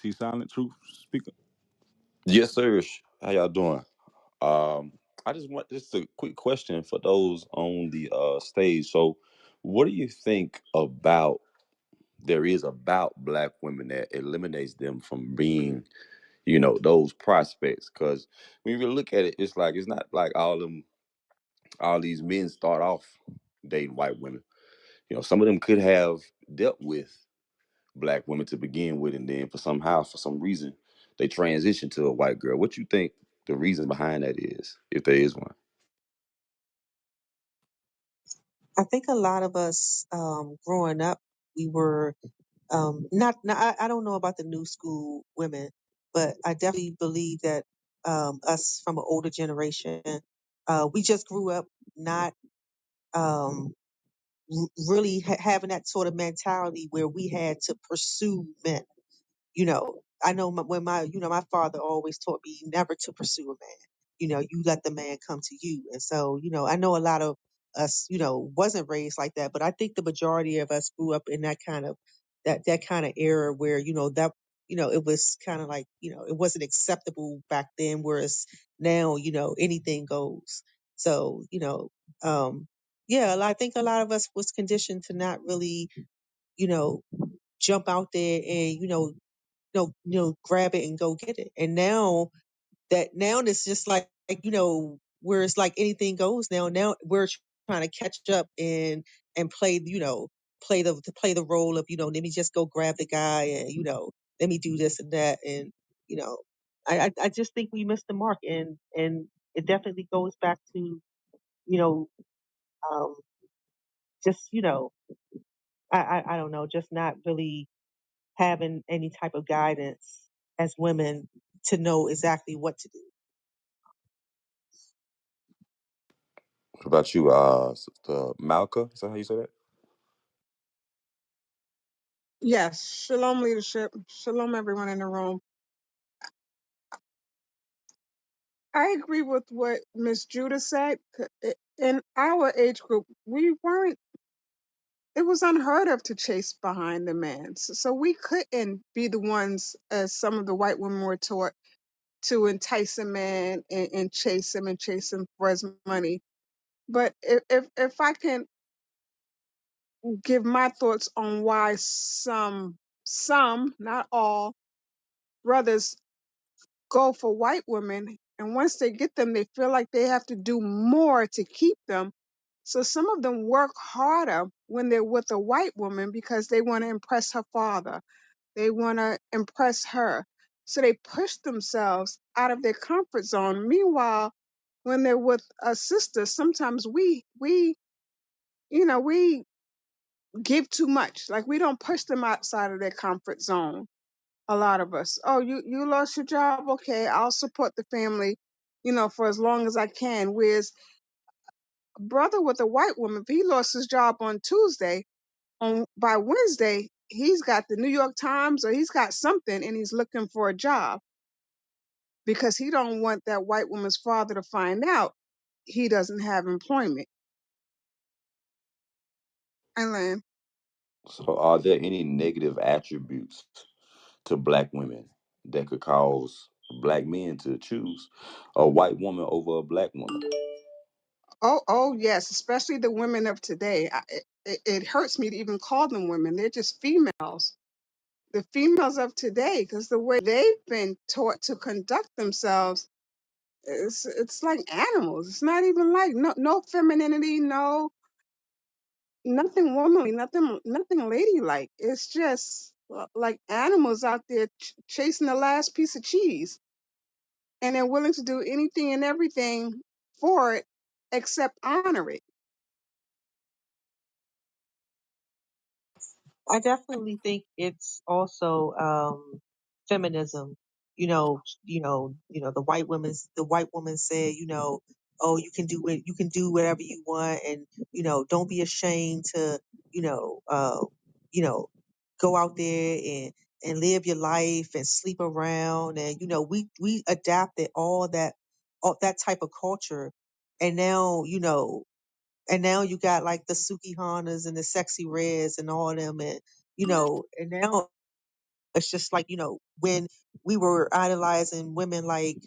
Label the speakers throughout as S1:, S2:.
S1: T Silent Truth Speaker.
S2: Yes, sir. How y'all doing? Um, I just want just a quick question for those on the stage. So, what do you think about there is about black women that eliminates them from being, those prospects? Because when you look at it, it's like it's not like all these men start off dating white women. Some of them could have dealt with black women to begin with, and then for some reason, they transition to a white girl. What you think the reason behind that is, if there is one?
S3: I think a lot of us, growing up, we were not I don't know about the new school women, but I definitely believe that us from an older generation, we just grew up not um, really having that sort of mentality where we had to pursue men. I know my father always taught me never to pursue a man. You let the man come to you. And so, I know a lot of us, wasn't raised like that, but I think the majority of us grew up in that kind of era where, it was kind of like, it wasn't acceptable back then, whereas now, anything goes. So, yeah, I think a lot of us was conditioned to not really, you know, jump out there and, grab it and go get it. And now it's just where it's like anything goes now. Now we're trying to catch up and play, play the role of, let me just go grab the guy and, let me do this and that. And, you know, I just think we missed the mark, and it definitely goes back to, you know, um, just, I don't know, just not really having any type of guidance as women to know exactly what to do.
S2: What about you, Sister Malka? Is that how you say that?
S4: Yes, shalom leadership, shalom everyone in the room. I agree with what Miss Judah said. In our age group, we weren't. It was unheard of to chase behind the man, so we couldn't be the ones, as some of the white women were taught, to entice a man and chase him for his money. But if I can give my thoughts on why some, not all, brothers go for white women, and once they get them, they feel like they have to do more to keep them. So some of them work harder when they're with a white woman because they want to impress her father. They want to impress her. So they push themselves out of their comfort zone. Meanwhile, when they're with a sister, sometimes we give too much. Like, we don't push them outside of their comfort zone. A lot of us. Oh, you lost your job? Okay, I'll support the family, for as long as I can. Whereas a brother with a white woman, if he lost his job on Tuesday, on by Wednesday, he's got the New York Times or he's got something and he's looking for a job because he don't want that white woman's father to find out he doesn't have employment. And
S2: So, are there any negative attributes to black women that could cause black men to choose a white woman over a black woman?
S4: oh yes, especially the women of today. It hurts me to even call them women. They're just females, the females of today, because the way they've been taught to conduct themselves, it's like animals. It's not even like no femininity, no nothing womanly, nothing ladylike. It's just like animals out there chasing the last piece of cheese, and they're willing to do anything and everything for it except honor it.
S3: I definitely think it's also feminism. The white woman said, oh, you can do whatever you want, and don't be ashamed to, you know, uh, you know, go out there and live your life and sleep around, and we adapted all that type of culture, and now you got like the Suki Hanas and the Sexy Reds and all them, and and now It's just like, when we were idolizing women like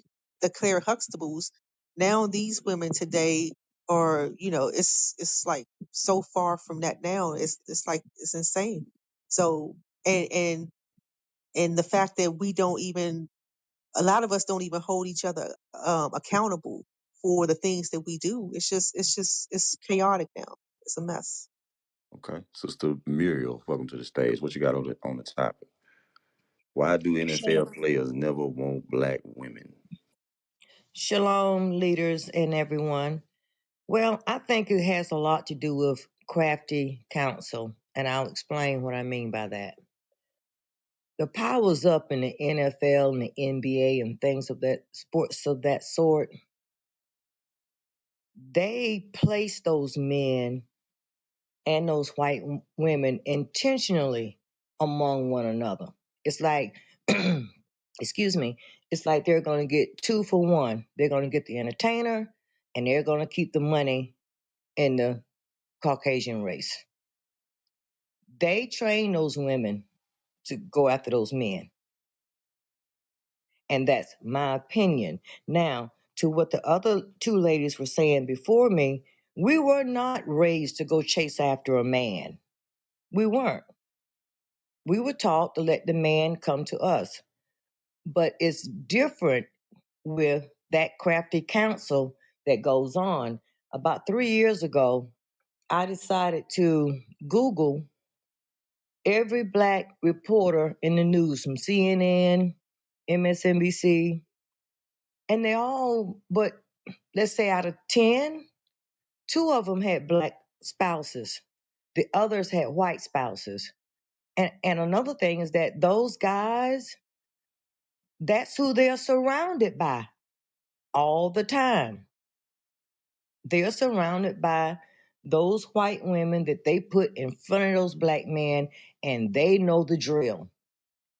S3: the Claire Huxtables, now these women today are, it's like so far from that now. It's like it's insane. So and the fact that we don't even a lot of us don't even hold each other accountable for the things that we do. It's chaotic now. It's a mess.
S2: Okay, Sister Muriel, welcome to the stage. What you got on the topic? Why do
S5: Shalom,
S2: NFL players never want black women?
S5: shalom, leaders and everyone. Well, I think it has a lot to do with crafty counsel, and I'll explain what I mean by that. The powers up in the NFL and the NBA and things of that sports of that sort, they place those men and those white women intentionally among one another. It's like, excuse me, it's like they're going to get two for one. They're going to get the entertainer and they're going to keep the money in the Caucasian race. They train those women to go after those men. And that's my opinion. Now, to what the other two ladies were saying before me, we were not raised to go chase after a man. We weren't. We were taught to let the man come to us. But it's different with that crafty counsel that goes on. About 3 years ago, I decided to Google every black reporter in the news from CNN, MSNBC, and they all, but let's say out of 10, two of them had black spouses. The others had white spouses. And another thing is that those guys, that's who they're surrounded by all the time. They're surrounded by those white women that they put in front of those black men, and they know the drill.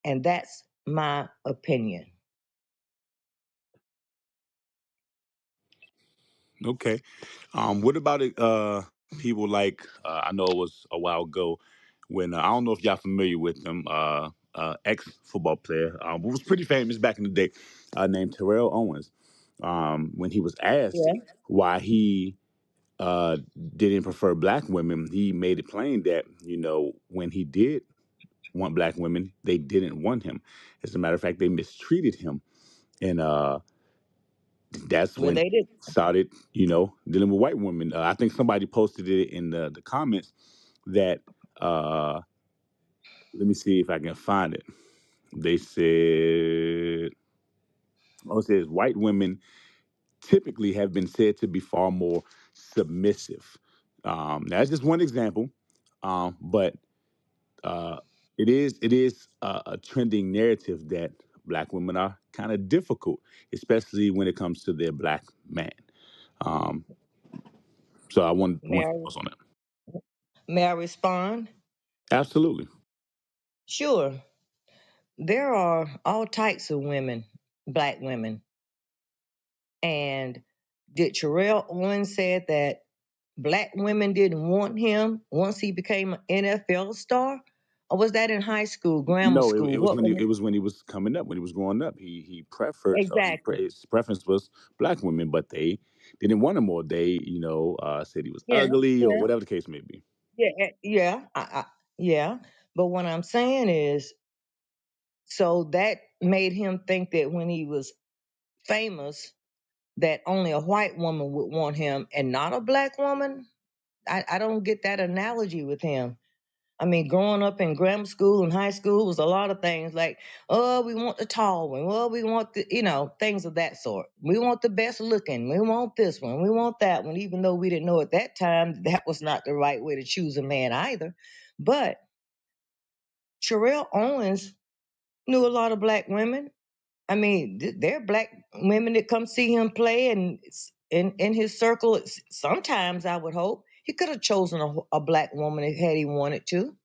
S5: And that's my opinion.
S1: Okay. What about it? People like I know it was a while ago when I don't know if y'all familiar with them. Ex football player who was pretty famous back in the day, named Terrell Owens. When he was asked
S5: Yeah.
S1: why he uh, didn't prefer black women, he made it plain that when he did want black women, they didn't want him. As a matter of fact, they mistreated him, and that's
S5: Well,
S1: when
S5: they
S1: he
S5: did.
S1: started, dealing with white women. I think somebody posted it in the comments that let me see if I can find it. They said, oh, it says white women typically have been said to be far more submissive. That's just one example, but uh, it is a trending narrative that black women are kind of difficult, especially when it comes to their black man. Um, so I
S5: May
S1: want
S5: I,
S1: your thoughts on that.
S5: may I respond?
S1: Absolutely.
S5: Sure. There are all types of women, black women. And did Terrell Owens said that black women didn't want him once he became an NFL star? Or was that in high school, grammar
S1: No, it
S5: school?
S1: was
S5: What
S1: when
S5: was
S1: it was when he was coming up, when he was growing up. He preferred, or
S5: exactly?
S1: his preference was black women, but they didn't want him, or they said he was
S5: Yeah,
S1: ugly, or
S5: yeah,
S1: whatever the case may be.
S5: yeah, yeah, yeah. But what I'm saying is, so that made him think that when he was famous, that only a white woman would want him and not a black woman. I don't get that analogy with him. I mean, growing up in grammar school and high school was a lot of things like, oh, we want the tall one. Well, we want the, things of that sort. We want the best looking. We want this one. We want that one, even though we didn't know at that time that was not the right way to choose a man either. But Sherelle Owens knew a lot of black women. I mean, there are black women that come see him play, and in his circle, sometimes I would hope he could have chosen a black woman had he wanted to.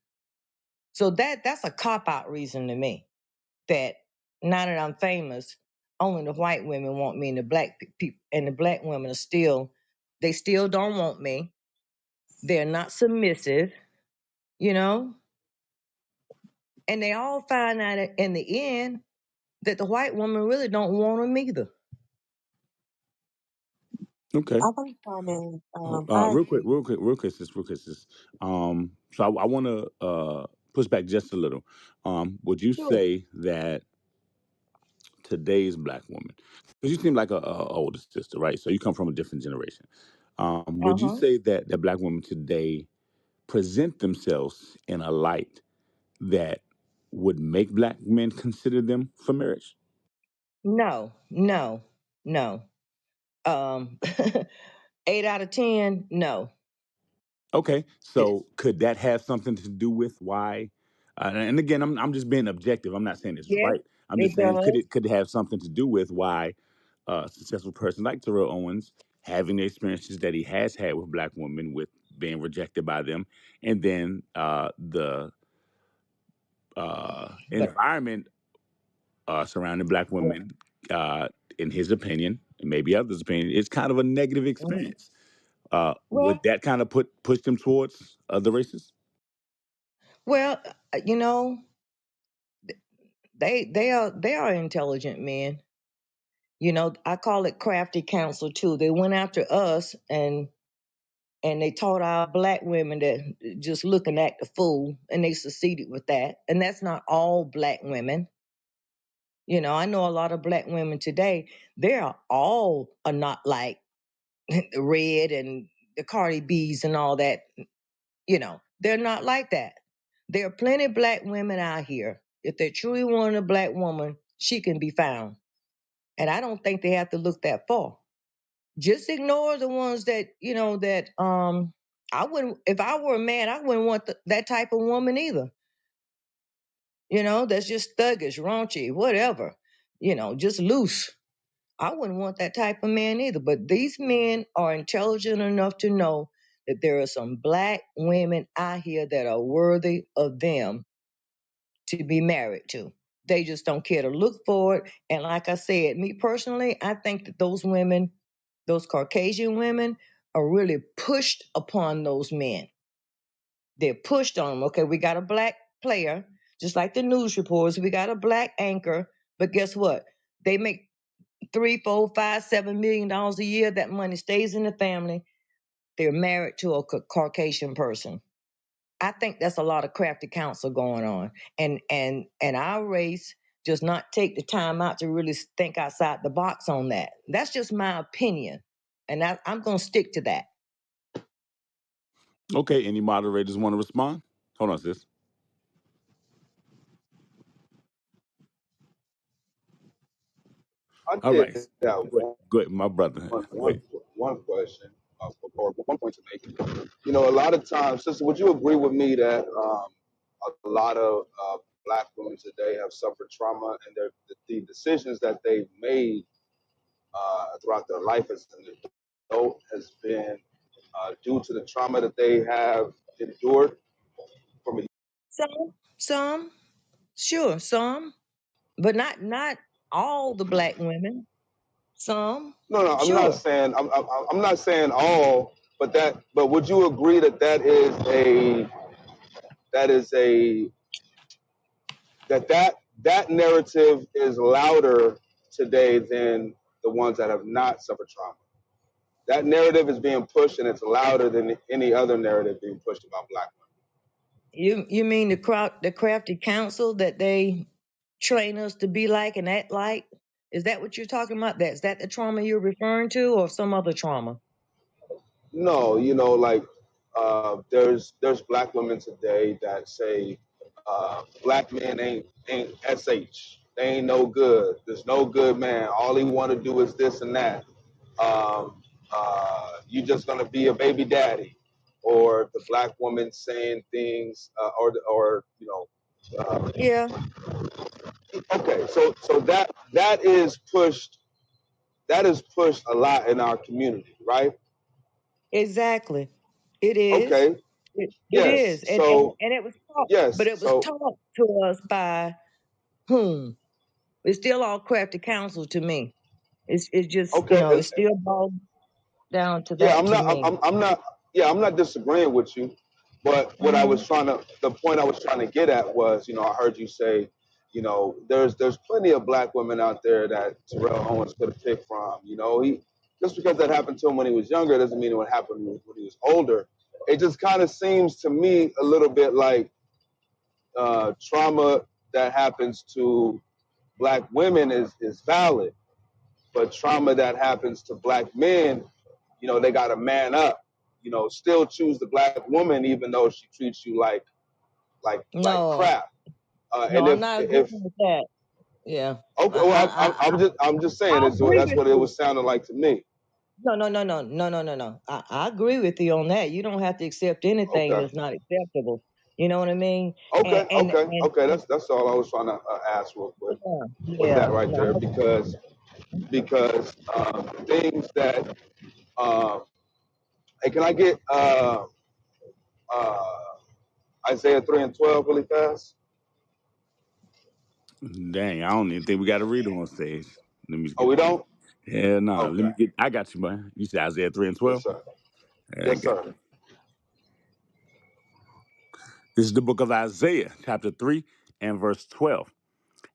S5: So that's a cop out reason to me that now that I'm famous, only the white women want me, and the black people and the black women are still they still don't want me. They're not submissive, you know. And they all find out in the end that the white woman really don't want them either.
S1: Okay.
S3: I want to comment. I agree.
S1: Real quick, sis. So I want to push back just a little. Would you
S5: Sure.
S1: say that today's black woman, because you seem like a older sister, right? So you come from a different generation. Would you
S5: Uh-huh.
S1: say that black women today present themselves in a light that would make black men consider them for marriage?
S5: No, no, no. Um 8 out of 10, no.
S1: Okay,
S5: It,
S1: so could that have something to do with why? And again, I'm just being objective. I'm not saying it's
S5: yes,
S1: right. I'm
S5: it
S1: just saying
S5: does.
S1: could it have something to do with why a successful person like Terrell Owens having the experiences that he has had with black women, with being rejected by them, and then the
S5: But
S1: environment surrounding black women, uh, in his opinion, and maybe others' opinion, is kind of a negative
S5: mhm.
S1: experience. Would
S5: well,
S1: that kind of push them towards other races?
S5: well, you know, they are intelligent men. I call it crafty counsel too. They went after us and they taught our black women that just look and act a fool, and they succeeded with that. And that's not all black women. I know a lot of black women today. They are not like the Red and the Cardi B's and all that. They're not like that. There are plenty of black women out here. If they truly want a black woman, she can be found. And I don't think they have to look that far. Just ignore the ones that I wouldn't, if I were a man, I wouldn't want that type of woman either. That's just thuggish, raunchy, whatever. Just loose. I wouldn't want that type of man either. But these men are intelligent enough to know that there are some black women out here that are worthy of them to be married to. They just don't care to look for it. And like I said, me personally, I think that those women, those Caucasian women, are really pushed upon those men. They're pushed on them. Okay, we got a black player, just like the news reports. We got a black anchor, but guess what? They make 3, 4, 5, $7 million a year. That money stays in the family. They're married to a Caucasian person. I think that's a lot of crafty counsel going on, and our race does not take the time out to really think outside the box on that. That's just my opinion, and I'm going to stick to that.
S1: Okay, any moderators want to respond? Hold on, sis.
S6: I
S1: All right.
S6: did have
S1: Go ahead, my brother. Go ahead.
S6: one question or one point to make. A lot of times, sister, would you agree with me that a lot of black women today have suffered trauma and the decisions that they've made throughout their life as an adult has been due to the trauma that they have endured from a
S5: Some, sure, some, but not all the black women. Some,
S6: no, I'm not
S5: sure.
S6: saying I'm not saying all, but would you agree that that is a that narrative is louder today than the ones that have not suffered trauma. That narrative is being pushed, and it's louder than any other narrative being pushed about black
S5: You mean the crafty counsel that they train us to be like and act like? Is that what you're talking about? Is that the trauma you're referring to, or some other trauma?
S6: women. No, like there's black women today that say black men ain't sh. They ain't no good. There's no good man. All he want to do is this and that. You just gonna be a baby daddy, or the black woman saying things, or
S5: Yeah,
S6: okay, so that is pushed. That is pushed a lot in our community, right?
S5: exactly. It is.
S6: Okay,
S5: It
S6: yes.
S5: is, and and
S6: So
S5: and it was taught, but
S6: yes,
S5: it was
S6: so
S5: taught to us by whom? It's still all crafty counsel to me. It's just
S6: okay,
S5: it's still boiled down to
S6: yeah.
S5: that to me.
S6: I'm not. Yeah, I'm not disagreeing with you. But what I
S5: Mm-hmm.
S6: was trying to, the point I was trying to get at was, I heard you say, there's plenty of black women out there that Terrell Owens could have picked from. He just because that happened to him when he was younger doesn't mean it would happen when he was older. It just kind of seems to me a little bit like trauma that happens to black women is valid, but trauma that happens to black men, they got to man up. Still choose the black woman even though she treats you like
S5: No,
S6: crap.
S5: no,
S6: And
S5: I'm
S6: if
S5: not agreeing
S6: if
S5: with that. Yeah.
S6: okay, well, I'm just saying
S5: I agree
S6: that's
S5: with
S6: what it
S5: you.
S6: was sounding like to me.
S5: No, no, no, no, no, no, no, no. I agree with you on that. You don't have to accept anything
S6: Okay,
S5: that's not acceptable. You know what I mean? And
S6: okay,
S5: and
S6: okay,
S5: and,
S6: okay.
S5: and
S6: That's all I was trying to ask real quick
S5: yeah,
S6: was that
S5: yeah.
S6: right there
S5: No.
S6: because things that hey, can I get uh, Isaiah 3:12 really fast?
S1: Dang, I don't even think we got a reader on stage. Let me just
S6: Oh,
S1: get
S6: we
S1: the reader.
S6: don't.
S1: Yeah, no. Let
S6: Okay,
S1: me get. I got you, man. You said Isaiah 3 and
S6: yes
S1: 12.
S6: sir,
S1: Yeah, I
S6: yes
S1: got
S6: sir.
S1: you. This is the book of Isaiah, chapter 3 and verse 12.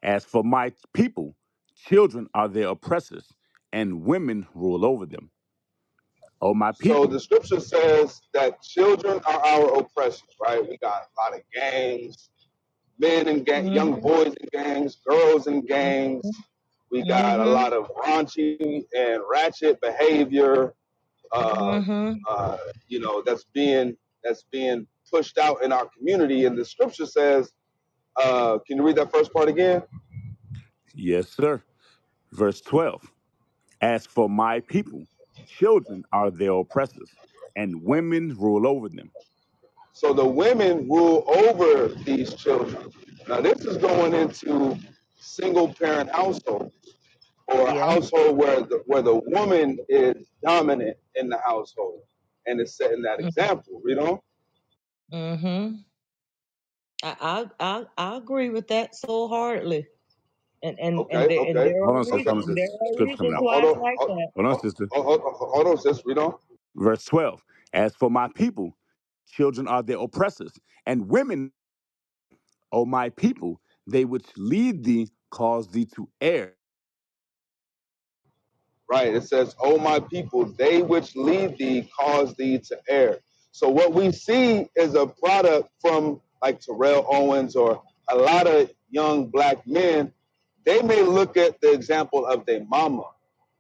S1: As for my people, children are their oppressors, and women rule over them. Oh, my
S6: So
S1: people.
S6: the scripture says that children are our oppressors, right? We got a lot of gangs, men in gang, young
S5: Mm-hmm.
S6: boys in gangs, girls in gangs. We got a
S5: Mm-hmm.
S6: lot of raunchy and ratchet behavior, uh,
S5: Mm-hmm.
S6: uh, that's being pushed out in our community. And the scripture says, can you read that first part again?
S1: Yes, sir. Verse 12. As for my people, children are their oppressors, and women rule over them.
S6: So the women rule over these children. Now this is going into single parent households or a
S5: Yeah.
S6: household where the woman is dominant in the household and is setting that example.
S5: Mm-hmm. I agree with that so wholeheartedly. And
S6: Okay,
S5: there and
S6: okay,
S5: there
S1: Hold
S5: are
S1: on, sister.
S6: okay.
S1: I'm
S5: reasons there
S1: just
S5: are
S1: scripture coming
S5: reasons
S1: out.
S5: why
S6: Hold
S5: it's
S6: on,
S5: like
S6: hold,
S5: that.
S1: Hold on,
S6: hold,
S1: sister.
S6: hold on, sis. Read on.
S1: Verse 12. As for my people, children are their oppressors, and women, O my people, they which lead thee cause thee to err.
S6: Right. It says, "O my people, they which lead thee cause thee to err." So what we see is a product from like Terrell Owens or a lot of young black men. They may look at the example of their mama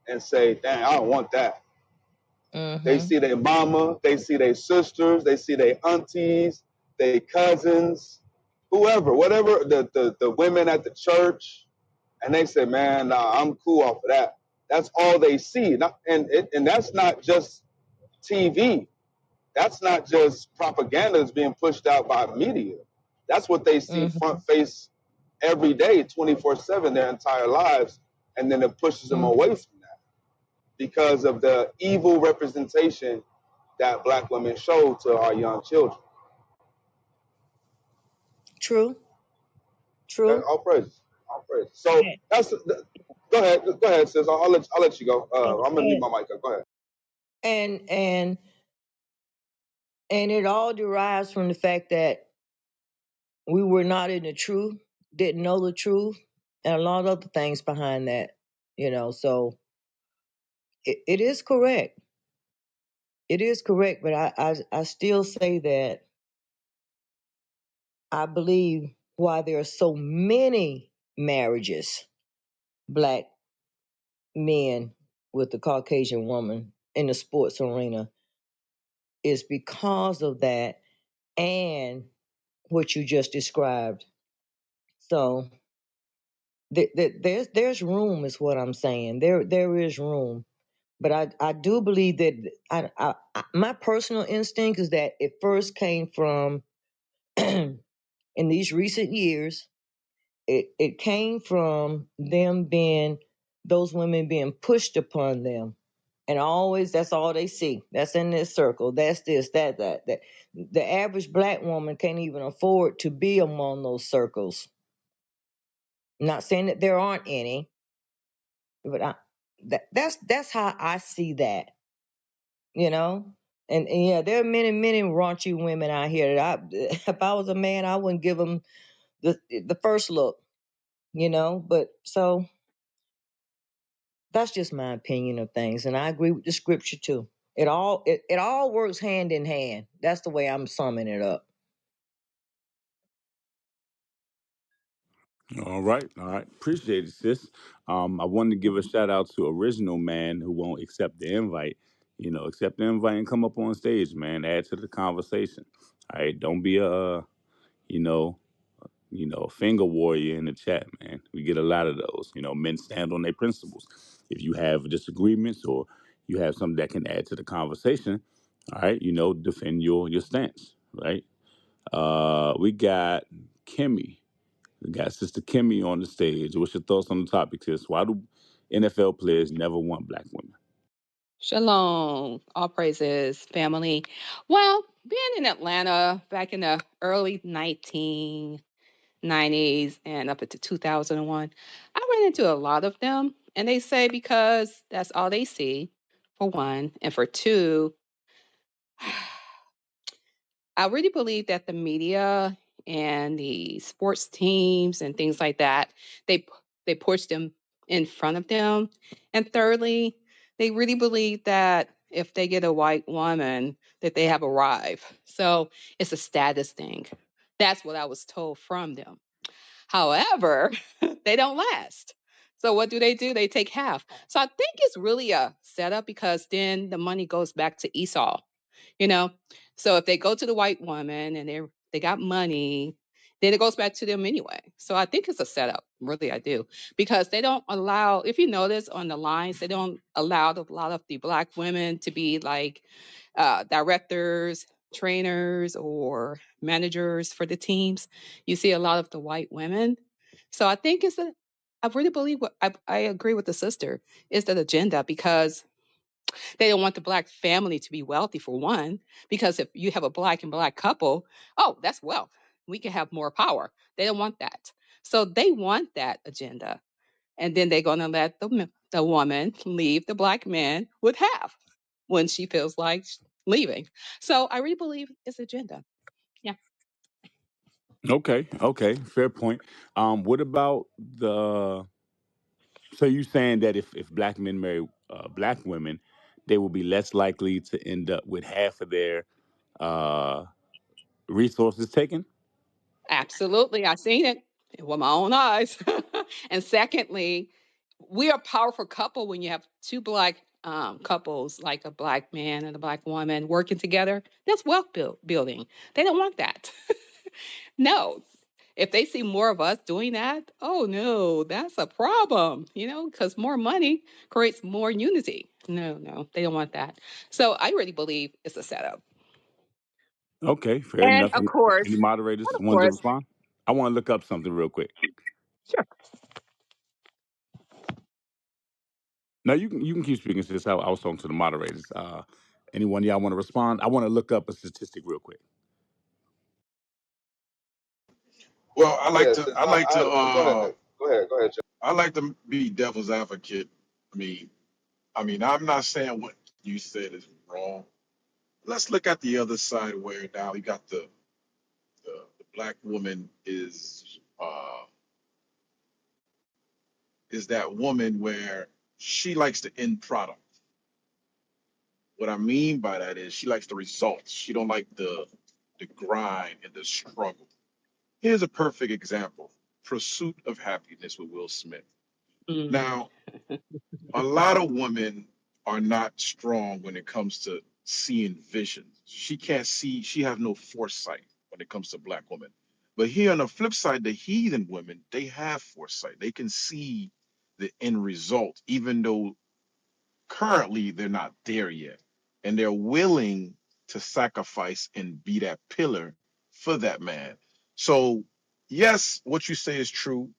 S6: and say, "Dang, I don't want that." They
S5: Mm-hmm.
S6: see their mama, they see their sisters, they see their aunties, their cousins, whoever, whatever, the women at the church, and they say, "Man, nah, I'm cool off of that." That's all they see, and that's not just TV. That's not just propaganda that's being pushed out by media. That's what they see
S5: Mm-hmm.
S6: front face every day, 24/7, their entire lives, and then it pushes them
S5: Mm-hmm.
S6: away from that because of the evil representation that black women show to our young children.
S5: True.
S6: Okay,
S5: True.
S6: all praises, all praises. So that's go ahead, sis. I'll let you go.
S5: And
S6: I'm gonna leave
S5: and
S6: my mic up. Go ahead.
S5: and and and it all derives from the fact that we were not in the truth, didn't know the truth, and a lot of other things behind that. So it is correct. It is correct, but I still say that I believe why there are so many marriages, black men with the Caucasian woman in the sports arena, is because of that and what you just described. So there's room, is what I'm saying. There is room, but I do believe that my personal instinct is that it first came from in these recent years. It came from them being those women being pushed upon them, and always that's all they see. That's in this circle. That's this, that. The average black woman can't even afford to be among those circles. I'm not saying that there aren't any, but that's how I see that. You know. And yeah, there are many raunchy women out here that if I was a man, I wouldn't give them the first look, you know. But so that's just my opinion of things, and I agree with the scripture too. It all works hand in hand. That's the way I'm summing it up.
S1: All right, all right. Appreciate it, sis. I wanted to give a shout out to Original Man who won't accept the invite. You know, accept the invite and come up on stage, man. Add to the conversation. All right, don't be you know, a finger warrior in the chat, man. We get a lot of those. You know, men stand on their principles. If you have disagreements or you have something that can add to the conversation, all right, defend your stance, right? We got Kimmy. We got Sister Kimmy on the stage. What's your thoughts on the topic, sis? Why do NFL players never want black women?
S7: Shalom, all praises, family. Well, being in Atlanta back in the early 1990s and up into 2001, I ran into a lot of them. And they say because that's all they see, for one. And for two, I really believe that the media and the sports teams and things like that, they push them in front of them. And thirdly, they really believe that if they get a white woman, that they have arrived. So it's a status thing. That's what I was told from them. However, they don't last. So what do? They take half. So I think it's really a setup because then the money goes back to Esau, you know. So if they go to the white woman and they got money, then it goes back to them anyway. So I think it's a setup. Really, I do, because they don't allow. If you notice on the lines, they don't allow a lot of the black women to be like directors, trainers, or managers for the teams. You see a lot of the white women. So I think it's a. I really believe what I agree with the sister is that agenda because they don't want the black family to be wealthy for one, because if you have a black and black couple, oh, that's wealth. We can have more power. They don't want that. So they want that agenda. And then they're going to let the woman leave the black man with half when she feels like leaving. So I really believe it's agenda. Yeah.
S1: Okay, okay, fair point. What about the? So you saying that if black men marry black women, they will be less likely to end up with half of their uh, resources taken?
S7: Absolutely. I seen it with my own eyes. And secondly, we are a powerful couple when you have two black couples, like a black man and a black woman working together. That's wealth building. They don't want that. No. If they see more of us doing that, oh no, that's a problem, because more money creates more unity. No, no, they don't want that. So I really believe it's a setup.
S1: Okay, fair
S7: And
S1: enough.
S7: of
S1: Any
S7: course,
S1: moderators
S7: and of
S1: want to
S7: course,
S1: respond? I want to look up something real quick.
S7: sure.
S1: No, you can keep speaking, sis. I was talking to the moderators. Anyone y'all want to respond? I want to look up a statistic real quick.
S8: Well,
S6: Yeah, sis, go ahead, Nick. Go ahead, Chuck.
S8: I like to be devil's advocate. I'm not saying what you said is wrong. Let's look at the other side where now you got the black woman is that woman where she likes the end product. What I mean by that is she likes the results. She don't like the grind and the struggle. Here's a perfect example: Pursuit of Happiness with Will Smith.
S7: Mm.
S8: Now, a lot of women are not strong when it comes to seeing vision. She can't see, she have no foresight when it comes to black women. But here on the flip side, the heathen women, they have foresight. They can see the end result, even though currently they're not there yet. And they're willing to sacrifice and be that pillar for that man. So, yes, what you say is true.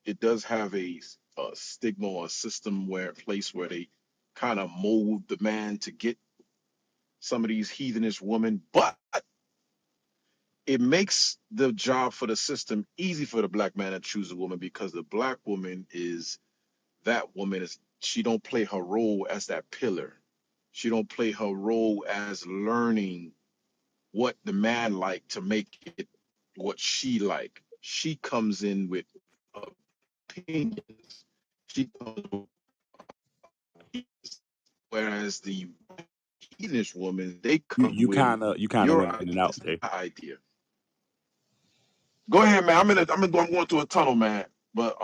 S8: It does have a stigma or a system where place where they kind of mold the man to get some of these heathenish women, but it makes the job for the system easy for the black man to choose a woman because the black woman is that woman is she don't play her role as that pillar. She don't play her role as learning what the man like to make it what she like. She comes in with opinions. She comes with ideas. Whereas the heathenish woman, they
S1: You
S8: come
S1: you
S8: with
S1: kind of you kind of
S8: your
S1: went in and
S8: idea.
S1: out
S8: This is
S1: there.
S8: my idea. Go ahead, man. I'm going through a tunnel, man. But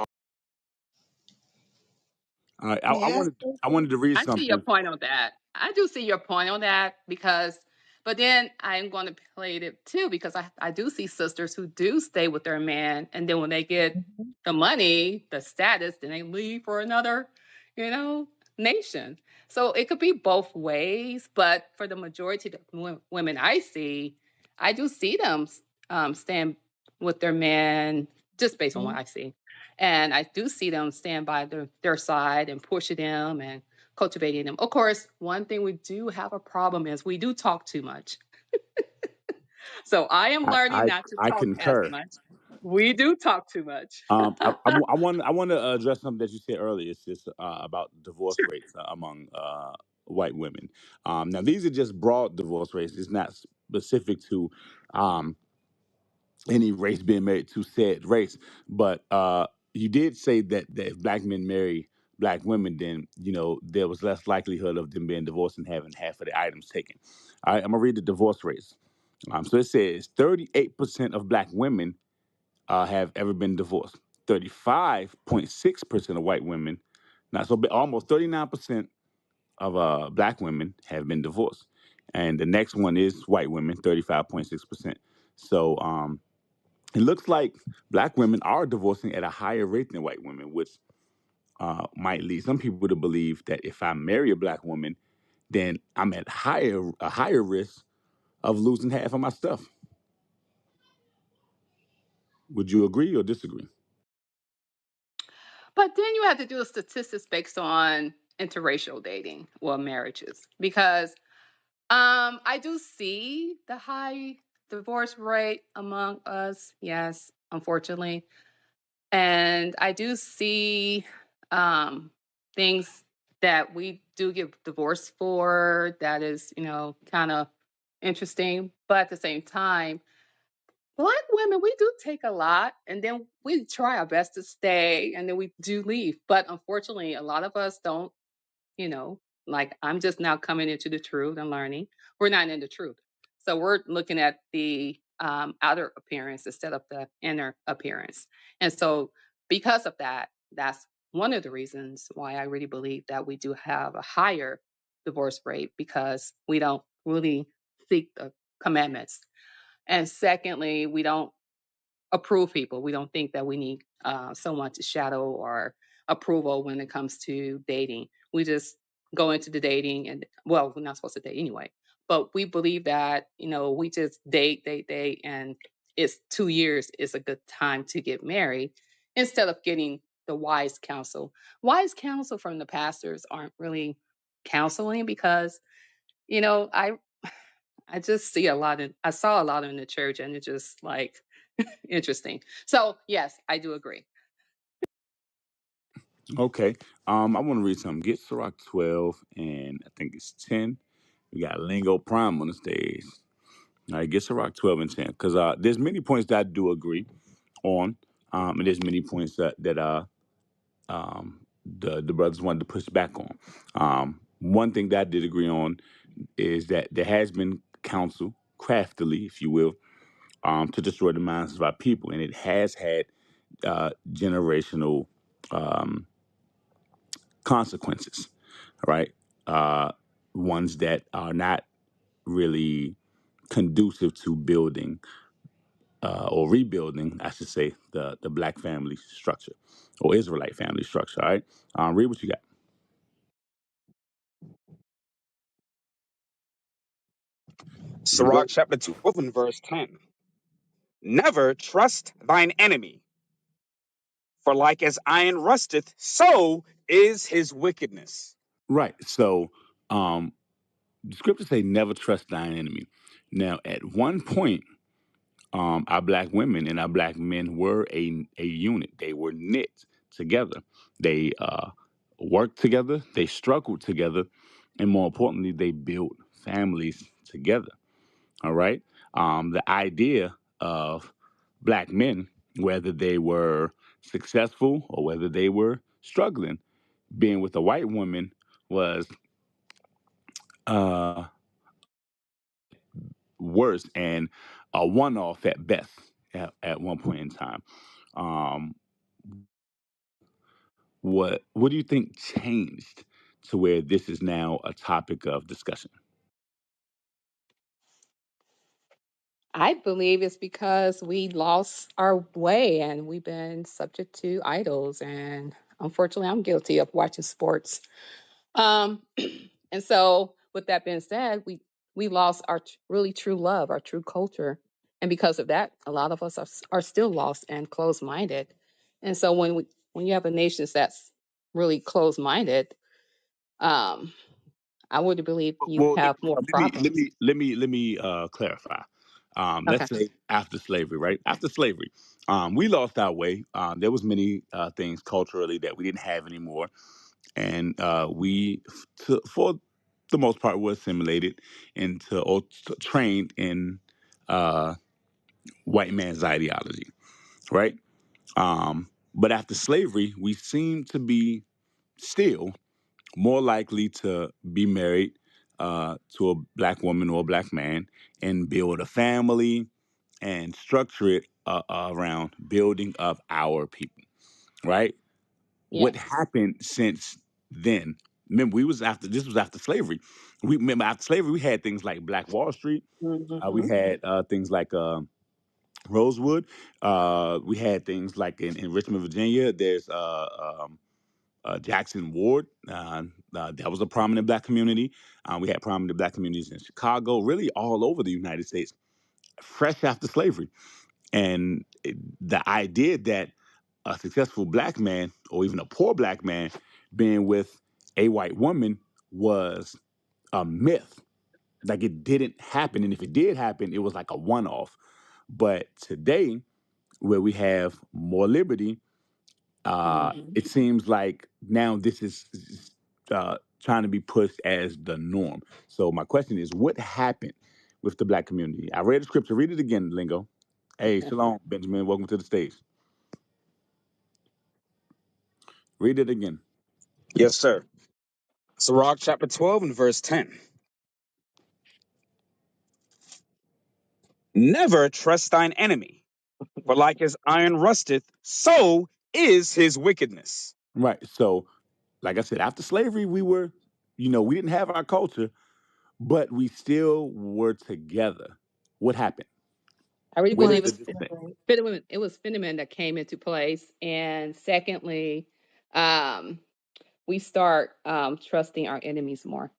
S1: All right,
S3: May I say
S1: I wanted
S3: something?
S1: to read
S7: I see your
S1: something.
S7: point on that. I do see your point on that because, but then I'm going to play it too because I do see sisters who do stay with their man, and then when they get
S3: Mhm.
S7: the money, the status, then they leave for another, you know, nation. So it could be both ways, but for the majority of the women I see, I do see them stand with their man just based on what
S3: Mhm.
S7: I see. And I do see them stand by their side and pushing them and cultivating them. Of course, one thing we do have a problem is we do talk too much. So I am
S1: I
S7: learning
S1: I,
S7: not to
S1: I
S7: talk as
S1: concur.
S7: much. We do talk too much.
S1: I want to address something that you said earlier. It's just about divorce rates among white women. Now these are just broad divorce rates. It's not specific to um, any race being married to said race. But you did say that if black men marry black women, then there was less likelihood of them being divorced and having half of the items taken. All right, I'm gonna read the divorce rates. So it says 38% of black women have ever been divorced. 35.6% of white women, not so big, almost 39% of black women have been divorced. And the next one is white women, 35.6%. So it looks like black women are divorcing at a higher rate than white women, which might lead some people to believe that if I marry a black woman, then I'm at a higher risk of losing half of my stuff. Would you agree or disagree?
S7: But then you have to do the statistics based on interracial dating or marriages because I do see the high divorce rate among us. Yes, unfortunately. And I do see um, things that we do get divorced for that is, kind of interesting. But at the same time, Black women, we do take a lot and then we try our best to stay and then we do leave. But unfortunately, a lot of us don't, you know, like I'm just now coming into the truth and learning. We're not in the truth. So we're looking at the outer appearance instead of the inner appearance. And so because of that, that's one of the reasons why I really believe that we do have a higher divorce rate because we don't really seek the commandments. And secondly, we don't approve people. We don't think that we need someone to shadow or approval when it comes to dating. We just go into the dating and, well, we're not supposed to date anyway. But we believe that, we just date, and it's 2 years is a good time to get married instead of getting the wise counsel. Wise counsel from the pastors aren't really counseling because, you know, I I just see a lot I saw a lot in the church and it's just like interesting. So yes, I do agree.
S1: Okay. I want to read something. Get Ciroc 12 and I think it's 10. We got Lingo Prime on the stage. All right, get Ciroc 12 and 10. Because there's many points that I do agree on. And there's many points that the brothers wanted to push back on. One thing that I did agree on is that there has been counsel, craftily, if you will, to destroy the minds of our people. And it has had generational consequences, right? Uh, Ones that are not really conducive to building or rebuilding, I should say, the black family structure or Israelite family structure. All right, read what you got. You can
S9: Sirach
S1: go.
S9: chapter 12 and verse 10. Never trust thine enemy, for like as iron rusteth, so is his wickedness.
S1: Right. So, the scriptures say, "Never trust thine enemy." Now, at one point, our black women and our black men were a unit. They were knit together. They worked together. They struggled together. and more importantly, they built families together. All right. The idea of black men, whether they were successful or whether they were struggling, being with a white woman was uh, worse and a one off at best at one point in time. Um, what do you think changed to where this is now a topic of discussion?
S7: I believe it's because we lost our way and we've been subject to idols. And unfortunately, I'm guilty of watching sports. Um, and so, with that being said, we lost our really true love, our true culture, and because of that, a lot of us are still lost and closed minded. And so, when you have a nation that's really closed minded, um, I would believe you
S1: Well,
S7: have more problems.
S1: let me clarify.
S7: Okay.
S1: Let's say after slavery, right? After slavery, we lost our way. There was many things culturally that we didn't have anymore, and for the most part, were assimilated into or trained in uh, white man's ideology, right? But after slavery, we seem to be still more likely to be married to a black woman or a black man and build a family and structure it around building up our people, right? What
S7: Yes.
S1: happened since then? Remember, we was after this was after slavery. We remember after slavery we had things like Black Wall Street. We
S7: Hmm.
S1: had things like Rosewood. We had things like in Richmond, Virginia. There's Jackson Ward. That was a prominent black community. We had prominent black communities in Chicago, really all over the United States, fresh after slavery. And the idea that a successful black man or even a poor black man being with a white woman was a myth. Like it didn't happen. And if it did happen, it was like a one off. But today, where we have more liberty,
S7: Hmm.
S1: it seems like now this is trying to be pushed as the norm. So my question is, what happened with the black community? I read the scripture. Read it again, Lingo. Hey, shalom, Benjamin. Welcome to the stage. Read it again.
S9: Yes, sir. Sirach chapter 12 and verse 10. Never trust thine enemy, for like as iron rusteth, so is his wickedness.
S1: Right. So, like I said, after slavery, we didn't have our culture, but we still were together. What happened?
S7: I really
S1: Where
S3: One
S7: believe
S1: did
S3: hundred
S1: the
S7: it's
S1: disconnect?
S7: Fetterman. It was Fetterman that came into place, and secondly, um, we start trusting our enemies more.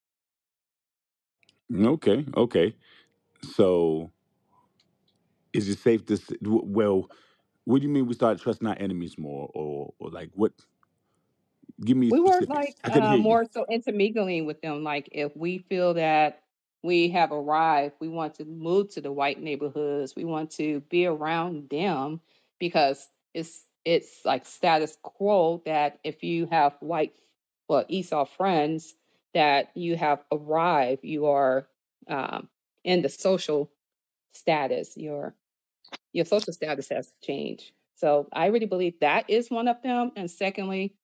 S1: Okay. Okay. So, is it safe to say, well, what do you mean we started trusting our enemies more, or like what? Give me
S7: We were
S1: specifics.
S7: like
S1: I couldn't hear you.
S7: more so intermingling with them. Like if we feel that we have arrived, we want to move to the white neighborhoods. We want to be around them because it's like status quo that if you have white, well, Esau friends, that you have arrived, you are in the social status. Your social status has changed. So I really believe that is one of them. And secondly,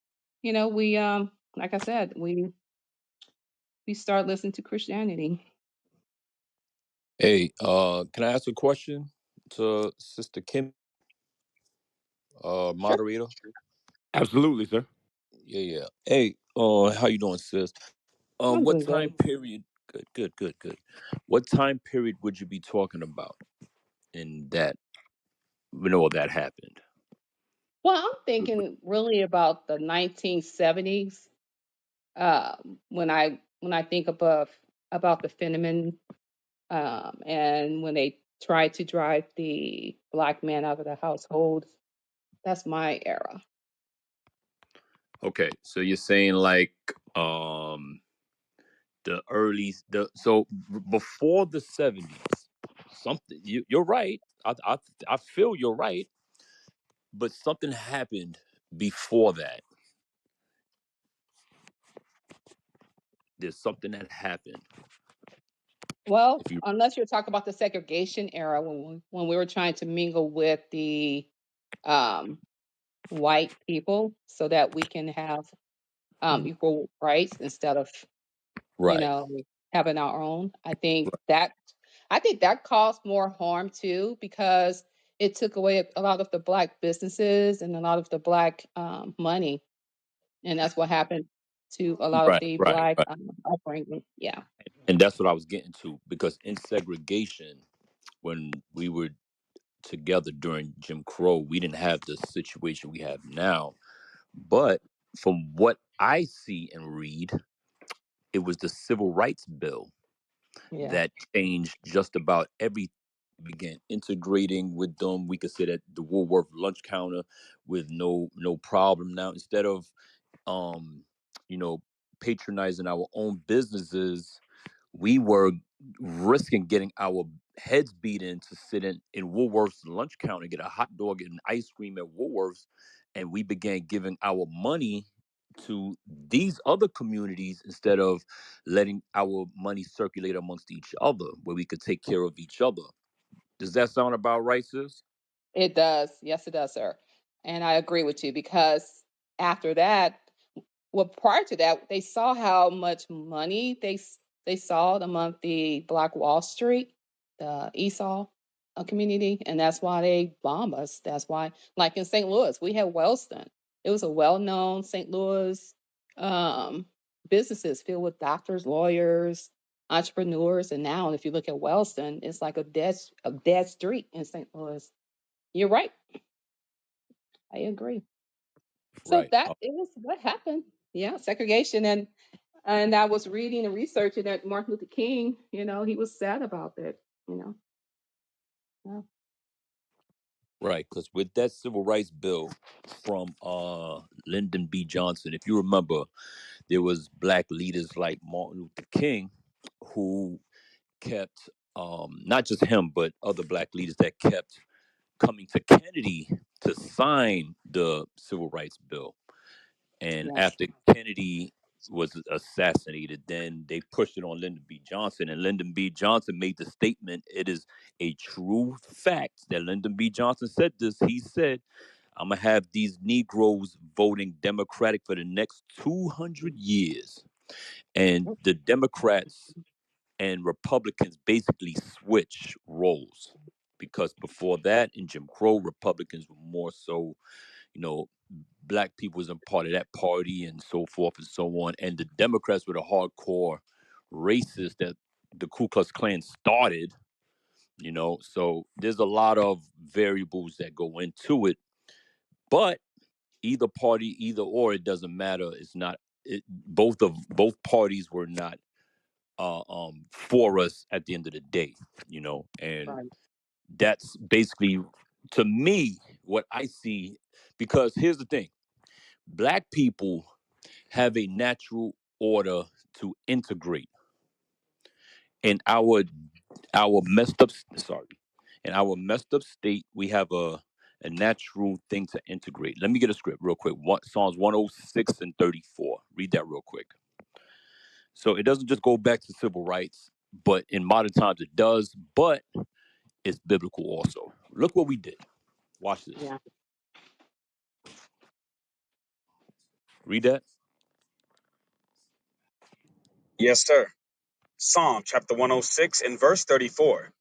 S7: we like I said, we start listening to Christianity.
S10: Hey, can I ask a question to Sister Kim,
S7: Sure.
S10: moderator?
S1: Absolutely, sir.
S10: Yeah, yeah. Hey, how you doing, sis?
S7: I'm
S10: What
S7: doing
S10: time
S7: great.
S10: period? Good, good, good, good. What time period would you be talking about in that when all that happened?
S7: Well, I'm thinking really about the 1970s. When I think about the phenomenon, and when they tried to drive the black man out of the household, that's my era.
S10: Okay, so you're saying like the early the so before the 70s, something you're right. I feel you're right, but something happened before that. There's something that happened.
S7: Well,
S10: If you
S7: unless you're talking about the segregation era when we were trying to mingle with the um, white people so that we can have equal rights instead of you
S10: right,
S7: know having our own. I think that caused more harm too because it took away a lot of the black businesses and a lot of the black money, and that's what happened to a lot of
S10: right,
S7: the
S10: right,
S7: black
S10: right,
S7: upbringing. Yeah,
S10: and that's what I was getting to because in segregation, when we were together during Jim Crow, we didn't have the situation we have now. But from what I see and read, it was the Civil Rights Bill
S7: yeah.
S10: that changed just about everything. Began integrating with them. We could sit at the Woolworth lunch counter with no problem now. Instead of um, you know, patronizing our own businesses, we were risking getting our heads beat in to sit in Woolworth's lunch counter, get a hot dog and ice cream at Woolworth's, and we began giving our money to these other communities instead of letting our money circulate amongst each other, where we could take care of each other. Does that sound about right, sis?
S7: It does. Yes, it does, sir. And I agree with you because after that, well, prior to that, they saw how much money they saw among the Black Wall Street, the Esau community, and that's why they bomb us. That's why, like in St. Louis, we had Wellston. It was a well-known St. Louis um, businesses filled with doctors, lawyers, entrepreneurs, and now if you look at Wellston, it's like a dead street in St. Louis. You're right. I agree. So
S10: Right.
S7: that is what happened. Yeah, segregation, and I was reading and researching that Martin Luther King, he was sad about that. You know, yeah,
S10: Right, because with that civil rights bill from Lyndon B. Johnson, if you remember, there was black leaders like Martin Luther King who kept not just him but other black leaders that kept coming to Kennedy to sign the civil rights bill. And
S7: yes,
S10: after Kennedy was assassinated, then they pushed it on Lyndon B. Johnson. And Lyndon B. Johnson made the statement, it is a true fact that Lyndon B. Johnson said this. He said, I'm going to have these Negroes voting Democratic for the next 200 years. And the Democrats and Republicans basically switch roles. Because before that, in Jim Crow, Republicans were more so, you know, black people wasn't part of that party and so forth and so on. And the Democrats were the hardcore racists that the Ku Klux Klan started, So there's a lot of variables that go into it. But either party, either or, it doesn't matter. It's not both parties were not for us at the end of the day, and
S7: right,
S10: that's basically to me what I see because here's the thing. Black people have a natural order to integrate in our messed up sorry in our messed up state. We have a natural thing to integrate. Let me get a script real quick. Psalms 106 and 34. Read that real quick. So it doesn't just go back to civil rights, but in modern times it does, but it's biblical also. Look what we did. Watch this.
S7: yeah,
S10: Read that.
S9: Yes, sir. Psalm chapter 106 and verse 34.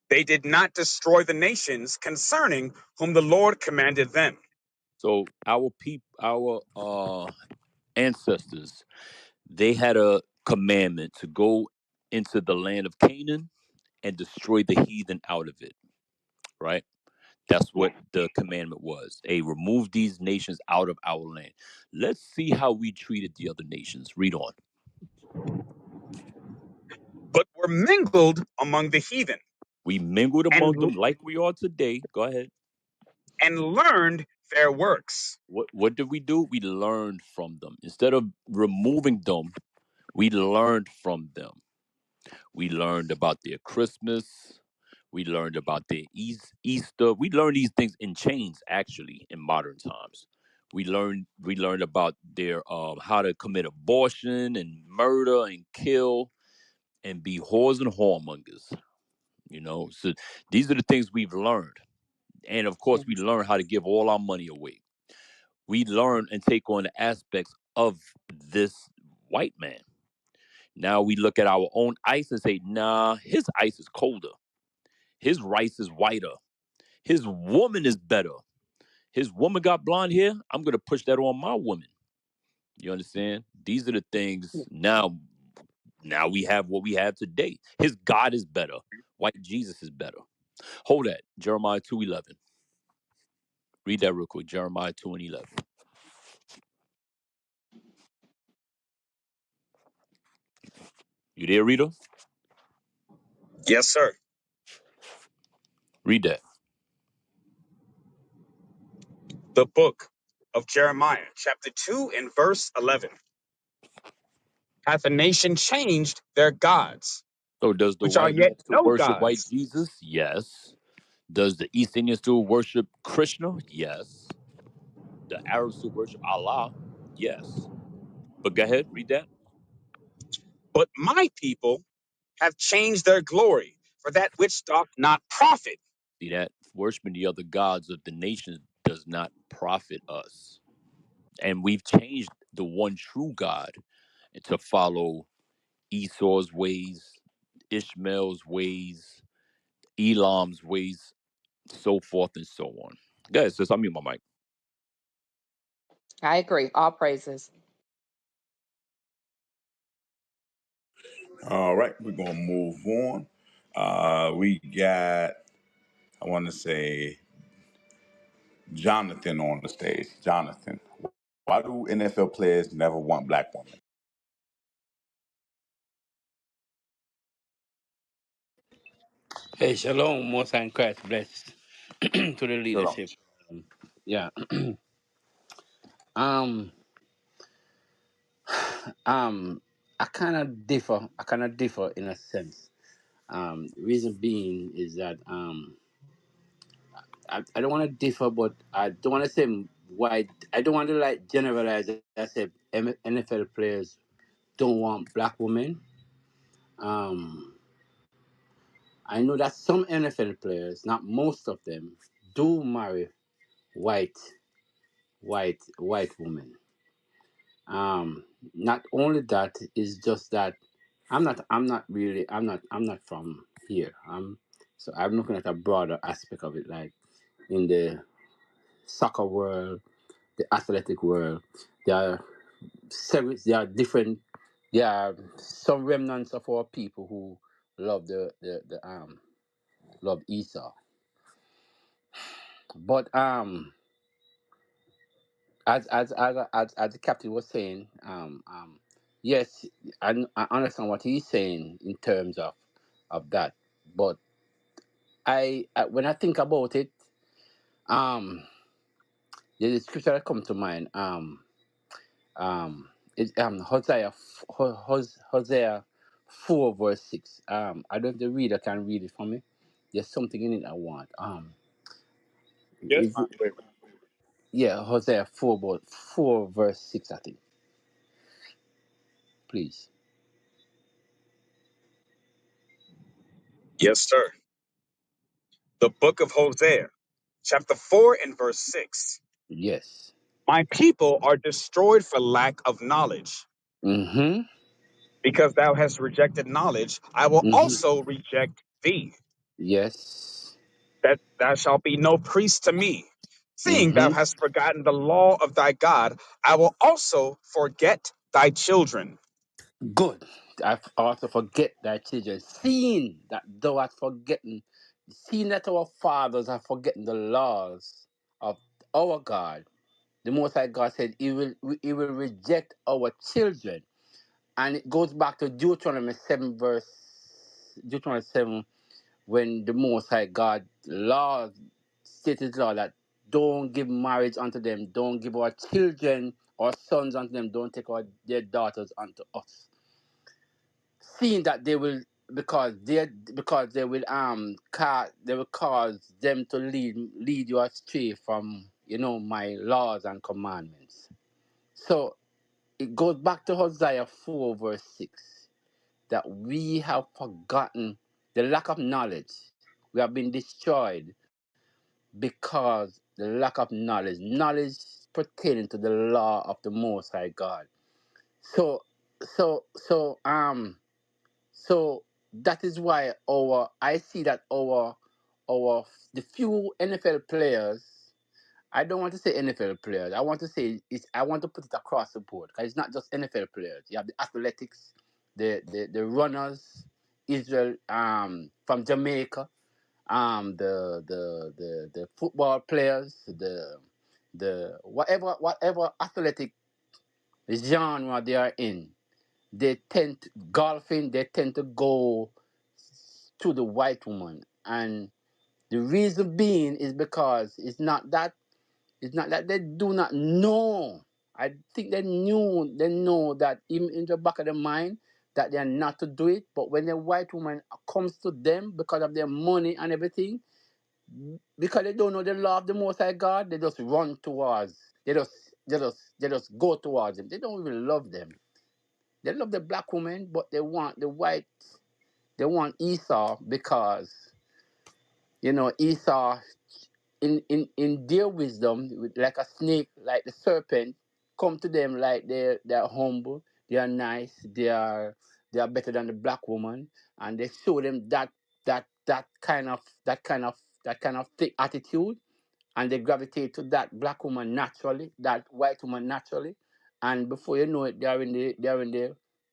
S9: They did not destroy the nations concerning whom the Lord commanded them.
S10: So our ancestors, they had a commandment to go into the land of Canaan and destroy the heathen out of it, right? That's
S7: yeah.
S10: what the commandment was. Hey, remove these nations out of our land. Let's see how we treated the other nations. Read on.
S9: But were mingled among the heathen,
S10: We mingled among
S9: and
S10: them like we are today. Go ahead.
S9: learned their works.
S10: What did we do? We learned from them. Instead of removing them, we learned from them. We learned about their Christmas. We learned about their Easter. We learned these things in chains, actually, in modern times. We learned about their how to commit abortion and murder and kill and be whores and whoremongers. So these are the things we've learned, and of course, we learn how to give all our money away. We learn and take on the aspects of this white man. Now we look at our own ice and say, nah, his ice is colder. His rice is whiter. His woman is better. His woman got blonde hair. I'm going to push that on my woman. You understand? These are the things now. Now we have what we have today. His God is better. White Jesus is better. Hold that. Jeremiah 2:11. Read that real quick. Jeremiah 2:11. You there, Rita?
S9: Yes, sir.
S10: Read that.
S9: The book of Jeremiah, chapter 2 and verse 11. Hath the nation changed their gods,
S10: So does the
S9: which are
S10: white
S9: yet
S10: man still
S9: no
S10: worship white
S9: gods?
S10: Jesus? Yes. Does the East Indian still worship Krishna? Yes. The Arabs still worship Allah? Yes. But go ahead, read that.
S9: But my people have changed their glory for that which doth not profit.
S10: See that? Worshiping the other gods of the nations does not profit us. And we've changed the one true God to follow Esau's ways, Ishmael's ways, Elam's ways, so forth and so on. Guys, just unmute my mic.
S7: I agree. All praises.
S1: All right, we're gonna move on. We got, I want to say, Jonathan on the stage. Jonathan, why do NFL players never want black women?
S11: Hey, shalom, most high in Christ, blessed to the
S1: Shalom.
S11: leadership. Yeah. Um, I kind of differ. I kind of differ in a sense. Reason being is that I don't want to differ, but I don't want to say why. I don't want to like generalize it. I say NFL players don't want black women. Um, I know that some NFL players, not most of them, do marry white white women. Not only that is just that I'm not from here. So I'm looking at a broader aspect of it, like in the soccer world, the athletic world. There are there are different, there are some remnants of our people who love the love Esau. But as the captain was saying, yes, I understand what he's saying in terms of that. But when I think about it, um, there's a scripture that comes to mind. It's Hosea 4 verse 6. I don't know if the reader can read it for me. There's something in it I want.
S1: Yes,
S11: Is
S1: fine. Wait.
S11: yeah, Hosea 4 verse 6. I think. Please.
S9: Yes, sir. The book of Hosea, chapter 4 and verse 6.
S11: Yes.
S9: My people are destroyed for lack of knowledge.
S11: Mm-hmm.
S9: Because thou hast rejected knowledge, I will
S11: Mm-hmm.
S9: also reject thee,
S11: Yes.
S9: that thou shalt be no priest to me. Seeing thou
S11: Mm-hmm.
S9: hast forgotten the law of thy God, I will also forget thy children.
S11: Good. I also forget thy children, seeing that thou art forgotten, seeing that our fathers are forgetting the laws of our God. The Most High God said he will reject our children. And it goes back to Deuteronomy 7, when the Most High God law stated law that don't give marriage unto them, don't give our children or sons unto them, don't take their daughters unto us. Seeing that they will, because they will cause them to lead you astray from my laws and commandments. So it goes back to Hosea 4, verse 6, that we have forgotten the lack of knowledge. We have been destroyed because the lack of knowledge pertaining to the law of the Most High God. So, so, so, um, so that is why I see that the few NFL players. I don't want to say NFL players. I want to put it across the board because it's not just NFL players. You have the athletics, the runners, Israel from Jamaica, the football players, the whatever athletic genre they are in. They tend to go to the white woman, and the reason being is because it's not that they do not know. I think they know that even in the back of their mind that they are not to do it. But when the white woman comes to them because of their money and everything, because they don't know the law of the Most High God, they just run towards. They just go towards them. They don't even love them. They love the black woman, but they want the white. They want Esau because Esau in their wisdom, like a snake, like the serpent, come to them like they're humble, they are nice, they are better than the black woman, and they show them that kind of thick attitude, and they gravitate to that black woman naturally, that white woman naturally, and before you know it, they are in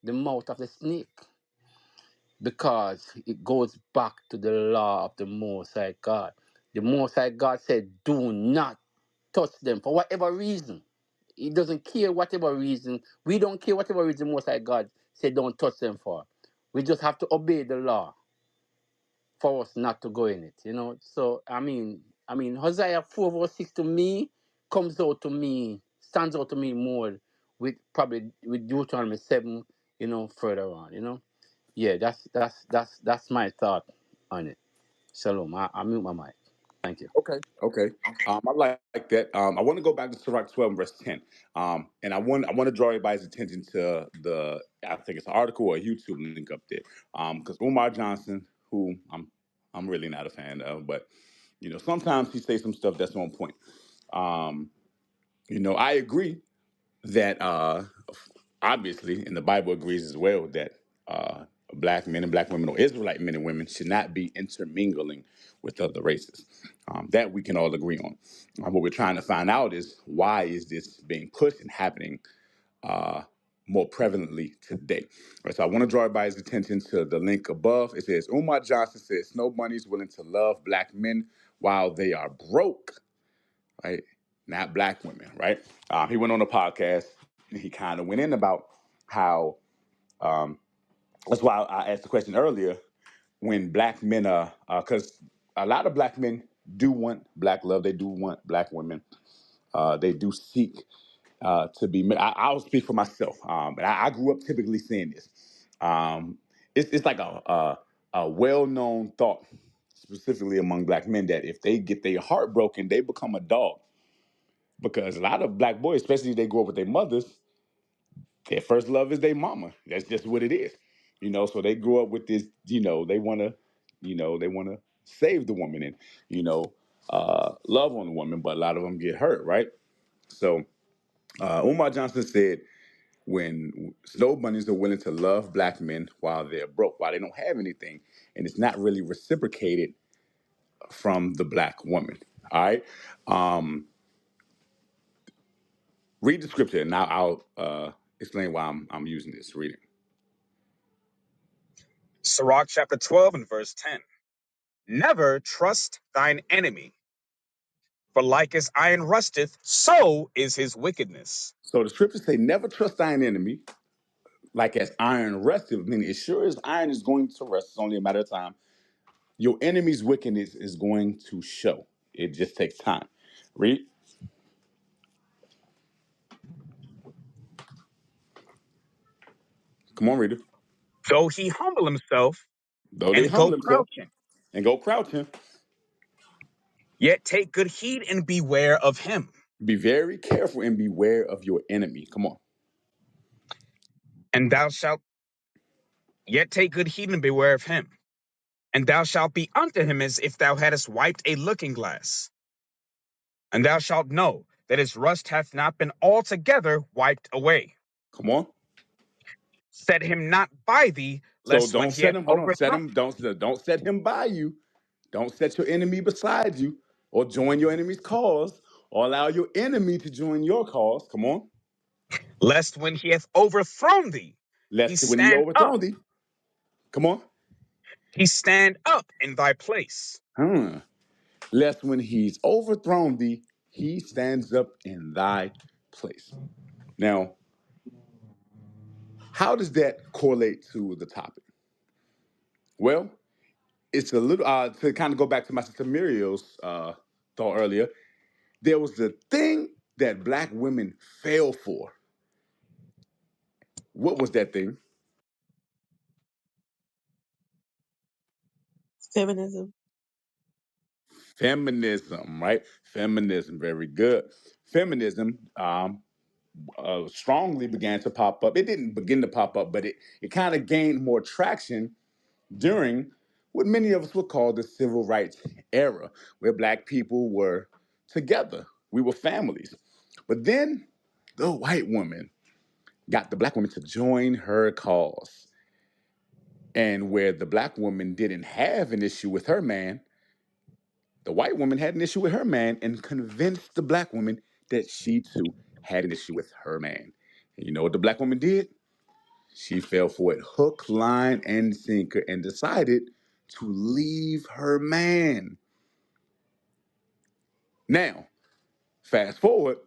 S11: the mouth of the snake, because it goes back to the law of the Most High God. The Most High God said, "Do not touch them for whatever reason." He doesn't care whatever reason. We don't care whatever reason Most High God said don't touch them for. We just have to obey the law for us not to go in it. So Hosea 4 verse 6 to me stands out to me more with Deuteronomy 7, further on. Yeah, that's my thought on it. Shalom. I mute my mic. Thank you.
S1: Okay, okay. I like that. I want to go back to Sirach 12 and verse 10. And I want to draw everybody's attention to I think it's an article or a YouTube link up there. Because Umar Johnson, who I'm really not a fan of, but sometimes he says some stuff that's on point. Um, I agree that obviously, and the Bible agrees as well, that black men and black women, or Israelite men and women, should not be intermingling with other races. That we can all agree on. What we're trying to find out is, why is this being pushed and happening uh, more prevalently today? All right, so I want to draw everybody's attention to the link above. It says, Umar Johnson says Snow Bunny is willing to love black men while they are broke, right? Not black women, right? He went on a podcast and he kind of went in about how, that's why I asked the question earlier, when black men are, because a lot of black men do want black love, they do want black women, they do seek to be, I'll speak for myself, and I grew up typically seeing this. It's like a well-known thought, specifically among black men, that if they get their heart broken, they become a dog. Because a lot of black boys, especially if they grow up with their mothers, their first love is their mama. That's just what it is. So they grew up with this, they wanna save the woman and, love on the woman, but a lot of them get hurt, right? So Umar Johnson said, when snow bunnies are willing to love black men while they're broke, while they don't have anything, and it's not really reciprocated from the black woman. All right. Read the scripture, and now I'll explain why I'm using this. Read it.
S9: Sirach chapter 12 and verse 10. Never trust thine enemy, for like as iron rusteth, so is his wickedness.
S1: So the scriptures say, never trust thine enemy, like as iron rusteth, meaning as sure as iron is going to rust, it's only a matter of time. Your enemy's wickedness is going to show. It just takes time. Read. Come on, reader.
S9: Though he humble himself
S1: Though they
S9: and
S1: humble
S9: go
S1: themselves
S9: crouching,
S1: and go crouching.
S9: Yet take good heed and beware of him.
S1: Be very careful and beware of your enemy. Come on.
S9: And thou shalt yet take good heed and beware of him. And thou shalt be unto him as if thou hadst wiped a looking glass. And thou shalt know that his rust hath not been altogether wiped away.
S1: Come on.
S9: Set him not by thee,
S1: So
S9: lest when
S1: don't
S9: he
S1: set
S9: hath
S1: him. Hold on. Set
S9: overthrown,
S1: him. Don't set him by you. Don't set your enemy beside you, or join your enemy's cause, or allow your enemy to join your cause. Come on.
S9: lest when he hath overthrown thee, he
S1: Lest when he
S9: stand up,
S1: overthrown thee. Come on.
S9: he stand up in thy place.
S1: Hmm. Lest when he's overthrown thee, he stands up in thy place. Now, how does that correlate to the topic? Well, it's a little to kind of go back to my sister Muriel's thought earlier. There was the thing that black women fell for. What was that thing?
S3: Feminism.
S1: Feminism, right? Feminism, very good. Feminism strongly began to pop up. It didn't begin to pop up, but it kind of gained more traction during what many of us would call the civil rights era, where black people were together. We were families. But then the white woman got the black woman to join her cause. And where the black woman didn't have an issue with her man, the white woman had an issue with her man and convinced the black woman that she too had an issue with her man. And you know what the black woman did? She fell for it hook, line, and sinker and decided to leave her man. Now, fast forward,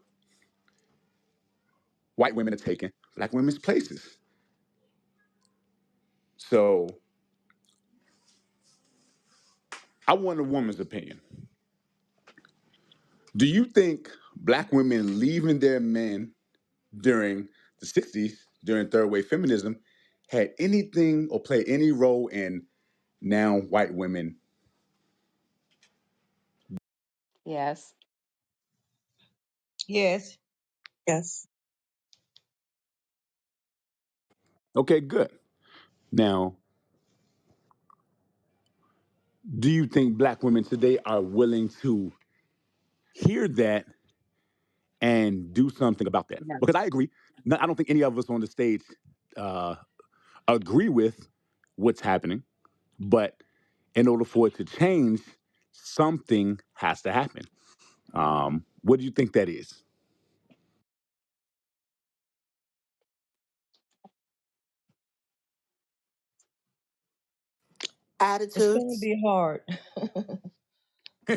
S1: white women are taking black women's places. So I want a woman's opinion. Do you think black women leaving their men during the 60s, during third wave feminism, had anything or play any role in now white women?
S7: Yes.
S5: Yes.
S3: Yes.
S1: Okay, good. Now, do you think black women today are willing to hear that and do something about that?
S3: Yes.
S1: Because I agree. No, I don't think any of us on the stage uh, agree with what's happening, but in order for it to change, something has to happen. What do you think that is?
S5: It's going to
S12: Attitudes.
S5: be hard.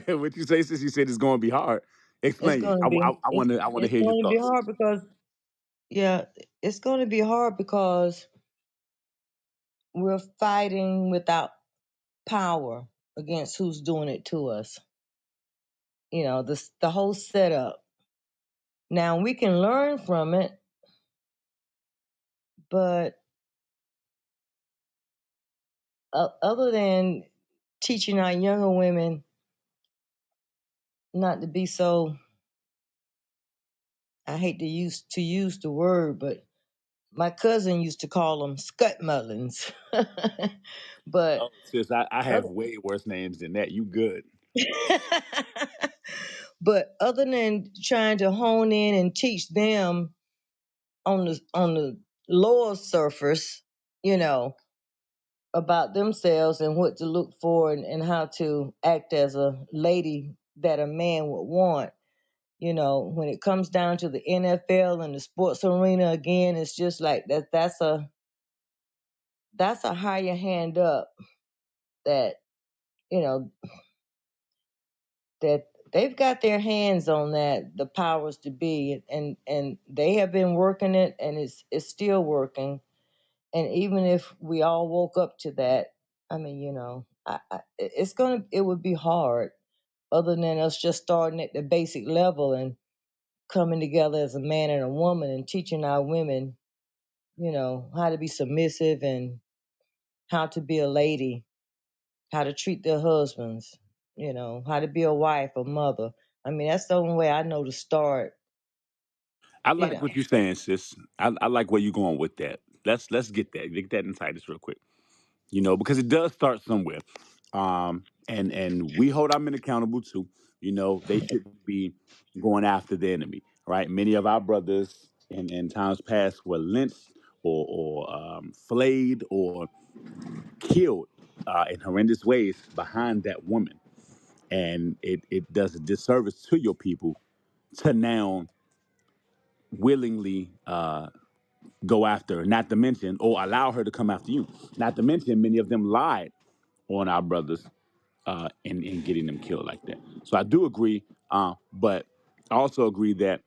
S1: What you say, since you said it's going to be hard?
S5: It's
S1: Explain it.
S5: going to be
S1: I want to
S5: it's
S1: hear your
S5: going to be
S1: thoughts.
S5: hard because yeah, it's going to be hard because we're fighting without power against who's doing it to us. You know, the whole setup. Now we can learn from it, but other than teaching our younger women not to be so, I hate to use the word, but my cousin used to call them scut but
S1: Oh, sis, I have
S5: other,
S1: way worse names than that. You good?
S5: but other than trying to hone in and teach them on the lower surface, you know, about themselves and what to look for and how to act as a lady that a man would want. You know, when it comes down to the NFL and the sports arena again, it's just like that's a higher hand up that, you know, that they've got their hands on that, the powers to be, and they have been working it and it's still working. And even if we all woke up to that, I mean, you know, it would be hard other than us just starting at the basic level and coming together as a man and a woman and teaching our women, you know, how to be submissive and how to be a lady, how to treat their husbands. How to be a wife, a mother. I mean, that's the only way I know to start,
S1: I
S5: you
S1: like
S5: know.
S1: what you're saying, sis. I like where you're going with that. Let's get that in Titus real quick. Because it does start somewhere. And we hold our men accountable too. They shouldn't be going after the enemy, right? Many of our brothers in times past were lynched or flayed or killed in horrendous ways behind that woman. And it does a disservice to your people to now willingly go after her, not to mention, or allow her to come after you. Not to mention, many of them lied on our brothers in getting them killed like that. So I do agree, but I also agree that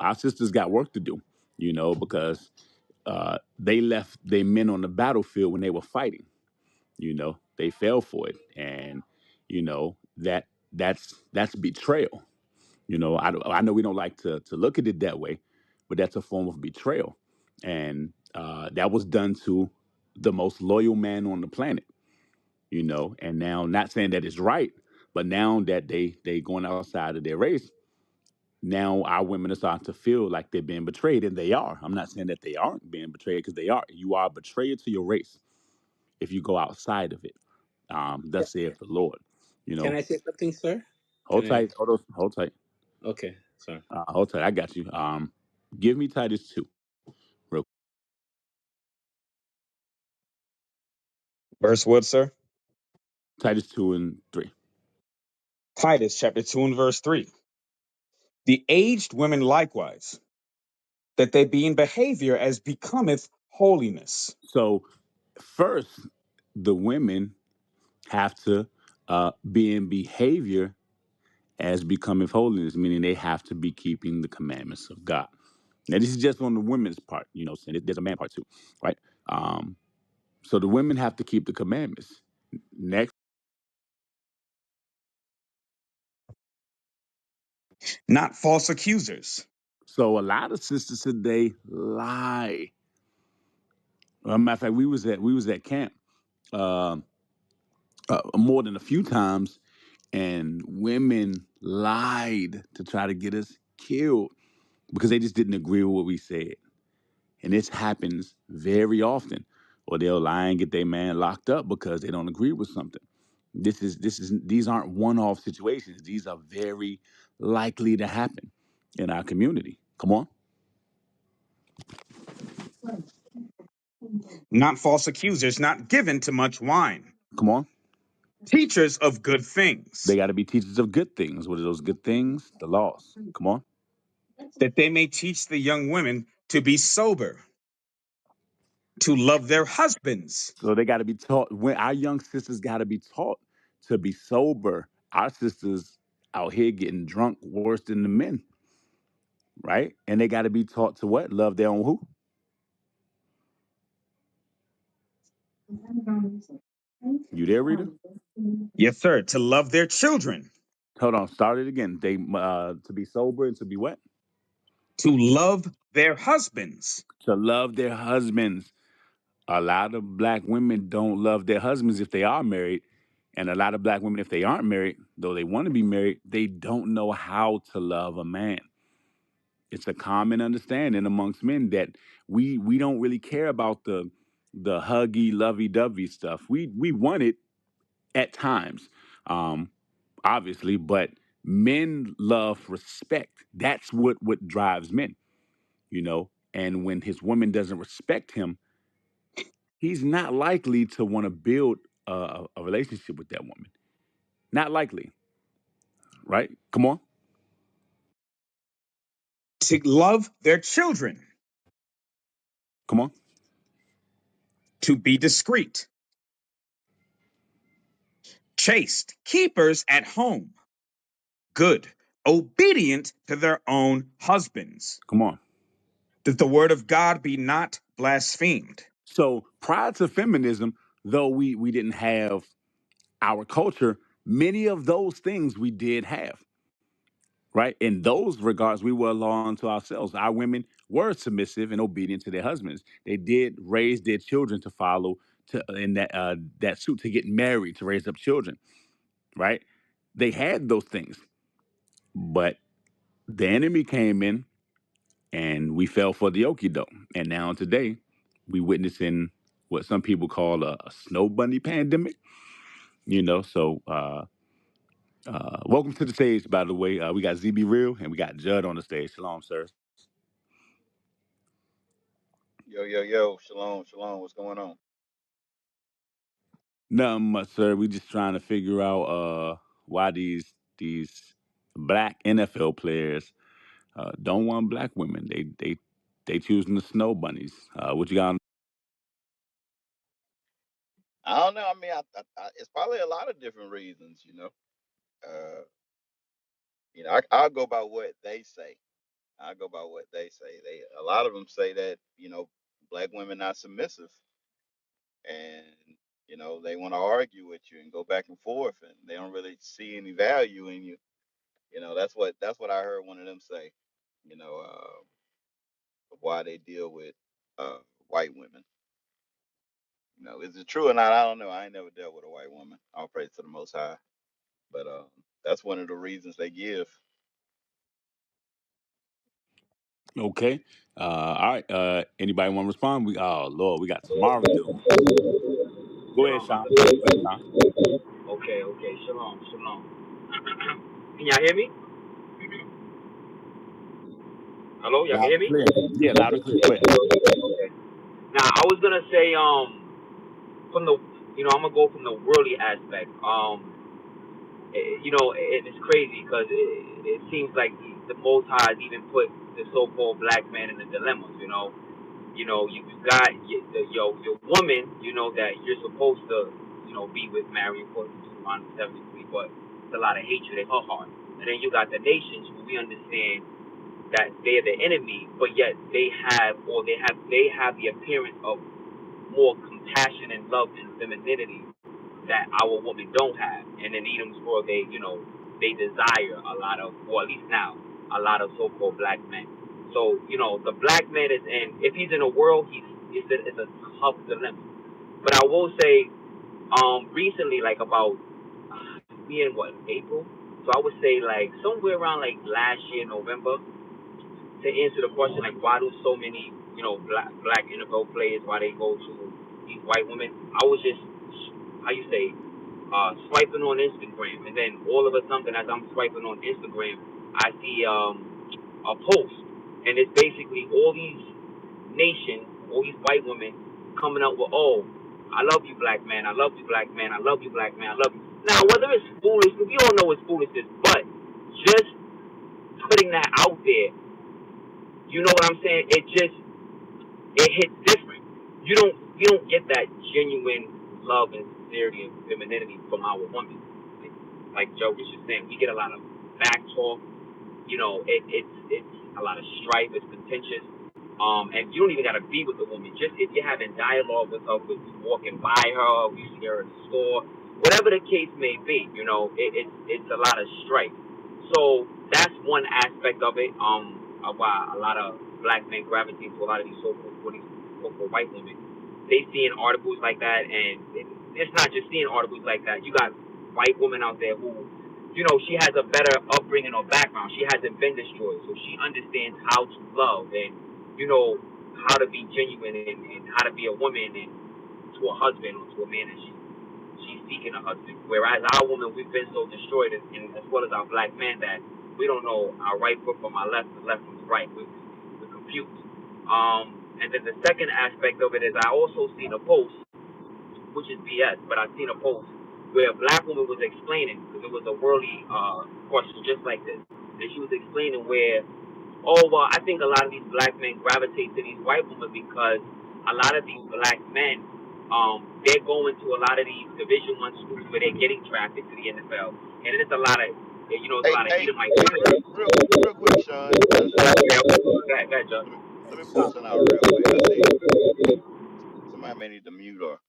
S1: our sisters got work to do, because they left their men on the battlefield when they were fighting. They fell for it, and that's betrayal. I know we don't like to look at it that way, but that's a form of betrayal, and that was done to the most loyal man on the planet. And now, not saying that it's right, but now that they going outside of their race, now our women are starting to feel like they're being betrayed, and they are. I'm not saying that they aren't being betrayed, because they are. You are a betrayer to your race if you go outside of it. Thus saith the Lord. You
S11: Can
S1: know,
S11: I say something, sir?
S1: hold
S11: Can I?
S1: tight, hold tight,
S11: Okay, sorry.
S1: hold tight. I got you. Give me Titus 2, real
S9: Verse what, sir?
S1: Titus 2 and 3.
S9: Titus chapter 2 and verse 3. The aged women likewise, that they be in behavior as becometh holiness.
S1: So first, the women have to be in behavior as becoming holiness, meaning they have to be keeping the commandments of God. Now, this is just on the women's part, so there's a man part too, right? Um, so the women have to keep the commandments. Next,
S9: Not false accusers,
S1: so a lot of sisters today lie. Matter of fact, we was at camp um more than a few times, and women lied to try to get us killed because they just didn't agree with what we said. And this happens very often. Or they'll lie and get their man locked up because they don't agree with something. These aren't one-off situations. These are very likely to happen in our community. Come on.
S9: not false accusers, not given to much wine,
S1: Come on.
S9: teachers of good
S1: They
S9: things,
S1: got to be teachers of good things. What are those good things? The laws. Come on.
S9: that they may teach the young women to be sober, to love their husbands.
S1: So they got to be taught. When our young sisters got to be taught to be sober. Our sisters out here getting drunk worse than the men, right? And they got to be taught to what? Love their own who? You there, Rita?
S9: Yes, sir. To love their children,
S1: Hold on. Start it again. They to be sober and to be what?
S9: to love their husbands.
S1: To love their husbands. A lot of black women don't love their husbands if they are married, and a lot of black women, if they aren't married, though they want to be married, they don't know how to love a man. It's a common understanding amongst men that we don't really care about the huggy, lovey dovey stuff. We want it at times, um, obviously, but men love respect. That's what drives men, And when his woman doesn't respect him, he's not likely to want to build a relationship with that woman. Not likely, right? Come on,
S9: To love their children,
S1: come on.
S9: to be discreet, chaste, keepers at home, good, obedient to their own husbands,
S1: Come on.
S9: that the word of God be not blasphemed.
S1: So prior to feminism, though we didn't have our culture, many of those things we did have, right? In those regards, we were a law unto ourselves. Our women were submissive and obedient to their husbands. They did raise their children to follow to in that suit to get married to raise up children, right? They had those things, but the enemy came in and we fell for the okie doke. And now today, we witnessing what some people call a snow bunny pandemic. So welcome to the stage. By the way, we got ZB Real and we got Judd on the stage. Shalom, sir.
S12: Yo, yo, yo, shalom, shalom. What's going on?
S1: Nothing much, sir. We just trying to figure out why these black NFL players don't want black women. They choosing the snow bunnies. What you got?
S12: I don't know. I mean, it's probably a lot of different reasons, Uh, I'll go by what they say. I go by what they say. A lot of them say that, black women not submissive, and they want to argue with you and go back and forth, and they don't really see any value in you. That's what I heard one of them say. You know, of why they deal with uh white women. Is it true or not? I don't know. I ain't never dealt with a white woman. All praise to the Most High. But that's one of the reasons they give.
S1: Okay. All right. Anybody want to respond? Oh Lord, we got Tamara doing. Go ahead,
S13: Shalom,
S1: Sean.
S13: brother.
S1: Go ahead, Sean.
S13: Okay, okay. Shalom, shalom. Can y'all hear me? Hello, y'all can
S1: Loud
S13: hear
S1: and
S13: me?
S1: clear. Yeah, loud and clear. Go ahead.
S13: Okay. Now, I was gonna say, from the, I'm gonna go from the worldly aspect. It's crazy because it seems like the Most High has even put the so-called black man in a dilemma. You got your woman, that you're supposed to, be with, marry, according to Deuteronomy 73, but it's a lot of hatred in her heart. And then you got the nations who we understand that they're the enemy, but yet they have the appearance of more compassion and love and femininity that our women don't have. And in Edom's world, they desire a lot of, or at least now, a lot of so-called black men. So, the black man is in, if he's in a world, it's a tough dilemma. But I will say, recently, like about, we in what, April? So I would say like somewhere around like last year, November, to answer the question, like why do so many, black NFL players, why they go to these white women? I was just, how you say, swiping on Instagram, and then all of a sudden, as I'm swiping on Instagram, I see a post, and it's basically all these nations, all these white women coming out with, oh, I love you, black man, I love you, black man, I love you, black man, I love you. Now, whether it's foolish, we all know it's foolishness, but just putting that out there, you know what I'm saying? It hits different. You don't get that genuine love and sincerity and femininity from our women. Like Joe was just saying, we get a lot of back talk. It's a lot of strife. It's contentious. And you don't even gotta be with the woman. Just if you're having dialogue with her, if you walking by her, you see her in the store, whatever the case may be, it's a lot of strife. So that's one aspect of it. Of why a lot of black men gravitate to a lot of these so-called white women. They seeing articles like that, and it's not just seeing articles like that. You got white women out there who, she has a better upbringing or background. She hasn't been destroyed, so she understands how to love and, how to be genuine and how to be a woman and to a husband or to a man, and she's seeking a husband. Whereas our women, we've been so destroyed, and as well as our black men, that we don't know our right foot from our left, the left from the right. We're confused. And then the second aspect of it is I also seen a post, which is BS, but I seen a post where a black woman was explaining, because it was a worldly question just like this, and she was explaining where, oh, well, I think a lot of these black men gravitate to these white women because a lot of these black men, they're going to a lot of these Division I schools where they're getting drafted to the NFL, and it's a lot of, it's a
S12: Hey,
S13: lot of
S12: hey,
S13: Edomite
S12: hey,
S13: women.
S12: real quick, Sean.
S13: Go ahead, Joe.
S12: Let me
S1: Sean.
S12: point something out real quick. I think somebody may need to mute, or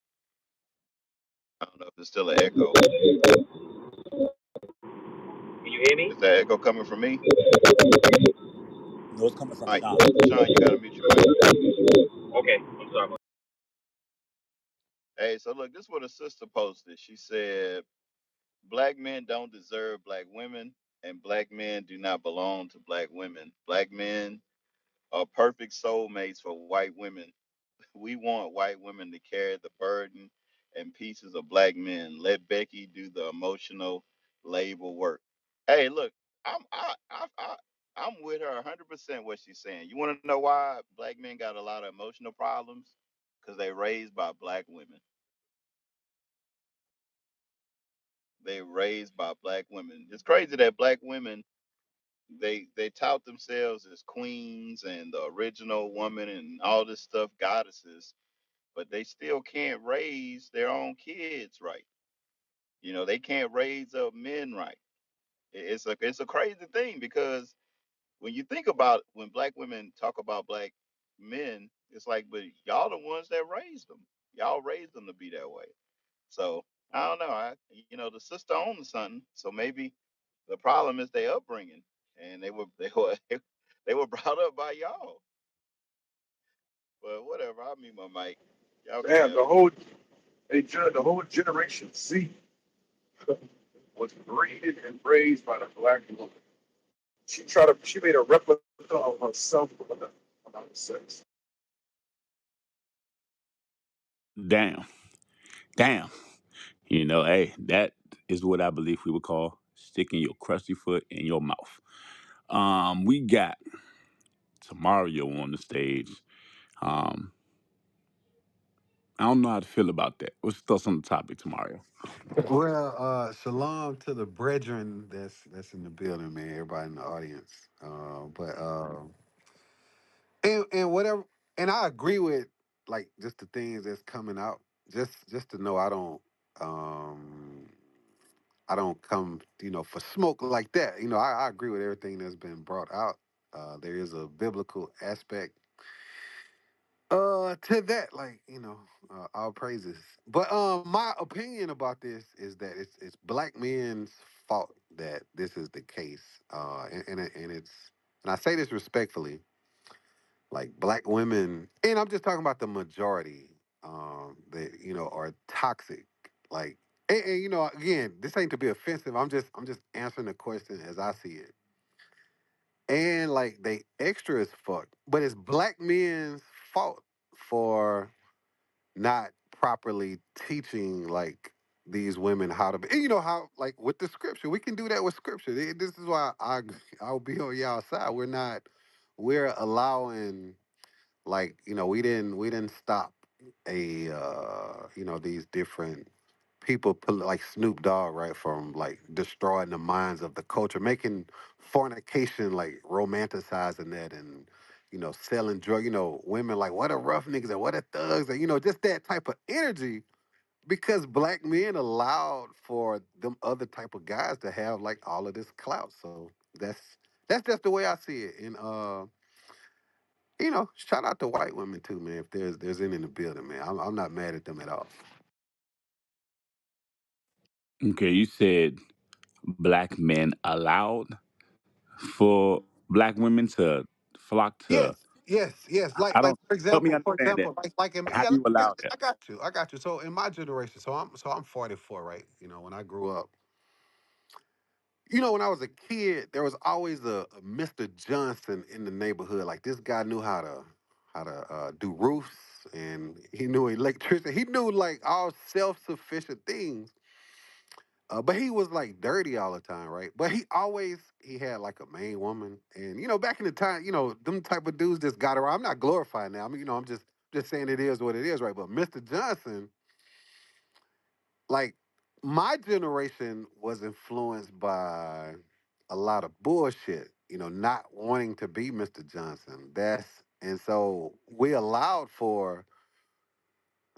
S12: I don't know if there's still an echo.
S13: Can you hear me?
S12: Is that echo coming from me?
S1: No, it's coming from
S12: Mike,
S1: Sean.
S12: Sean, you got to mute your mic.
S13: Okay, I'm sorry about
S12: Hey, so look, this is what a sister posted. She said, "Black men don't deserve black women, and black men do not belong to black women. Black men are perfect soulmates for white women. We want white women to carry the burden and pieces of black men. Let Becky do the emotional labor work." Hey, look, I'm with her 100% what she's saying. You want to know why black men got a lot of emotional problems? Because they raised by black women. They raised by black women. It's crazy that black women they tout themselves as queens and the original woman and all this stuff, goddesses, but they still can't raise their own kids right. You know, they can't raise up men right. It's a crazy thing because when you think about when black women talk about black men, it's like, but y'all the ones that raised them. Y'all raised them to be that way. So I don't know. The sister owns something. So maybe the problem is their upbringing, and they were they were brought up by y'all. But whatever. I'll mute my mic. Y'all can
S8: Man,
S12: have
S8: the
S12: it.
S8: whole the whole generation Z was breeded and raised by the black woman. She made a replica of herself with another sex.
S1: Damn, damn. Hey, that is what I believe we would call sticking your crusty foot in your mouth. We got Tamario on the stage. Um, I don't know how to feel about that. What's your thoughts on the topic, Tamario?
S14: Well, shalom to the brethren that's in the building, man. Everybody in the audience. And whatever, and I agree with like just the things that's coming out. Just to know, um I don't come, for smoke like that. I agree with everything that's been brought out. There is a biblical aspect to that, like, all praises. But my opinion about this is that it's black men's fault that this is the case. And I say this respectfully, like black women, and I'm just talking about the majority, that are toxic. Like, and again, this ain't to be offensive. I'm just answering the question as I see it. And like they extra as fuck, but it's black men's fault for not properly teaching like these women how to be. And you know how, like, with the scripture, we can do that with scripture. This is why I'll be on y'all side. We're allowing, like, we didn't stop these different people like Snoop Dogg, right, from like destroying the minds of the culture, making fornication like romanticizing that, and selling drug, women like what a rough niggas and what a thugs, and just that type of energy, because black men allowed for them other type of guys to have like all of this clout. So that's just the way I see it. And shout out to white women too, man. If there's any in the building, man, I'm not mad at them at all.
S1: Okay, you said black men allowed for black women to flock to.
S14: Yes. Like
S1: I
S14: like
S1: don't
S14: for
S1: help me
S14: example,
S1: understand that. How do
S14: yeah,
S1: you allow that?
S14: I got you. So in my generation, so I'm 44, right? When I grew up, when I was a kid, there was always a Mr. Johnson in the neighborhood. Like this guy knew how to do roofs, and he knew electricity. He knew like all self-sufficient things. But he was like dirty all the time, right? But he had like a main woman, and back in the time, them type of dudes just got around. I'm not glorifying that. I mean, I'm just saying it is what it is, right? But Mr. Johnson, like my generation was influenced by a lot of bullshit, not wanting to be Mr. Johnson. And so we allowed for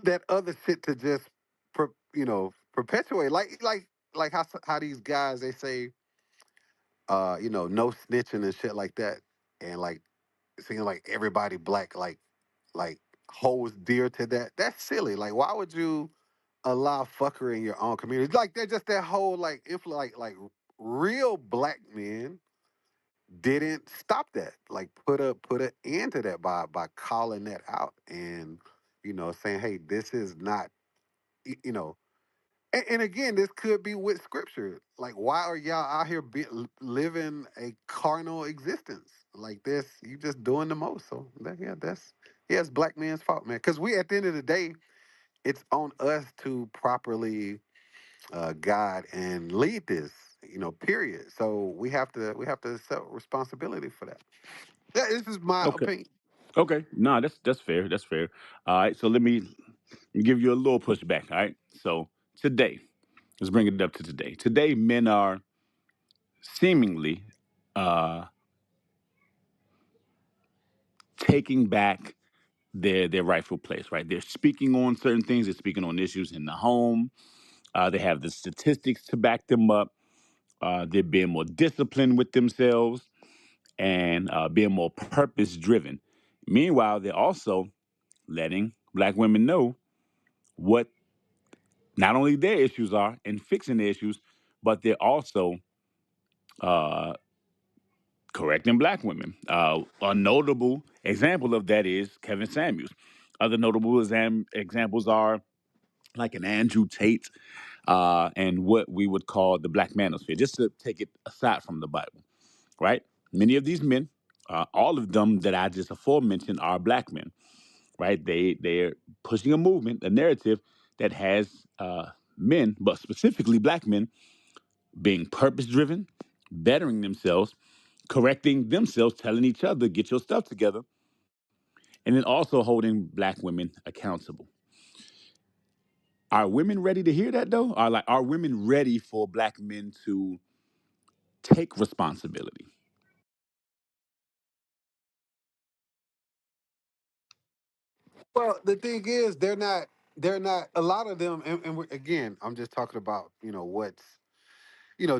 S14: that other shit to just perpetuate, like how these guys, they say, no snitching and shit like that, and like it seems like everybody black like holds dear to that. That's silly. Like, why would you allow fuckery in your own community? Like, they're just that whole like like real black men didn't stop that. Like, put an end to that by calling that out, and saying, hey, this is not You know, and again, this could be with scripture. Like, why are y'all out here living a carnal existence like this? You just doing the most. So it's black man's fault, man. Because we, at the end of the day, it's on us to properly guide and lead this. Period. So we have to accept responsibility for that. Yeah, this is my
S1: Okay.
S14: opinion.
S1: Okay. No, that's fair. That's fair. All right. So let me give you a little pushback. All right. So today, let's bring it up to today. Today, men are seemingly uh, taking back their rightful place. Right. They're speaking on certain things. They're speaking on issues in the home. They have the statistics to back them up. They're being more disciplined with themselves and being more purpose driven. Meanwhile, they're also letting black women know what not only their issues are and fixing the issues, but they're also uh, correcting black women. A notable example of that is Kevin Samuels. Other notable examples are like an Andrew Tate and what we would call the black manosphere, just to take it aside from the Bible, right? Many of these men, all of them that I just aforementioned, are black men, right? They're pushing a movement, a narrative that has men, but specifically black men, being purpose driven, bettering themselves, correcting themselves, telling each other, get your stuff together, and then also holding black women accountable. Are women ready to hear that though? Are women ready for black men to take responsibility?
S14: Well, the thing is, they're not. A lot of them, and again, I'm just talking about what's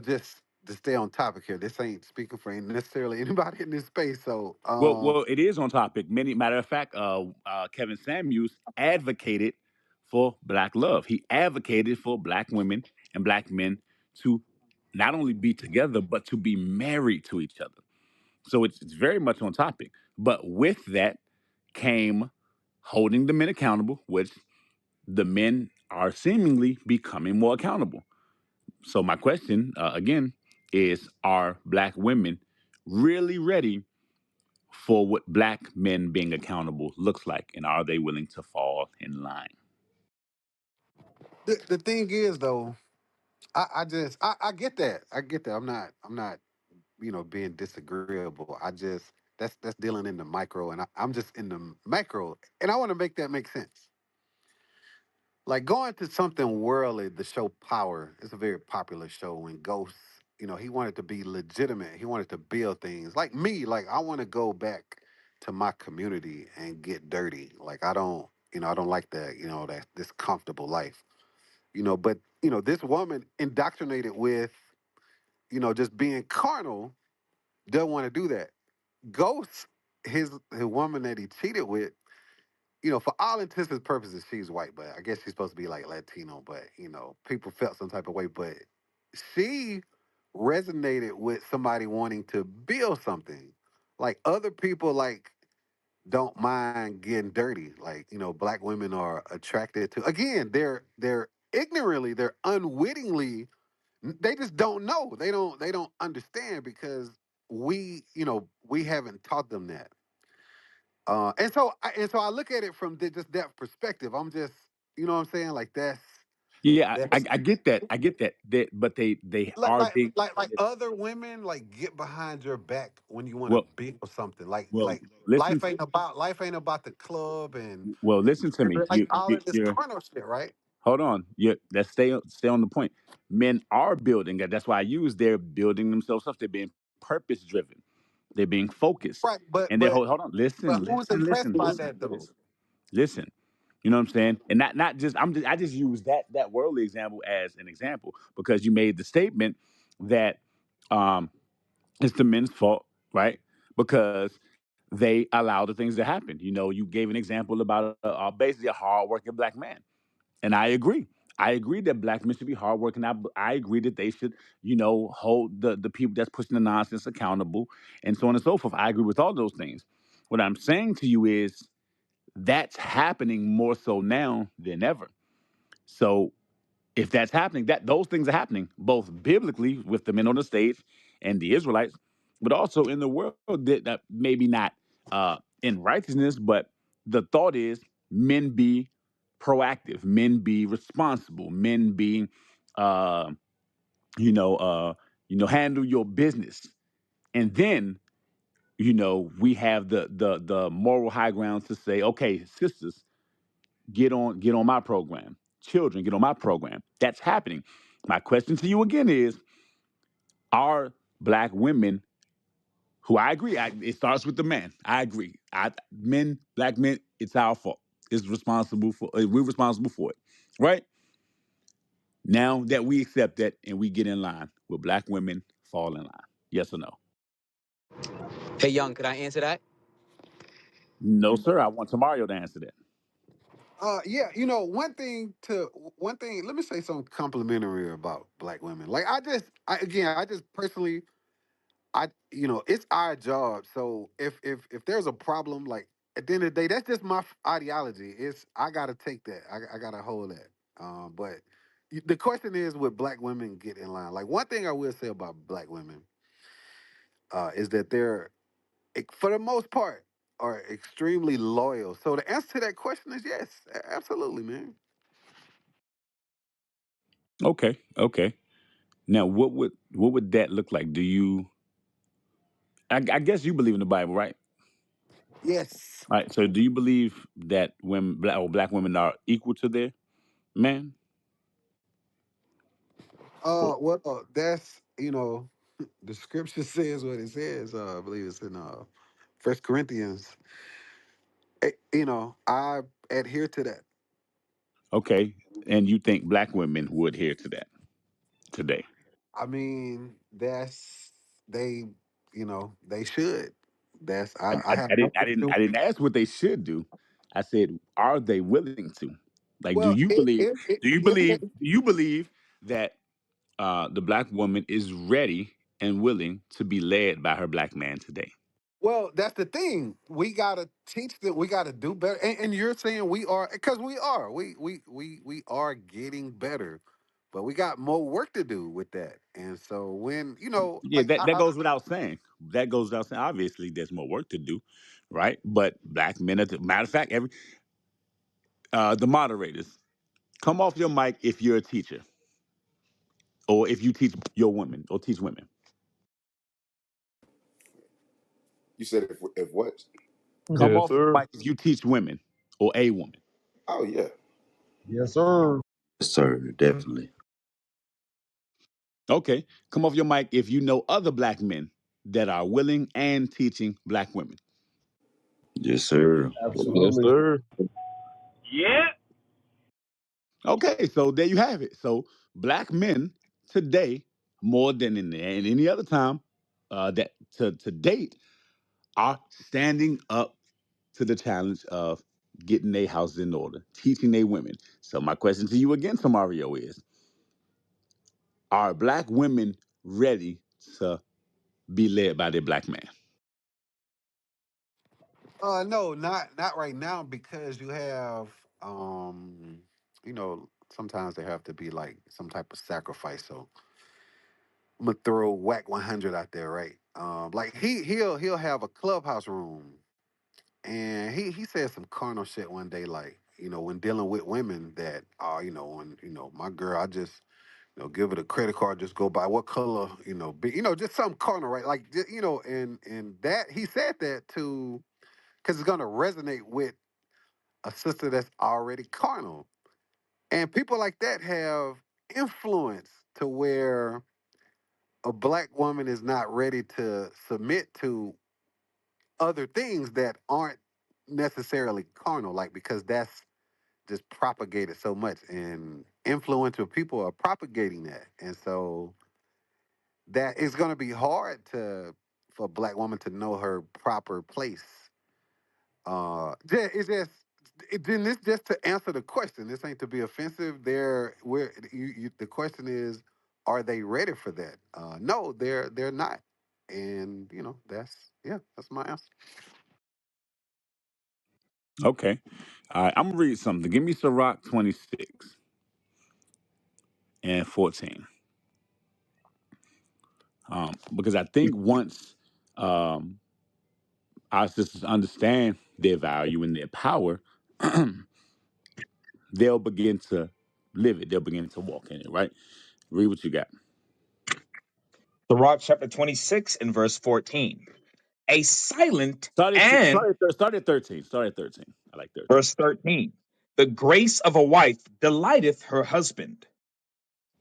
S14: just to stay on topic here. This ain't speaking for ain't necessarily anybody in this space. So,
S1: Well, it is on topic. Many matter of fact, Kevin Samuels advocated for black love. He advocated for black women and black men to not only be together but to be married to each other. So it's very much on topic. But with that came holding the men accountable, which the men are seemingly becoming more accountable. So my question again is: are black women really ready for what black men being accountable looks like, and are they willing to fall in line?
S14: the thing is, though, I get that. I get that. I'm not being disagreeable. That's dealing in the micro, and I'm just in the macro, and I want to make that make sense. Like going to something worldly, the show Power is a very popular show. When Ghost, he wanted to be legitimate. He wanted to build things. Like me, like I want to go back to my community and get dirty. Like I don't like that, that this comfortable life. But this woman indoctrinated with, just being carnal, doesn't want to do that. Ghost, his woman that he cheated with, for all intents and purposes, she's white, but I guess she's supposed to be like Latino. But people felt some type of way. But she resonated with somebody wanting to build something. Like other people, like don't mind getting dirty. Like black women are attracted to. Again, they're ignorantly, they're unwittingly. They just don't know. They don't understand because we haven't taught them that. And so I look at it from just that perspective. I'm just, what I'm saying, like
S1: Yeah,
S14: that's
S1: I get that. I get that. But they
S14: like
S1: are
S14: like
S1: being
S14: like other women like get behind your back when you want to
S1: well.
S14: build something. Like
S1: Well,
S14: like
S1: listen.
S14: life ain't about the club and,
S1: Well, listen to me.
S14: like all of this carnal shit, right?
S1: Hold on. Let's stay on the point. Men are building. That's why I use they're building themselves up. They're being purpose driven. They're being focused,
S14: Right, but
S1: and they
S14: but
S1: hold on.
S14: but
S1: Listen,
S14: who's
S1: listen,
S14: impressed
S1: listen,
S14: by
S1: listen,
S14: that though?
S1: listen, listen. You know what I'm saying? And not just I just use that worldly example as an example because you made the statement that um it's the men's fault, right? Because they allow the things to happen. You gave an example about basically a hardworking black man, and I agree. I agree that black men should be hardworking. I agree that they should, hold the people that's pushing the nonsense accountable, and so on and so forth. I agree with all those things. What I'm saying to you is that's happening more so now than ever. So if that's happening, that those things are happening both biblically with the men on the stage and the Israelites, but also in the world that maybe not in righteousness, but the thought is men be proactive, men be responsible, men be uh, you know handle your business, and then we have the moral high ground to say, okay, sisters, get on my program. Children, get on my program. That's happening. My question to you again is: are black women, who I agree, it starts with the man. I agree. Black men, it's our fault. It's responsible for. We're responsible for it, right? Now that we accept that and we get in line, will black women fall in line? Yes or no?
S13: Hey, Young, could I answer that?
S1: No, sir. I want Tamario to answer that.
S14: Yeah, one thing. Let me say something complimentary about black women. Like I just personally, it's our job. So if there's a problem, like at the end of the day, that's just my ideology. It's I gotta take that. I gotta hold that. But the question is, would black women get in line? Like one thing I will say about black women, is that they're for the most part are extremely loyal. So the answer to that question is yes, absolutely, man.
S1: Okay. Okay. Now, what would that look like? Do you? I guess you believe in the Bible, right?
S14: Yes.
S1: All right. So, do you believe that women, black women, are equal to their man? Or-
S14: Well, that's the scripture says what it says. I believe it's in First Corinthians. I adhere to that.
S1: Okay. And you think black women would adhere to that today?
S14: I mean, that's they. They should. That's
S1: I,
S14: I
S1: I,
S14: have
S1: I didn't. I
S14: nothing
S1: didn't.
S14: to
S1: I
S14: do.
S1: didn't ask what they should do. I said, are they willing to? Like, do
S14: Well,
S1: you believe? Do you
S14: let me.
S1: believe? Do you believe that the black woman is ready and willing to be led by her black man today?
S14: Well, that's the thing. We gotta teach them. We gotta do better. And you're saying we are because we are. We are getting better, but we got more work to do with that. And so when
S1: Yeah, that goes without saying. That goes without saying. Obviously, there's more work to do, right? But black men, matter of fact, the moderators, come off your mic if you're a teacher or if you teach your women or teach women.
S15: You said if what?
S1: Come
S16: Yes,
S1: off your
S16: sir.
S1: mic if you teach women or a woman.
S15: Oh yeah.
S16: Yes, sir.
S2: Yes, sir. Definitely.
S1: Okay, come off your mic if you know other black men that are willing and teaching black women.
S2: Yes, sir.
S16: Yes, Absolutely. sir.
S13: Yeah.
S1: Okay, so there you have it. So black men today, more than in any other time, that to date, are standing up to the challenge of getting their houses in order, teaching their women. So my question to you again, Samario, is: are black women ready to be led by their black man?
S14: no, not right now because you have sometimes there have to be like some type of sacrifice. So I'm gonna throw whack 100 out there, right? Like he'll have a clubhouse room. And he said some carnal shit one day, like, when dealing with women that are, when, my girl, I just, give it a credit card, just go by what color, be, just some carnal, right? Like, and that he said that to, because it's gonna resonate with a sister that's already carnal. And people like that have influence to where a black woman is not ready to submit to other things that aren't necessarily carnal, like because that's just propagated so much and influential people are propagating that. And so that it's going to be hard to for a black woman to know her proper place. It's just then this just to answer the question. This ain't to be offensive. There, where the question is, are they ready for that? No, they're not. And that's my answer.
S1: Okay, all right. I'm gonna read something. Give me Sirach 26. and 14. Because I think once um, our sisters understand their value and their power, they'll begin to live it. They'll begin to walk in it, right? Read what you got.
S9: Sirach chapter 26 and verse 14. A silent
S1: Start at,
S9: and
S1: start at, start at 13. Start at 13. I like 13.
S9: verse 13. The grace of a wife delighteth her husband,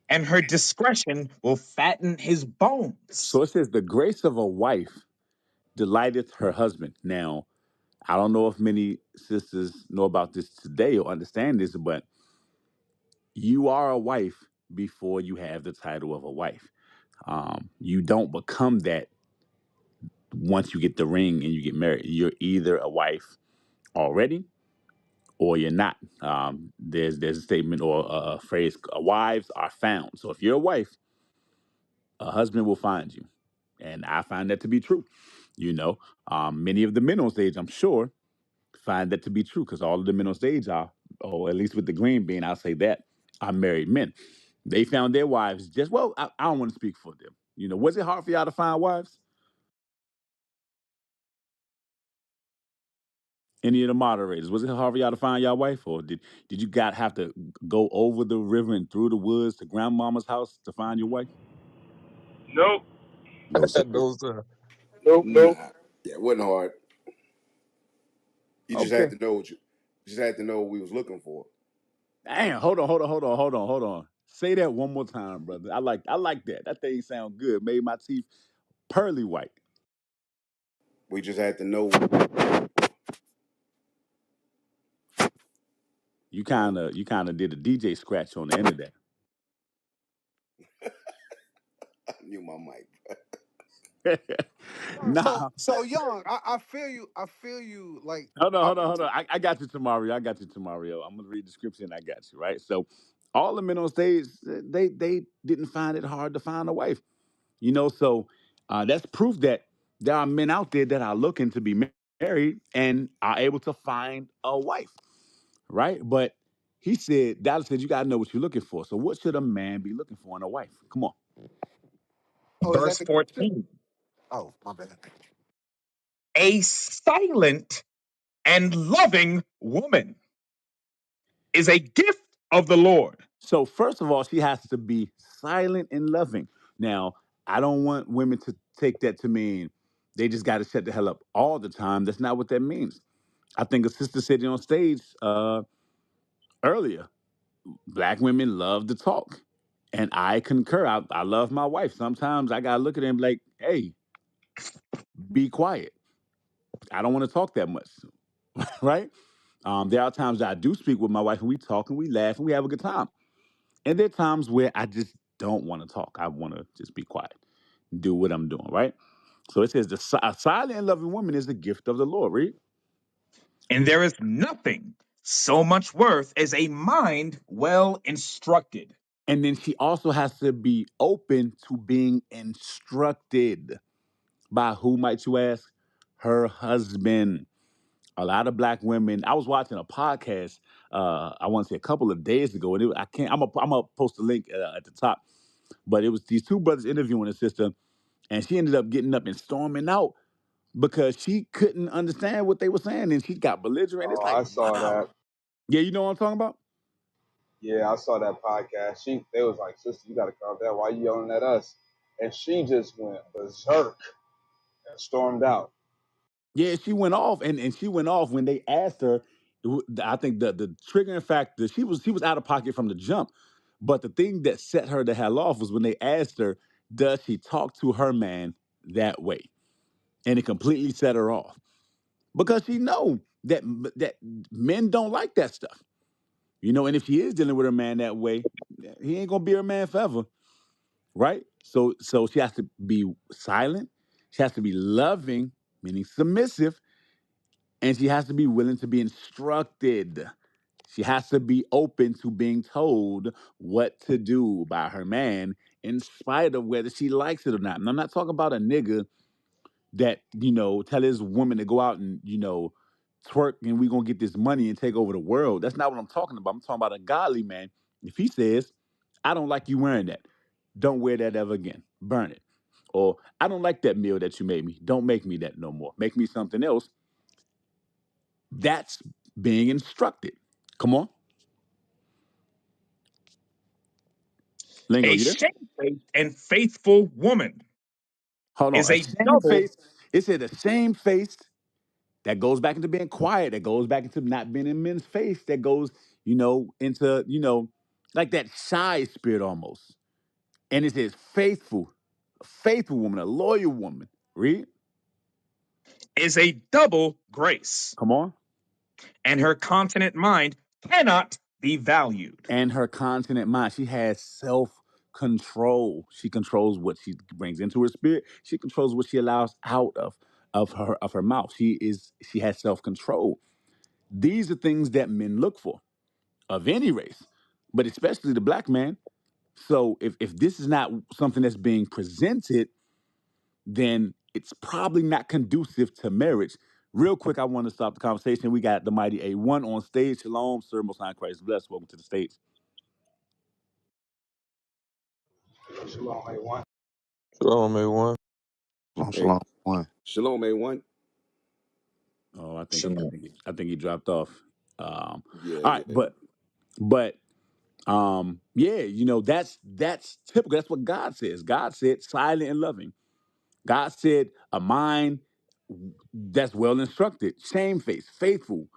S9: and her discretion will fatten his bones.
S1: So it says, the grace of a wife delighteth her husband. Now, I don't know if many sisters know about this today or understand this, but you are a wife before you have the title of a wife. You don't become that once you get the ring and you get married. You're either a wife already or you're not. There's a statement or a phrase: "Wives are found." So if you're a wife, a husband will find you, and I find that to be true. You know, many of the men on stage, I'm sure, find that to be true because all of the men on stage are, or at least with the green bean, I'll say that, are married men. They found their wives just well. I don't want to speak for them. You know, was it hard for y'all to find wives? Any of the moderators, was it hard for y'all to find y'all wife, or did you got have to go over the river and through the woods to grandmama's house to find your wife?
S13: Nope.
S2: No, sir.
S16: no, sir.
S6: Nope, nope.
S15: Nah. Yeah, it wasn't hard. You just had
S1: Okay.
S15: to know just had to know what we was looking for.
S1: Damn, hold on. Say that one more time, brother. I like that. That thing sound good. Made my teeth pearly white.
S15: We just had to know.
S1: You kinda did a DJ scratch on the end of
S15: I knew my mic.
S1: that.
S14: So
S1: Nah,
S14: so young, I feel you. I feel you. Like
S1: hold on,
S14: I
S1: hold on,
S14: went
S1: hold
S14: to.
S1: on. I got you, Tamario. I got you, Tamario. I'm gonna read the scripture and I got you, right? So all the men on stage, they didn't find it hard to find a wife. So that's proof that there are men out there that are looking to be married and are able to find a wife, right? But he said, Dallas said, you got to know what you're looking for. So, what should a man be looking for in a wife? Come on.
S14: Oh, is that
S9: Verse
S14: the question?
S9: 14.
S14: Oh, my bad.
S9: A silent and loving woman is a gift of the Lord.
S1: So, first of all, she has to be silent and loving. Now, I don't want women to take that to mean they just got to shut the hell up all the time. That's not what that means. I think a sister said it on stage earlier. Black women love to talk. And I concur. I love my wife. Sometimes I gotta look at them like, hey, be quiet. I don't want to talk that much. Right? There are times that I do speak with my wife and we talk and we laugh and we have a good time. And there are times where I just don't want to talk. I want to just be quiet, do what I'm doing, right? So it says a silent and loving woman is the gift of the Lord, right?
S9: And there is nothing so much worth as a mind well instructed.
S1: And then she also has to be open to being instructed. By who, might you ask? Her husband. A lot of black women. I was watching a podcast. I want to say a couple of days ago, and I can't. I'm gonna post a link at the top. But it was these two brothers interviewing a sister, and she ended up getting up and storming out because she couldn't understand what they were saying, and she got belligerent. It's
S6: Oh,
S1: like,
S6: I saw
S1: wow,
S6: that.
S1: yeah, you know what I'm talking about?
S6: Yeah, I saw that podcast. They was like, "Sister, you got to calm down. Why you yelling at us?" And she just went berserk and stormed out.
S1: Yeah, she went off, and she went off when they asked her. I think the triggering factor, she was out of pocket from the jump, but the thing that set her the hell off was when they asked her, does she talk to her man that way? And it completely set her off because she know that men don't like that stuff, And if she is dealing with her man that way, he ain't gonna be her man forever, right? So she has to be silent. She has to be loving, meaning submissive, and she has to be willing to be instructed. She has to be open to being told what to do by her man, in spite of whether she likes it or not. And I'm not talking about a nigga that, tell his woman to go out and, twerk and we gonna get this money and take over the world. That's not what I'm talking about. I'm talking about a godly man. If he says, I don't like you wearing that. Don't wear that ever again. Burn it. Or I don't like that meal that you made me. Don't make me that no more. Make me something else. That's being instructed. Come on. Lingo,
S9: A
S1: you there?
S9: shamefaced and faithful woman
S1: Hold on.
S9: is
S1: A
S9: a
S1: shame
S9: double
S1: face. It said a shame face that goes back into being quiet, that goes back into not being in men's face, that goes, into, like that shy spirit almost. And it says faithful, a faithful woman, a loyal woman. Read.
S9: is a double grace,
S1: Come on.
S9: and her continent mind cannot be valued.
S1: And her continent mind. She has self control. She controls what she brings into her spirit. She controls what she allows out of her mouth. She has self control. These are things that men look for of any race, but especially the black man. So if this is not something that's being presented, then it's probably not conducive to marriage. Real quick, I want to stop the conversation. We got the mighty A1 on stage. Shalom, sir, most high Christ bless. Welcome to the stage.
S6: Shalom, everyone.
S16: Shalom, everyone.
S2: Shalom,
S15: Hey,
S2: shalom. One.
S15: shalom, A1.
S1: Oh, I
S9: Shalom.
S1: think he dropped off.
S15: Yeah,
S1: All right,
S15: yeah.
S1: but yeah, that's typical. That's what God says. God said silent and loving. God said a mind that's well instructed, shamefaced, faithful,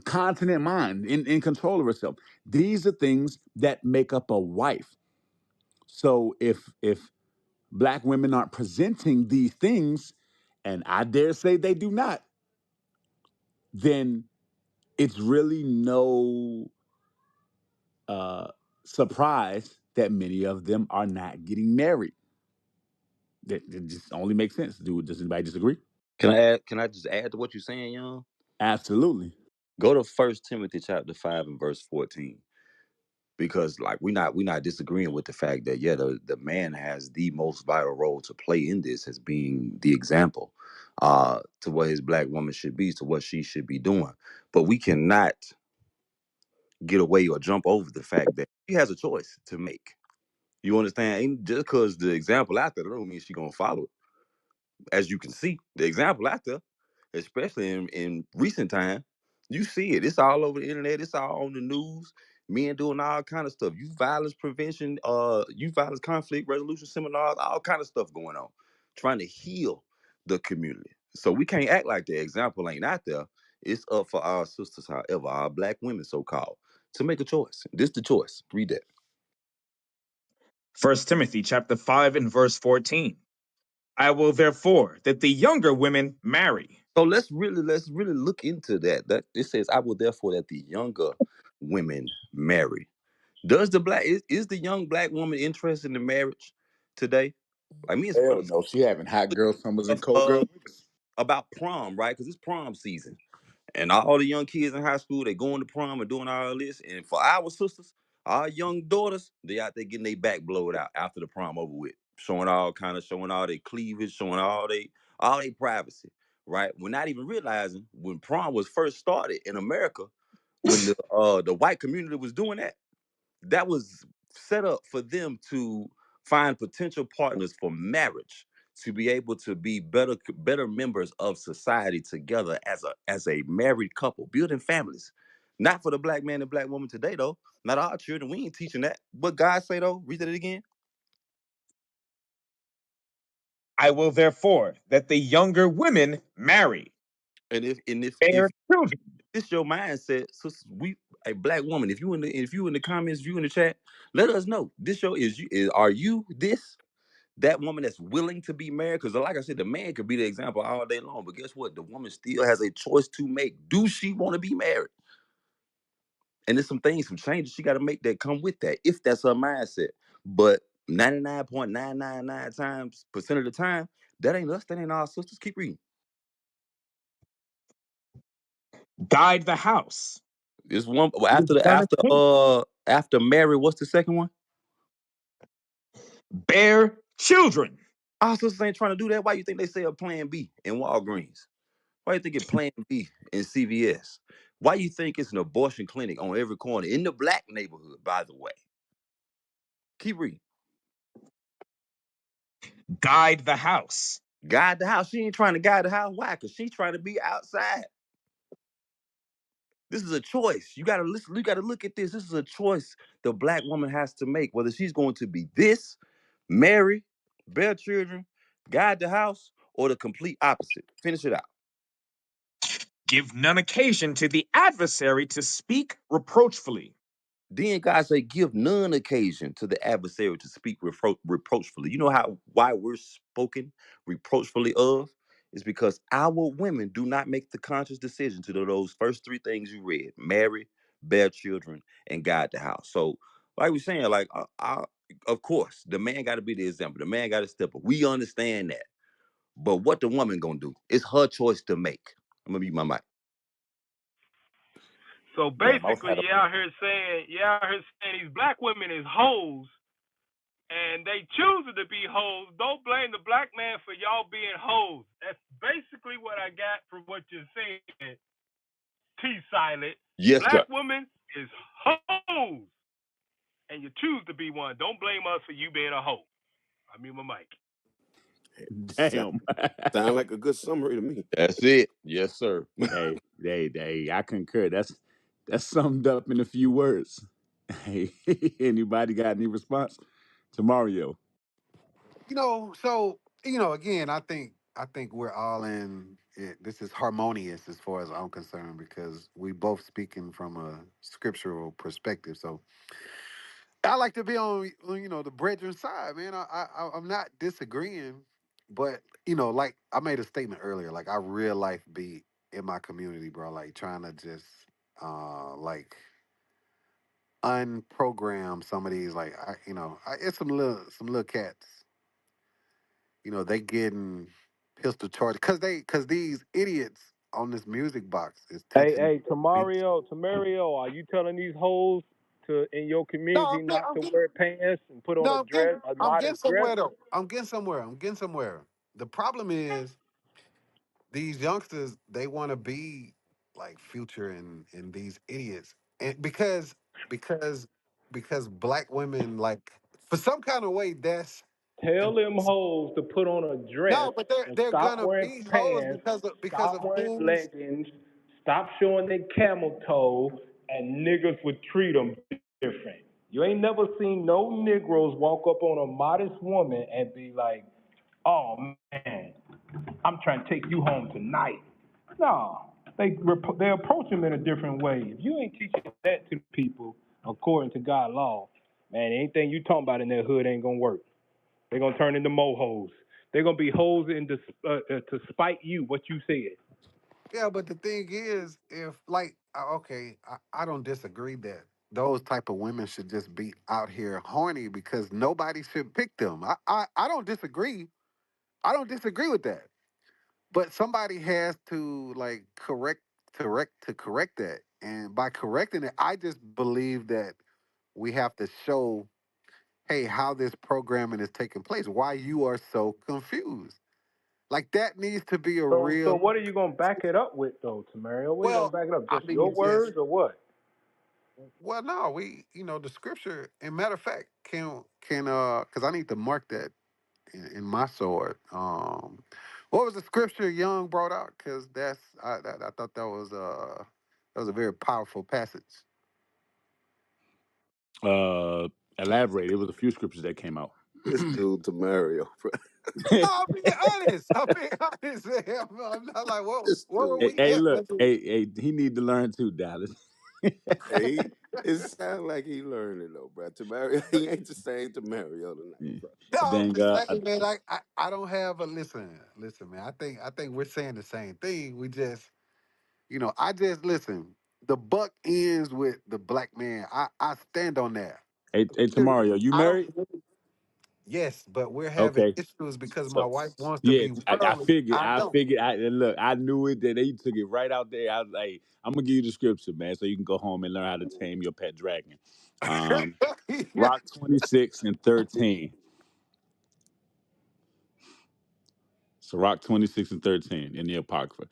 S1: continent mind, in control of herself. These are things that make up a wife. So if black women aren't presenting these things, and I dare say they do not, then it's really no uh, surprise that many of them are not getting married. That just only makes sense. Does anybody disagree?
S2: Can I add? Can I just add to what you're saying, young?
S1: Absolutely.
S2: Go to First Timothy chapter 5 and verse 14. Because like we're not disagreeing with the fact that yeah, the man has the most vital role to play in this as being the example to what his black woman should be, to what she should be doing. But we cannot get away or jump over the fact that she has a choice to make. You understand? Ain't just because the example out there, that don't mean she gonna follow it. As you can see, the example out there, especially in recent time, you see it. It's all over the internet. It's all on the news. Men doing all kind of stuff. Youth violence prevention, youth violence conflict resolution seminars, all kind of stuff going on, trying to heal the community. So we can't act like the example ain't out there. It's up for our sisters, however, our black women, so called, to make a choice. This the choice. Read that.
S9: First Timothy chapter 5 and verse 14. I will therefore that the younger women marry.
S2: So let's really look into that. That it says, "I will therefore that the younger women marry." Does the black is the young black woman interested in marriage today? Like me and some
S1: Hell
S2: brothers
S1: no. She having hot girl summers and
S2: stuff
S1: cold girl winters.
S2: about prom, right? Because it's prom season. And all the young kids in high school, they going to prom and doing all this. And for our sisters, our young daughters, they out there getting their back blowed out after the prom over with, showing all their cleavage, showing all their privacy, right? We're not even realizing when prom was first started in America, when the white community was doing that, that was set up for them to find potential partners for marriage, to be able to be better members of society together as a married couple building families. Not for the black man and black woman today though. Not our children, we ain't teaching that. What God say though, read it again.
S9: I will therefore that the younger women marry,
S2: And if
S9: bear children.
S2: this your mindset, so we a black woman, if you in the comments, if you in the chat, let us know. This your are you this that woman that's willing to be married? Because like I said, the man could be the example all day long, but guess what? The woman still has a choice to make. Do she want to be married? And there's some things, some changes she got to make that come with that, if that's her mindset. But 99.999 times percent of the time, that ain't us. That ain't our sisters. Keep reading.
S9: Guide the house.
S2: This one
S9: It is
S2: after the
S9: done a king.
S2: after Mary. What's the second one?
S9: Bear children.
S2: Our sisters ain't trying to do that. Why you think they say a Plan B in Walgreens? Why you think it Plan B in CVS? Why you think it's an abortion clinic on every corner in the black neighborhood, by the way? Keep reading.
S9: Guide the house.
S2: Guide the house. She ain't trying to guide the house. Why? Because she's trying to be outside. This is a choice. You gotta listen. You gotta look at this. This is a choice the black woman has to make. Whether she's going to be this, marry, bear children, guide the house, or the complete opposite. Finish it out.
S9: Give none occasion to the adversary to speak reproachfully.
S2: Then God say, give none occasion to the adversary to speak reproachfully. You know how why we're spoken reproachfully of? Is because our women do not make the conscious decision to do those first three things you read: marry, bear children, and guide the house. So, like we're saying, like of course, the man got to be the example. The man got to step up. We understand that. But what the woman gonna do? It's her choice to make. I'm gonna be my mic.
S17: So
S10: Damn, I was
S17: basically,
S10: had a
S17: you out here saying these black women is hoes, and they choosing to be hoes. Don't blame the black man for y'all being hoes. That's basically what I got from what you're saying. T silent.
S2: Yes, sir.
S17: Black woman is hoes, and you choose to be one. Don't blame us for you being a hoe. I mean my mic.
S15: Sound,
S1: Damn.
S15: sound like a good summary to me.
S2: That's it. Yes, sir.
S1: Hey, I concur. That's summed up in a few words. Hey, anybody got any response to Mario?
S14: So again, I think we're all in it. This is harmonious as far as I'm concerned because we both speaking from a scriptural perspective. So I like to be on the brethren side, man. I'm not disagreeing, but like I made a statement earlier, like I real life be in my community, bro, like trying to just like unprogram some of these, like it's some little cats, they getting pistol charged because these idiots on this music box is
S17: Hey,
S14: touching
S17: hey,
S14: beats.
S17: Tamario, are you telling these hoes to in your
S14: No,
S17: community not
S14: I'm
S17: to
S14: getting
S17: wear pants and put on
S14: no,
S17: a dress, a
S14: I'm getting
S17: modest dress?
S14: somewhere though. I'm getting somewhere. The problem is these youngsters, they want to be like Future and these idiots, and because because black women, like, for some kind of way, that's
S17: Tell them hoes to put on a dress
S14: no, but they're
S17: and
S14: they're
S17: stop
S14: gonna
S17: wearing
S14: be hoes
S17: pants,
S14: because
S17: stop
S14: of
S17: wearing
S14: who's.
S17: leggings, stop showing their camel toe, and niggas would treat them different. You ain't never seen no Negroes walk up on a modest woman and be like, "Oh man, I'm trying to take you home tonight." No, they approach them in a different way. If you ain't teaching that to people according to God law, man, anything you talking about in that hood ain't gonna work. They're gonna turn into mohos. They're gonna be hoes to spite you what you said.
S14: Yeah, but the thing is, if like, okay, I don't disagree that those type of women should just be out here horny because nobody should pick them. I don't disagree. I don't disagree with that. But somebody has to like correct that. And by correcting it, I just believe that we have to show, hey, how this programming is taking place, why you are so confused. Like that needs to be a
S17: So
S14: real
S17: what are you gonna back it up with though, Tamario? What are you gonna
S14: well,
S17: back it up?
S14: I
S17: Just your
S14: mean just
S17: words or what?
S14: well no, the scripture, and matter of fact, can because I need to mark that in my sword. What was the scripture Young brought out? Because I thought that was a very powerful passage.
S1: Uh, Elaborate. It was a few scriptures that came out.
S15: This dude to Mario, bro.
S14: No, I'm being honest. I'm being honest. I'm not like
S15: This
S14: what were
S1: Hey,
S15: dude.
S14: we
S1: hey,
S14: at?
S1: look, hey, he need to learn too, Dallas.
S15: Hey, it sounds like he learning though, bro. To Mario, he ain't the same to Mario tonight, bro.
S14: No, I'm
S1: Dang,
S14: just saying, man. Like I don't have a listen, man. I think we're saying the same thing. We just I just listen. The buck ends with the black man. I stand on that.
S1: hey,
S14: Period.
S1: Tamario, you
S14: I don't.
S1: married?
S14: Yes, but we're having
S1: Okay,
S14: issues because my
S1: so
S14: wife wants to
S1: yeah,
S14: be
S1: I
S14: worldly.
S1: figured,
S14: I
S1: I
S14: don't.
S1: figured. Look, I knew it that they took it right out there. I was like, I'm gonna give you the scripture, man, so you can go home and learn how to tame your pet dragon. Um, Rock 26 and 13. So Rock 26 and 13 in the Apocrypha.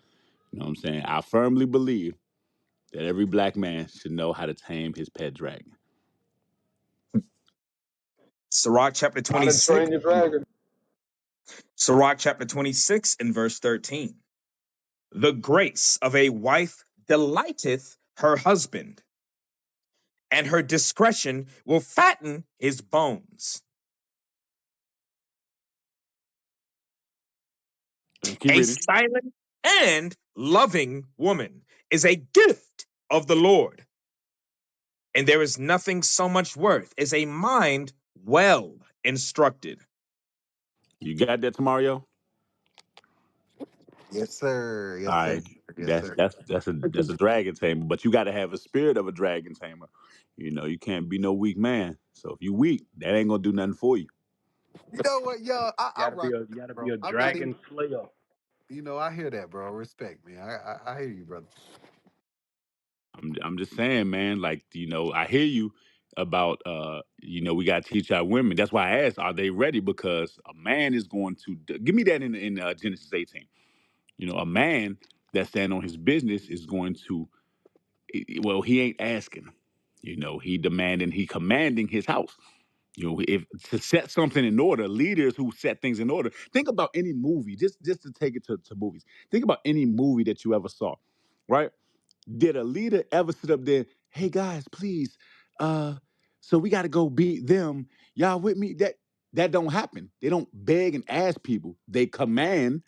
S1: You know what I'm saying? I firmly believe that every black man should know how to tame his pet dragon.
S9: Sirach chapter
S6: How to
S9: 26,
S6: Train Your Dragon.
S9: Sirach chapter 26 and verse 13. The grace of a wife delighteth her husband, and her discretion will fatten his bones.
S1: Keep
S9: A
S1: reading.
S9: silent and loving woman is a gift of the Lord, and there is nothing so much worth as a mind well instructed.
S1: You got that, Tamario?
S14: Yes, sir.
S1: All
S14: Yes, sir.
S1: right.
S14: Yes,
S1: That's
S14: sir.
S1: that's that's a dragon tamer, but you got to have a spirit of a dragon tamer. You know, you can't be no weak man. So if you weak, that ain't gonna do nothing for you.
S14: You know what, yo? I rock,
S17: You gotta be
S14: bro.
S17: a
S14: I'm not even.
S17: dragon slayer.
S14: I hear that, bro. Respect, man. I hear you, brother.
S1: I'm just saying, man. Like I hear you about we got to teach our women. That's why I asked, are they ready? Because a man is going to give me that in Genesis 18. A man that stand on his business is going to. Well, he ain't asking. He demanding, he commanding his house. If to set something in order, leaders who set things in order. Think about any movie, just to take it to movies. Think about any movie that you ever saw, right? Did a leader ever sit up there, hey guys, please, so we got to go beat them. Y'all with me? That don't happen. They don't beg and ask people. They command,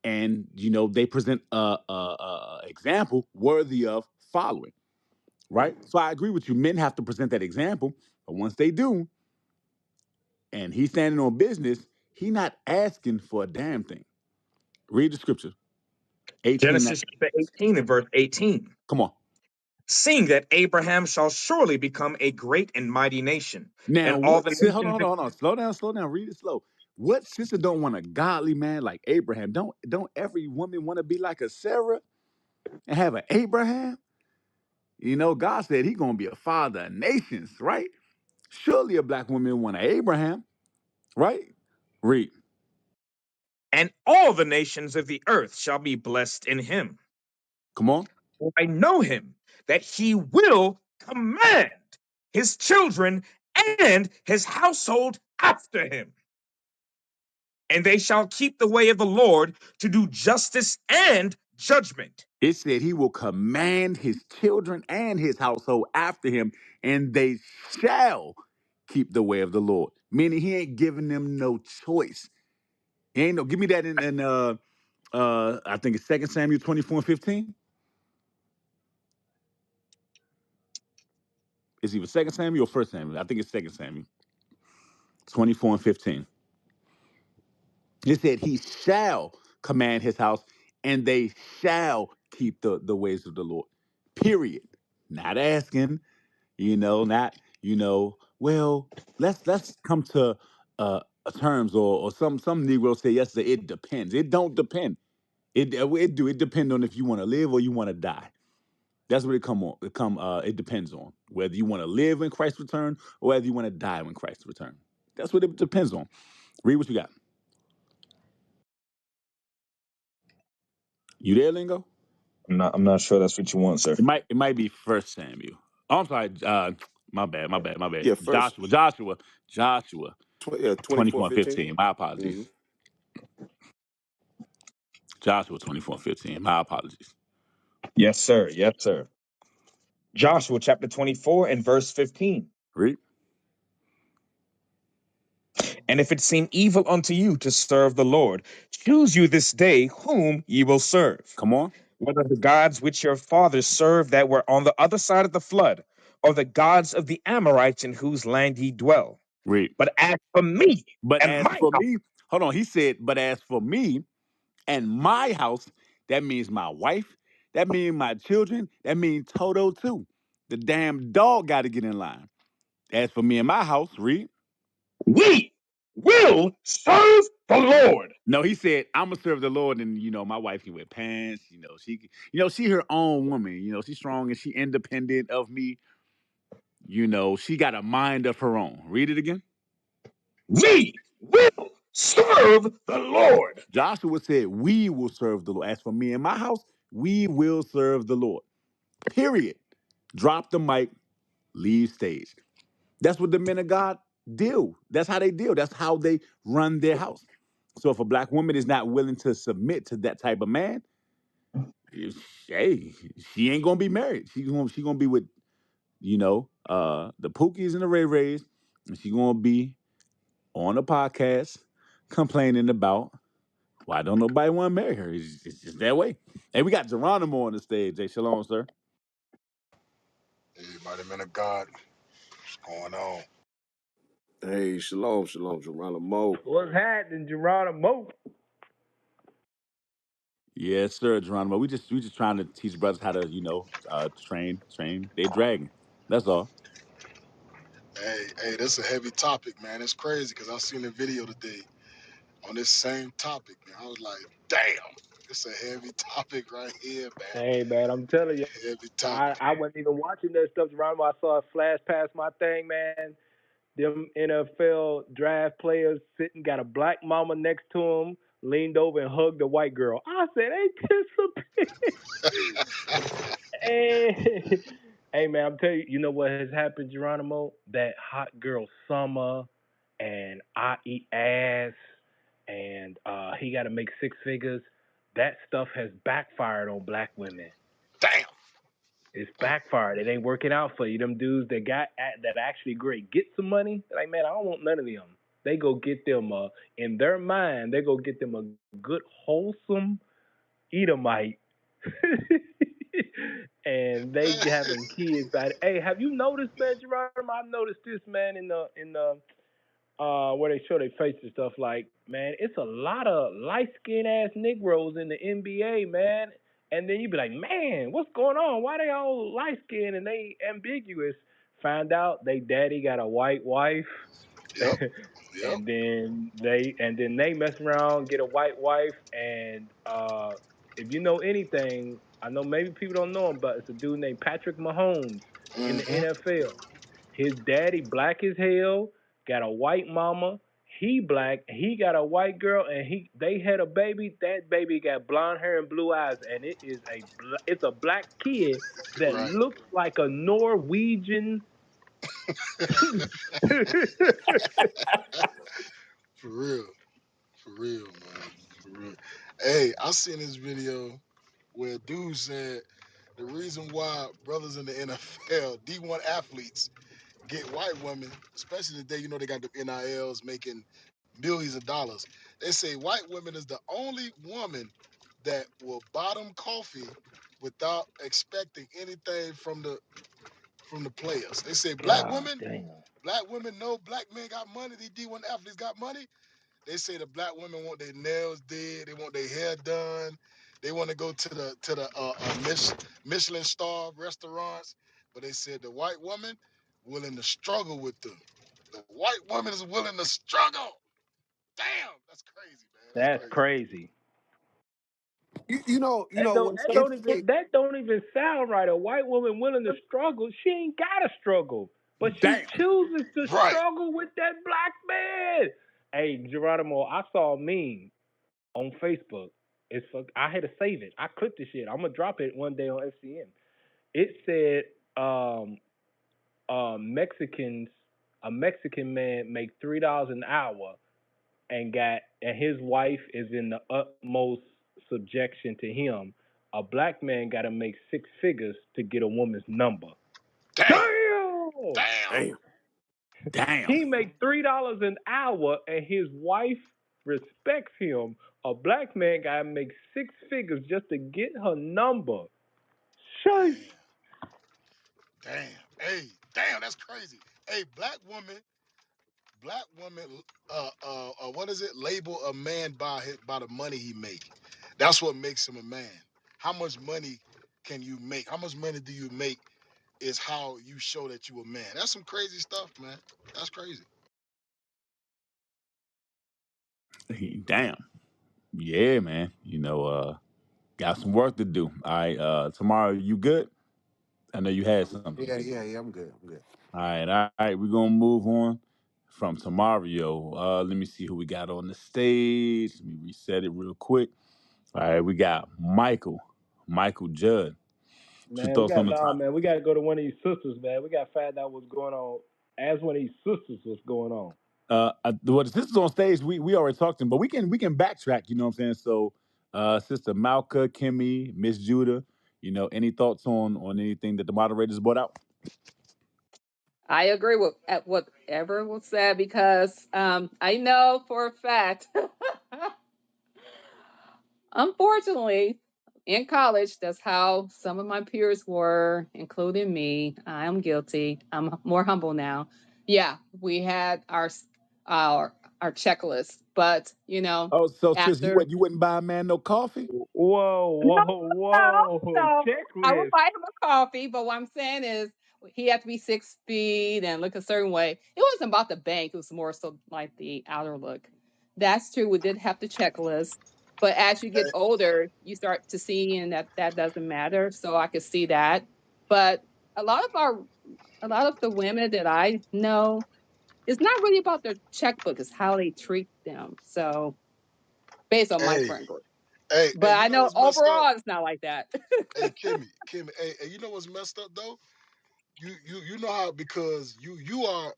S1: and they present a example worthy of following, right? So I agree with you. Men have to present that example, but once they do, and he's standing on business, he not asking for a damn thing. Read the scripture. 18.
S9: Genesis chapter 18 and verse 18.
S1: Come on.
S9: Seeing that Abraham shall surely become a great and mighty nation,
S1: Now
S9: and all
S1: what?
S9: the
S1: Hold on,
S9: nations.
S1: hold on, hold on. Slow down. Read it slow. What sister don't want a godly man like Abraham? Don't every woman want to be like a Sarah and have an Abraham? God said he gonna be a father of nations, right? Surely a black woman want an Abraham, right? Read.
S9: And all the nations of the earth shall be blessed in him.
S1: Come on.
S9: For I know him, that he will command his children and his household after him. And they shall keep the way of the Lord to do justice and judgment.
S1: It said he will command his children and his household after him, and they shall keep the way of the Lord. Meaning he ain't giving them no choice. He ain't no give me that in I think it's 2 Samuel 24 and 15. It's either 2 Samuel or 1 Samuel. I think it's 2 Samuel 24 and 15. It said he shall command his house, and they shall keep the ways of the Lord. Period. Not asking. Not well, let's come to terms, or some Negroes say yesterday, it depends. It don't depend. It depend on if you want to live or you want to die. That's what it depends on whether you want to live when Christ return or whether you want to die when Christ return. That's what it depends on. Read what you got. You there, Lingo?
S9: I'm not sure that's what you want, sir.
S1: It might be 1 Samuel. Oh, I'm sorry. My bad.
S15: Yeah, first,
S1: Joshua
S15: yeah,
S1: 24 and
S15: 24:15.
S1: 15. My apologies.
S15: Mm-hmm.
S1: Joshua 24 and 15. My apologies.
S9: Yes, sir. Yes, sir. Joshua chapter 24 and verse 15.
S1: Read.
S9: And if it seem evil unto you to serve the Lord, choose you this day whom ye will serve,
S1: Come on.
S9: whether the gods which your fathers served that were on the other side of the flood, or the gods of the Amorites in whose land ye dwell.
S1: Read.
S9: But as for me
S1: But
S9: and
S1: as
S9: my
S1: for
S9: house,
S1: me, hold on. He said, but as for me and my house, that means my wife, that means my children, that means Toto too. The damn dog got to get in line. As for me and my house, read.
S9: we will serve the Lord.
S1: No, he said, I'm gonna serve the Lord, and my wife can wear pants. She her own woman. She's strong and she independent of me. She got a mind of her own. Read it again.
S9: We will serve the Lord.
S1: Joshua said, we will serve the Lord. As for me and my house, we will serve the Lord. Period. Drop the mic, leave stage. That's what the men of God deal. That's how they deal. That's how they run their house. So if a black woman is not willing to submit to that type of man, hey, she ain't gonna be married. She gonna be with the Pookies and the Ray Rays, and she gonna be on a podcast complaining about why don't nobody want to marry her. It's just that way. And we got Geronimo on the stage. Hey, shalom, sir.
S18: Hey, mighty men of God, what's going on?
S15: Hey, shalom, shalom, Geronimo.
S17: What's happening, Geronimo?
S1: Yes, sir, Geronimo. We just trying to teach brothers how to train they dragon. That's all.
S18: Hey, this is a heavy topic, man. It's crazy because I seen a video today on this same topic, man. I was like, damn, it's a heavy topic right here, man.
S17: Hey man, I'm telling you,
S18: Heavy topic.
S17: I wasn't even watching that stuff, Geronimo. I saw it flash past my thing, man. Them NFL draft players sitting, got a black mama next to him, leaned over and hugged a white girl. I said, they disappeared. Hey, hey man, I'm telling you, you know what has happened, Geronimo? That hot girl summer, and I eat ass, and he got to make six figures. That stuff has backfired on black women.
S18: Damn.
S17: It's backfired. It ain't working out for you. Them dudes that actually great get some money. They're like, man, I don't want none of them. They go get them in their mind. They go get them a good wholesome Edomite, and they having kids. Hey, have you noticed, man, Geronimo? I noticed this, man, in the where they show their faces and stuff. Like, man, it's a lot of light skinned ass Negroes in the NBA, man. And then you be like, man, what's going on? Why they all light skinned and they ambiguous? Find out they daddy got a white wife.
S18: Yep, yep.
S17: and then they mess around, get a white wife, and if you know anything, I know maybe people don't know him, but it's a dude named Patrick Mahomes in the
S18: Mm-hmm.
S17: NFL. His daddy black as hell, got a white mama. He black, he got a white girl, and they had a baby. That baby got blonde hair and blue eyes, and it's a black kid that
S18: Right.
S17: looks like a Norwegian.
S18: For real. For real, man. For real. Hey, I seen this video where a dude said the reason why brothers in the NFL, D1 athletes, get white women, especially today, they got the NILs making millions of dollars. They say white women is the only woman that will bottom coffee without expecting anything from the players. They say
S17: God damn.
S18: black women know black men got money, these D1 athletes got money. They say the black women want their nails did, they want their hair done, they want to go to the Michelin star restaurants, but they said the white woman willing to struggle with them. The white woman is willing to struggle. Damn, that's crazy, man. That's
S17: That's
S18: crazy.
S17: crazy. That don't
S14: What's
S17: that don't
S14: interesting?
S17: even that don't even sound right. A white woman willing to struggle, she ain't gotta struggle, but she
S1: Damn.
S17: chooses to
S18: Right.
S17: struggle with that black man. Hey, Geronimo, I saw a meme on Facebook. I had to save it. I clipped the shit. I'm gonna drop it one day on FCM. It said, Mexicans, a Mexican man make $3 an hour and his wife is in the utmost subjection to him. A black man got to make six figures to get a woman's number.
S18: Damn.
S17: Damn!
S18: Damn.
S15: Damn.
S1: Damn.
S17: He make $3 an hour and his wife respects him. A black man got to make six figures just to get her number. Sheesh.
S18: Damn. Damn. Hey, damn, that's crazy. Hey, black woman, what is it? Label a man by the money he make. That's what makes him a man. How much money can you make? How much money do you make is how you show that you a man. That's some crazy stuff, man. That's crazy.
S1: Damn. Yeah, man. Got some work to do. All right. Tomorrow, you good? I know you had something.
S14: Yeah. I'm good. I'm good.
S1: All right. We're gonna move on from tomorrow. Let me see who we got on the stage. Let me reset it real quick. All right, we got Michael Judd. What's your
S17: Man,
S1: thoughts on the topic?
S17: we got to go to one of these sisters, man. We got to find out what's going on. Ask one of these sisters what's going on.
S1: Well, the sisters on stage, we already talked to them, but we can backtrack. You know what I'm saying? So, Sister Malka, Kimmy, Miss Judah, any thoughts on anything that the moderators brought out?
S7: I agree with at whatever was said because I know for a fact, unfortunately, in college, that's how some of my peers were, including me. I'm guilty. I'm more humble now. Yeah, we had our our checklist, but
S1: Oh, so sis, you
S7: after
S1: wouldn't buy a man no coffee?
S17: Whoa,
S7: no,
S17: whoa,
S7: no,
S17: whoa!
S7: no. I would
S17: Checklist.
S7: buy him a coffee, but what I'm saying is he had to be 6 feet and look a certain way. It wasn't about the bank, it was more so like the outer look. That's true. We did have the checklist. But as you get older, you start to see and that doesn't matter. So I could see that. But a lot of our a lot of the women that I know, it's not really about their checkbook, it's how they treat them. So based on my
S18: Hey,
S7: friend group.
S18: hey,
S7: But
S18: you
S7: I
S18: know
S7: know
S18: what's messed up?
S7: overall it's not like that.
S18: Hey, Kimmy, hey, you know what's messed up though? You know how, because you are,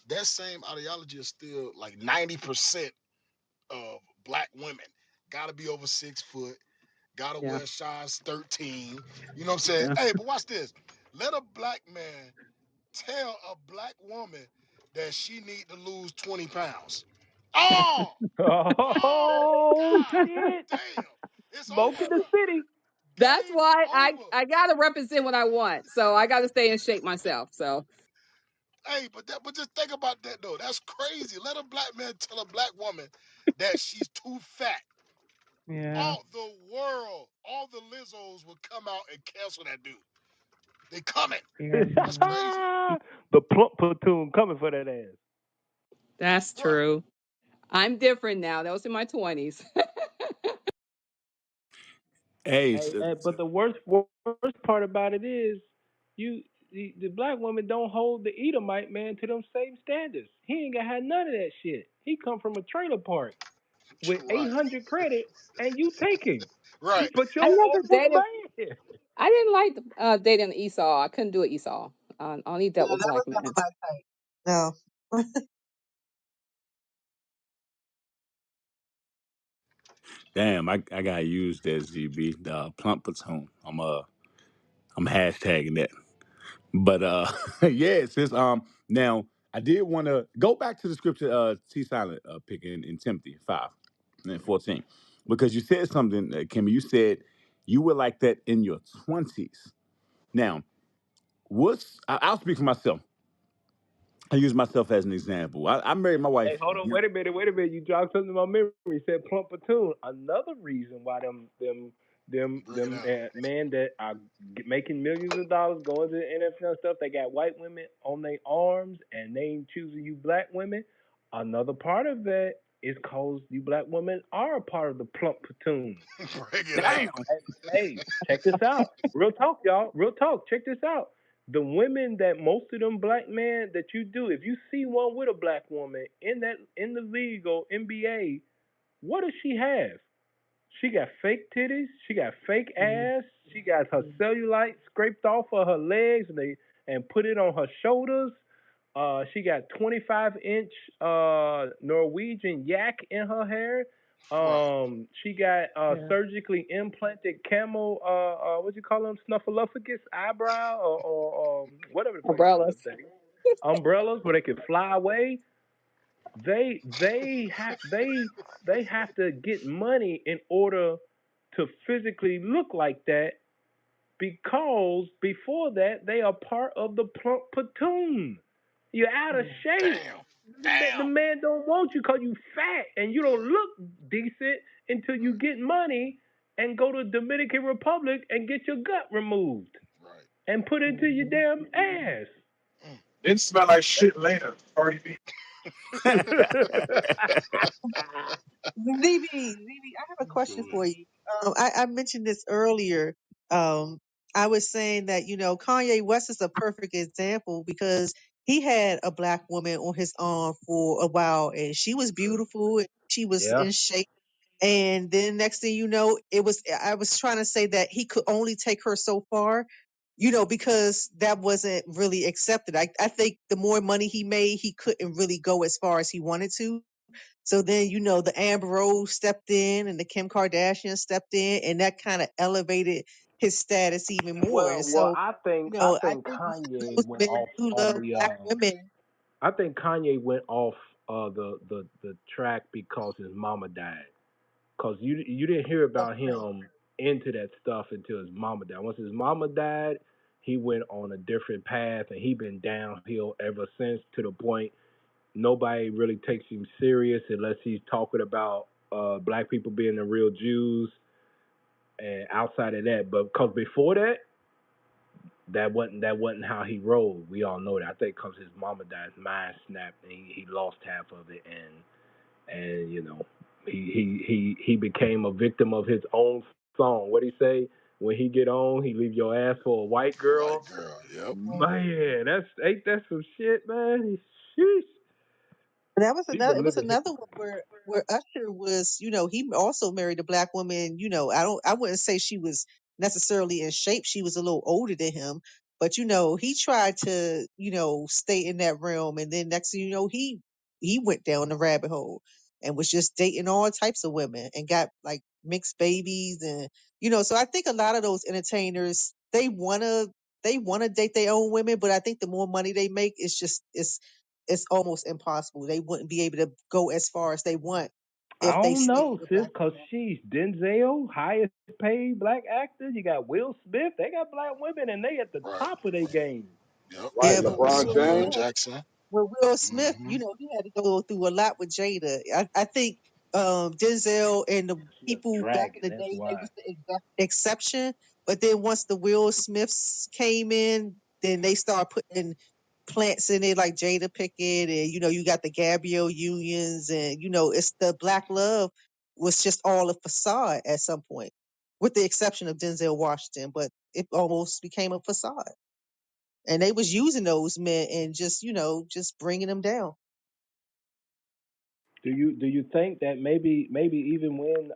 S18: that same ideology is still like 90% of black women gotta be over 6 foot, gotta
S7: Yeah.
S18: wear size 13. You know what I'm saying?
S7: Yeah.
S18: Hey, but watch this. Let a black man tell a black woman that she need to lose 20 pounds. Oh,
S17: Oh
S18: God
S17: shit!
S18: damn. It's
S17: Smoke
S18: over,
S17: in the
S18: bro.
S17: city.
S7: That's
S18: Game
S7: why
S18: over.
S7: I gotta represent what I want. So I gotta stay in shape myself. So
S18: Hey, but just think about that though. That's crazy. Let a black man tell a black woman that she's too fat.
S7: yeah.
S18: All the world, all the Lizzos will come out and cancel that dude. They coming.
S7: Yeah.
S18: That's crazy,
S17: The plump platoon coming for that ass.
S7: That's
S18: bruh.
S7: true. I'm different now. That was in my 20s.
S1: Hey,
S17: But the worst part about it is, the black woman don't hold the Edomite man to them same standards. He ain't got had none of that shit. He come from a trailer park with
S18: Right,
S17: 800 credit, and you taking.
S18: right.
S17: But your
S7: I never
S17: awful
S7: dated.
S17: man.
S7: I didn't like dating Esau. I couldn't do it Esau. I only
S3: No,
S7: dealt with
S3: that was
S7: black
S3: never
S7: men.
S3: my type. No.
S1: damn, I got used as GB, the plump platoon. I'm hashtagging that. But yeah, sis. Now I did want to go back to the scripture, T silent pick in Timothy 5:14, because you said something, Kimmy. You said you were like that in your 20s. Now, I'll speak for myself. I use myself as an example. I married my
S17: Hey,
S1: wife.
S17: hold on, wait a minute. You jogged something in my memory. You said plump platoon. Another reason why
S18: Bring it out.
S17: men that are making millions of dollars going to the NFL and stuff, they got white women on their arms and they ain't choosing you black women. Another part of that is cause you black women are a part of the plump platoon.
S18: Bring it out.
S1: Damn.
S17: Hey, check this out. Real talk, y'all. Real talk. Check this out. The women that most of them black men that you do, if you see one with a black woman in the league or NBA, what does she have? She got fake titties. She got fake ass. She got her cellulite scraped off of her legs and put it on her shoulders. She got 25-inch Norwegian yak in her hair.
S18: Right.
S17: She got
S7: Yeah.
S17: surgically implanted camel what you call them, snuffleupagus eyebrow or whatever the fuck you call them
S7: Umbrellas.
S17: things. Umbrellas where they can fly away. They have to get money in order to physically look like that, because before that they are part of the plump platoon. You're out of
S7: Yeah.
S17: shape.
S18: Damn.
S17: The
S18: Damn.
S17: man don't want you because you fat and you don't look decent until you get money and go to Dominican Republic and get your gut removed
S18: Right.
S17: and put into your
S7: Mhm.
S17: damn ass.
S18: Mm.
S8: Then smell like shit later. Cardi B.
S3: I have a
S18: Go
S3: question for
S18: ahead.
S3: you. I mentioned this earlier. Um, I was saying that, Kanye West is a perfect example because he had a black woman on his arm for a while and she was beautiful and she was
S17: Yeah.
S3: in shape. And then next thing you know, I was trying to say that he could only take her so far. because that wasn't really accepted. I think the more money he made, he couldn't really go as far as he wanted to. So then, the Amber Rose stepped in and the Kim Kardashian stepped in, and that kind of elevated his status even more. And
S17: Well,
S3: so,
S17: I
S3: I
S17: think
S3: think
S17: Kanye
S3: those
S17: went
S3: men
S17: off
S3: who
S17: on
S3: love
S17: the
S3: black women.
S17: I think Kanye went off the track because his mama died. Cause you didn't hear about
S3: Okay.
S17: him into that stuff until his mama died. Once his mama died, he went on a different path, and he been downhill ever since. To the point nobody really takes him serious unless he's talking about black people being the real Jews. And outside of that, but because before that, that wasn't how he rolled. We all know that. I think because his mama died, his mind snapped, and he lost half of it, and he became a victim of his own song. What he say? When he get on, he leave your ass for a white
S18: White
S17: girl.
S18: girl. Yep.
S17: Man, ain't that some shit, man? Sheesh.
S3: That was
S17: He
S3: another.
S17: been
S3: It was
S17: living his
S3: another one where Usher was. He also married a black woman. I wouldn't say she was necessarily in shape. She was a little older than him, but he tried to stay in that realm, and then next thing you know, he went down the rabbit hole and was just dating all types of women and got like mixed babies, and So I think a lot of those entertainers they wanna date their own women, but I think the more money they make, it's almost impossible. They wouldn't be able to go as far as they want
S17: I
S3: if they
S17: don't
S3: stayed
S17: know,
S3: with a
S17: sis,
S3: black
S17: cause
S3: woman.
S17: she's Denzel, highest paid black actor. You got Will Smith. They got black women, and they at the
S18: Right.
S17: top of their game.
S18: Yep.
S6: Right,
S3: Yeah, but
S6: LeBron
S18: Samuel
S6: James.
S18: Jackson.
S3: Will Smith,
S18: Hmm.
S3: he had to go through a lot with Jada. I think Denzel and the
S17: She a
S3: people back in
S17: dragon.
S3: the
S17: That's
S3: day, they
S17: why.
S3: was the exception. But then once the Will Smiths came in, then they started putting plants in it like Jada Pickett, and you got the Gabrielle Unions, and it's the black love was just all a facade at some point, with the exception of Denzel Washington. But it almost became a facade, and they was using those men and just bringing them down.
S17: Do you think that maybe even when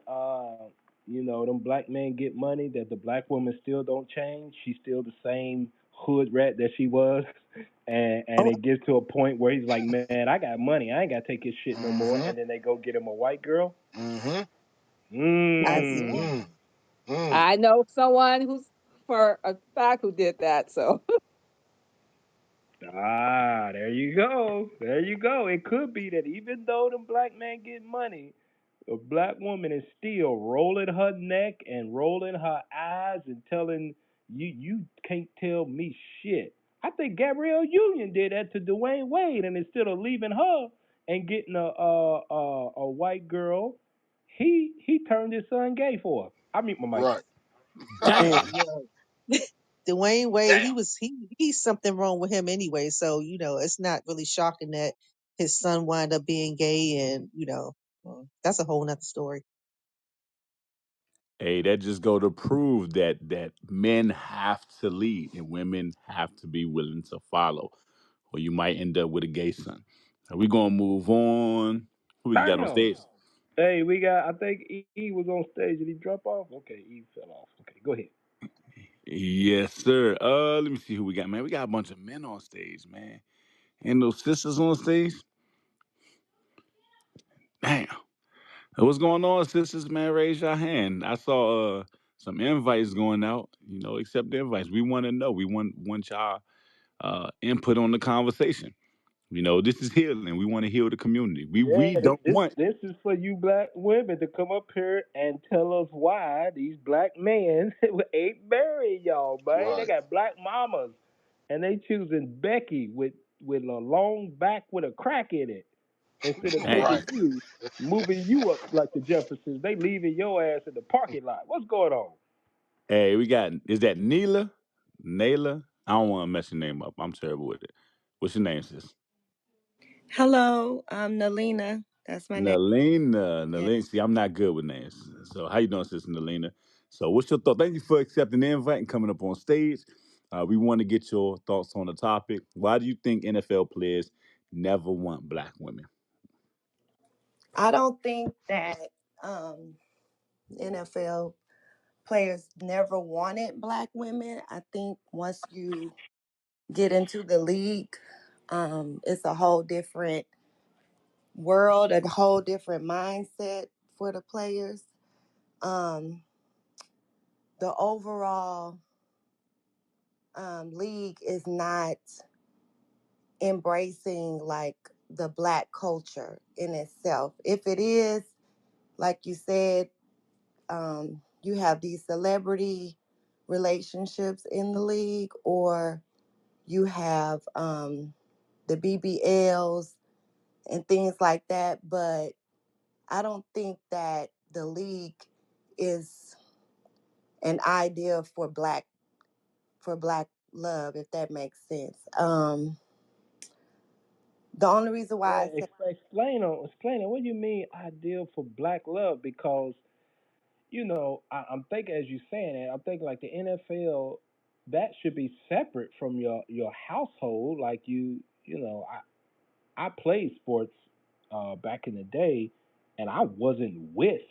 S17: them black men get money, that the black woman still don't change? She's still the same hood rat that she was, and
S3: Oh,
S17: it gets to a point where he's like, man, I got money, I ain't gotta take his shit no more,
S18: Hmm.
S17: and then they go get him a white girl.
S18: Hmm.
S3: yeah.
S17: Mmm.
S18: Mm. Mm.
S7: I know someone who's for a fact who did that. So
S17: Ah, there you go. There you go. It could be that even though the black man get money, a black woman is still rolling her neck and rolling her eyes and telling you can't tell me shit. I think Gabrielle Union did that to Dwayne Wade, and instead of leaving her and getting a white girl, he turned his son gay for her. I mute my mic.
S18: Right.
S1: Damn.
S3: Yeah. Dwayne Wade,
S18: Damn.
S3: he's something wrong with him anyway. So, it's not really shocking that his son wind up being gay, and, that's a whole nother story.
S1: Hey, that just go to prove that men have to lead and women have to be willing to follow, or you might end up with a gay son. Are we gonna move on? Who we got on
S17: Damn.
S1: stage?
S17: Hey, we got. I think E was on stage. Did he drop off? Okay, E fell off. Okay, go ahead.
S1: Yes, sir. Let me see who we got, man. We got a bunch of men on stage, man. And those sisters on stage. Damn. What's going on, sisters, man? Raise your hand. I saw some invites going out. Accept the invites. We want to know. We want y'all input on the conversation. This is healing. We want to heal the community. We
S17: Yeah,
S1: don't want.
S17: this is for you black women to come up here and tell us why these black men ain't marrying y'all, man. They
S18: Right.
S17: got black mamas, and they choosing Becky with a long back with a crack in it instead of
S1: Damn.
S18: Right.
S17: taking you, moving you up like the Jeffersons. They leaving your ass in the parking lot. What's going on?
S1: Hey, we got. Is that Neela? Naila? I don't want to mess your name up. I'm terrible with it. What's your name, sis?
S19: Hello, I'm Nalina. That's my name.
S1: Nalina.
S19: Yeah.
S1: Nalina. See, I'm not good with names. So, how you doing, sis Nalina? So, what's your thought? Thank you for accepting the invite and coming up on stage. We want to get your thoughts on the topic. Why do you think NFL players never want black women?
S19: I don't think that NFL players never wanted black women. I think once you get into the league, it's a whole different world, a whole different mindset for the players. Um, the overall league is not embracing like the black culture in itself. If it is, like you said, you have these celebrity relationships in the league, or you have the BBLs and things like that. But I don't think that the league is an idea for black love, if that makes sense. The only reason why I say
S17: Explain it. What do you mean ideal for black love? Because I'm thinking as you're saying it, I'm thinking like the NFL that should be separate from your household. Like I played sports back in the day, and I wasn't with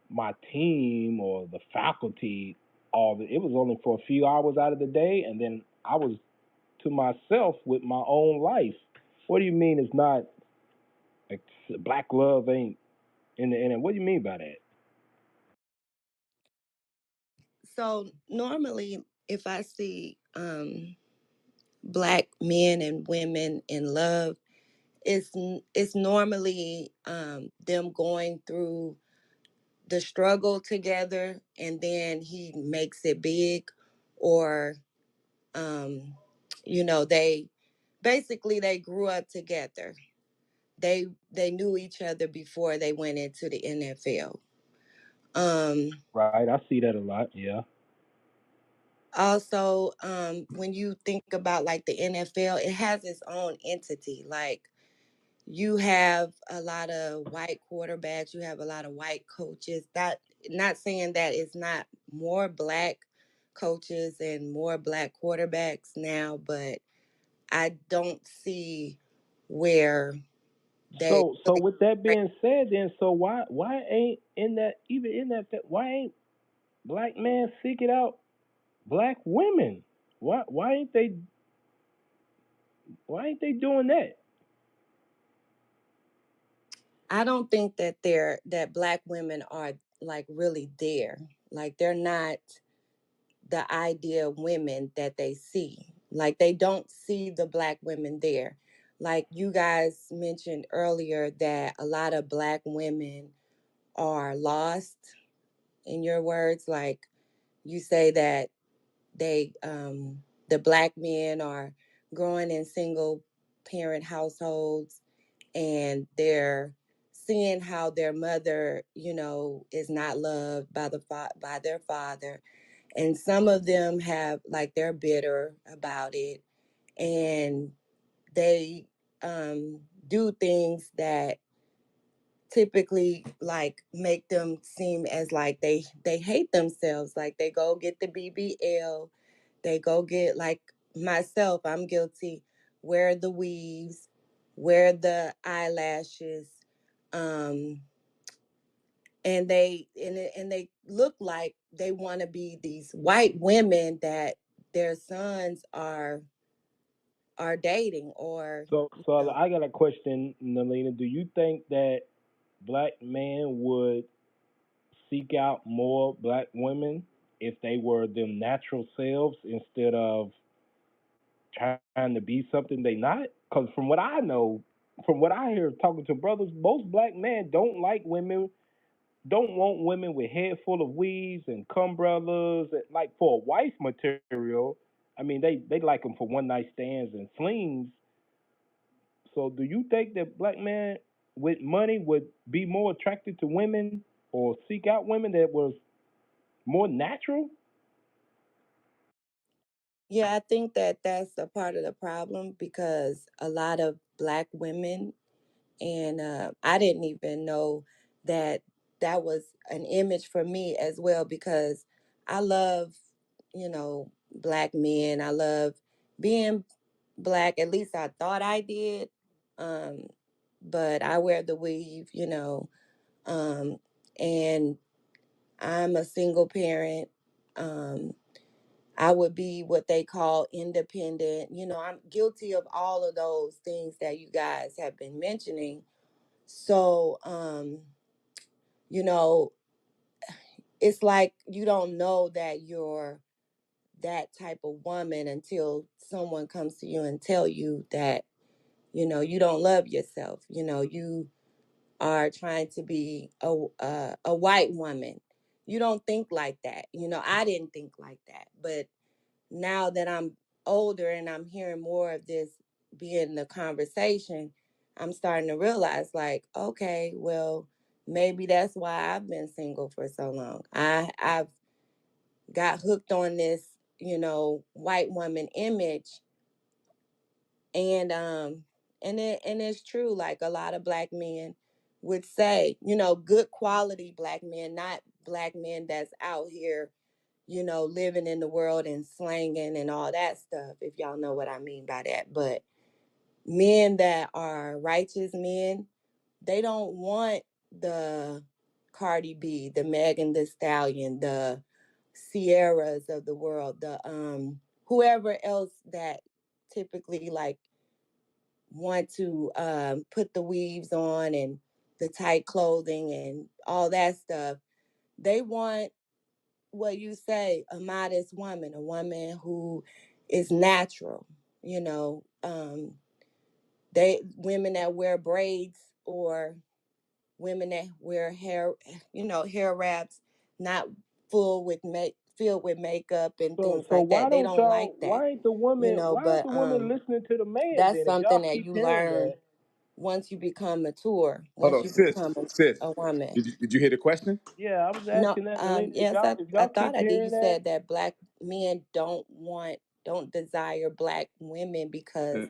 S17: my team or the faculty. It was only for a few hours out of the day, and then I was to myself with my own life. What do you mean it's not like black love ain't in the end? What do you mean by that?
S19: so. Normally, if I see black men and women in love, it's normally them going through the struggle together, and then he makes it big, or um, they basically they grew up together. They knew each other before they went into the NFL. Um,
S17: Right, I see that a lot. Yeah.
S19: Also, when you think about like the NFL, it has its own entity. Like you have a lot of white quarterbacks, you have a lot of white coaches. That not saying that it's not more black coaches and more black quarterbacks now, but I don't see where they
S17: So
S19: really
S17: with that
S19: break.
S17: being said, then so why ain't in that even in that why ain't black men seeking out black women? Why ain't they doing that?
S19: I don't think that that black women are like really there. Like they're not the idea of women that they see. Like they don't see the black women there. Like you guys mentioned earlier that a lot of black women are lost, in your words. Like you say that the black men are growing in single parent households, and they're seeing how their mother, is not loved by by their father, and some of them have like they're bitter about it, and they do things that typically like make them seem as like they hate themselves. Like they go get the BBL, they go get, like myself, I'm guilty, wear the weaves, wear the eyelashes, um and they look like they want to be these white women that their sons are dating, or
S17: So I got a question, Nalina. Do you think that black men would seek out more black women if they were them natural selves instead of trying to be something they not? Because from what I know, from what I hear talking to brothers, most black men don't like women, don't want women with head full of weaves and cumbrellas. Like for a wife material, I mean, they like them for one night stands and flings. So do you think that black men with money would be more attracted to women or seek out women that was more natural?
S19: yeah, I think that that's a part of the problem, because a lot of black women, and I didn't even know that that was an image for me as well, because I love, black men. I love being black. At least I thought I did. Um, but I wear the weave, um, and I'm a single parent. Um, I would be what they call independent. You know, I'm guilty of all of those things that you guys have been mentioning. So, you know, it's like you don't know that you're that type of woman until someone comes to you and tell you that, you know, you don't love yourself. You know, you are trying to be a white woman. You don't think like that. You know, I didn't think like that. But now that I'm older and I'm hearing more of this being the conversation, I'm starting to realize like, okay, well, maybe that's why I've been single for so long. I've got hooked on this, you know, white woman image, and it's true, like a lot of black men would say, you know, good quality black men, not black men that's out here, you know, living in the world and slanging and all that stuff, if y'all know what I mean by that. But men that are righteous men, they don't want the Cardi B, the Megan the Stallion, the Sierras of the world, the whoever else that typically like want to put the weaves on and the tight clothing and all that stuff. They want what you say, a modest woman, a woman who is natural, you know. They women that wear braids or women that wear hair, you know, hair wraps, not filled with makeup and things
S17: So
S19: like
S17: why
S19: that. They
S17: don't
S19: don't like
S17: y'all?
S19: that, you know.
S17: Why ain't
S19: But
S17: the woman listening to the man
S19: that's
S17: then? If y'all
S19: something that
S17: keep
S19: you
S17: hearing
S19: learn
S17: that,
S19: once you become mature,
S1: Hold
S19: once
S1: on,
S19: you
S1: sis.
S19: become
S1: Sis,
S19: a woman.
S1: did you hear the question?
S17: yeah, I was
S19: No,
S17: asking that. And if
S19: yes,
S17: y'all
S19: I thought
S17: keep
S19: I did. You
S17: hearing that,
S19: said that black men don't desire black women because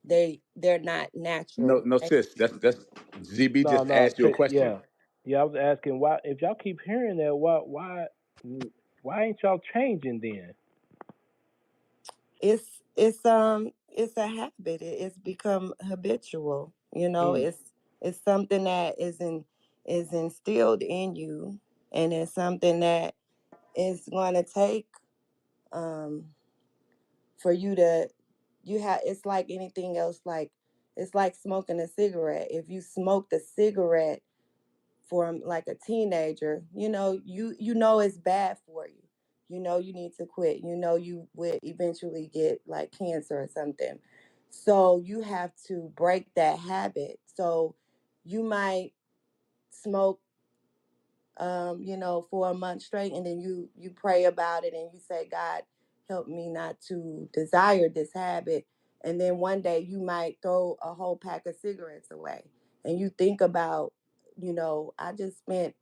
S19: they're not
S1: No,
S19: natural.
S1: no, sis. That's ZB
S17: no,
S1: just
S17: no,
S1: asked you a question.
S17: yeah, yeah. I was asking why. If y'all keep hearing that, why ain't y'all changing then?
S19: It's a habit. It's become habitual. You know,
S17: Mm.
S19: it's something that is instilled in you, and it's something that is going to take um for you to you have. It's like anything else. Like it's like smoking a cigarette. If you smoked a cigarette for like a teenager, you know it's bad for you. You know you need to quit. You know you would eventually get like cancer or something. So you have to break that habit. So you might smoke for a month straight, and then you pray about it and you say, God, help me not to desire this habit. And then one day you might throw a whole pack of cigarettes away. And you think about, I just spent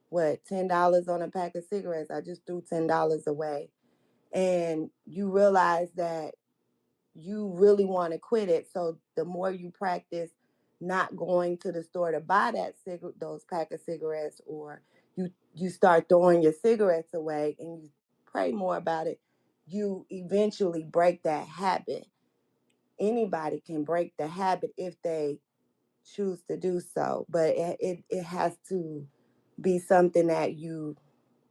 S19: what, $10 on a pack of cigarettes. I just threw $10 away. And you realize that you really want to quit it. So the more you practice not going to the store to buy those pack of cigarettes, or you start throwing your cigarettes away and you pray more about it, you eventually break that habit. Anybody can break the habit if they choose to do so, but it has to be something that you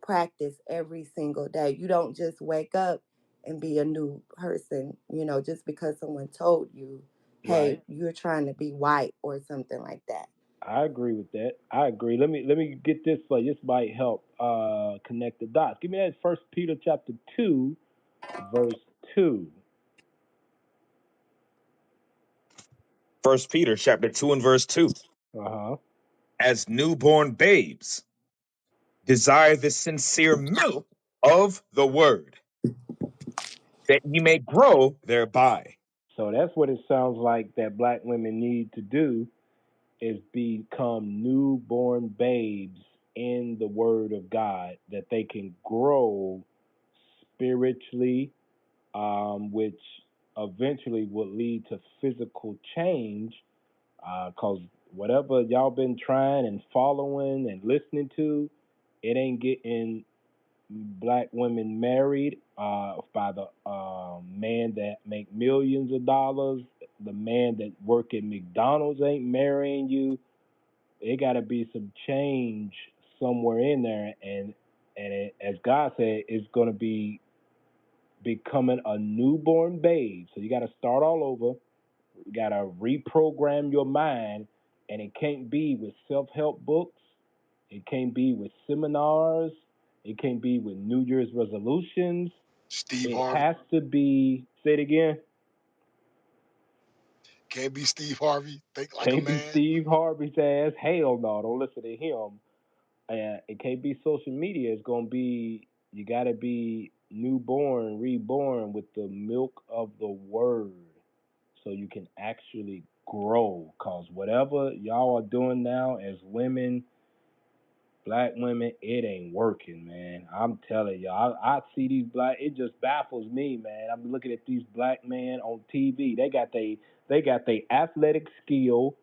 S19: practice every single day. You don't just wake up and be a new person, just because someone told you,
S17: Right.
S19: hey, you're trying to be white or something like that.
S17: I agree with that. I agree. Let me get this for you. This might help connect the dots. Give me that First Peter chapter 2, verse 2.
S9: First Peter chapter 2 and verse 2.
S17: Uh-huh.
S9: As newborn babes, desire the sincere milk of the word, that ye may grow thereby.
S17: So that's what it sounds like that black women need to do, is become newborn babes in the word of God, that they can grow spiritually, which eventually will lead to physical change. Because whatever y'all been trying and following and listening to, it ain't getting black women married by the man that make millions of dollars. The man that work at McDonald's ain't marrying you. It got to be some change somewhere in there, and and as God said, it's going to be becoming a newborn babe. So you got to start all over. You got to reprogram your mind, and it can't be with self-help books. It can't be with seminars. It can't be with New Year's resolutions.
S18: Steve
S17: It
S18: Harvey
S17: has to be, say it again,
S18: can't be Steve Harvey. Think like a
S17: can't be
S18: man.
S17: Steve Harvey's ass. Hell no, don't listen to him. And it can't be social media. It's going to be, you got to be newborn, reborn with the milk of the word so you can actually grow. Because whatever y'all are doing now as women, black women, it ain't working, man. I'm telling y'all. I see these black. It just baffles me, man. I'm looking at these black men on TV. They got they athletic skill.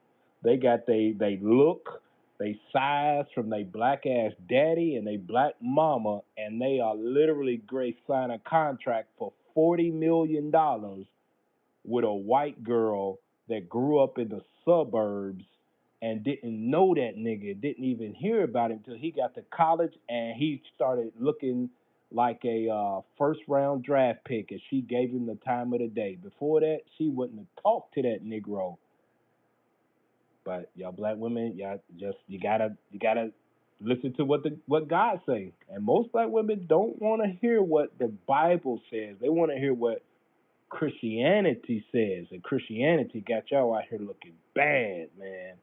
S17: They got they look, they size from they black ass daddy and they black mama, and they are literally Grace sign a contract for $40 million with a white girl that grew up in the suburbs and didn't know that nigga, didn't even hear about him until he got to college and he started looking like a first round draft pick and she gave him the time of the day. Before that, she wouldn't have talked to that Negro. But y'all black women, y'all just you gotta listen to what God say. And most black women don't want to hear what the Bible says. They want to hear what Christianity says, and Christianity got y'all out here looking bad, man.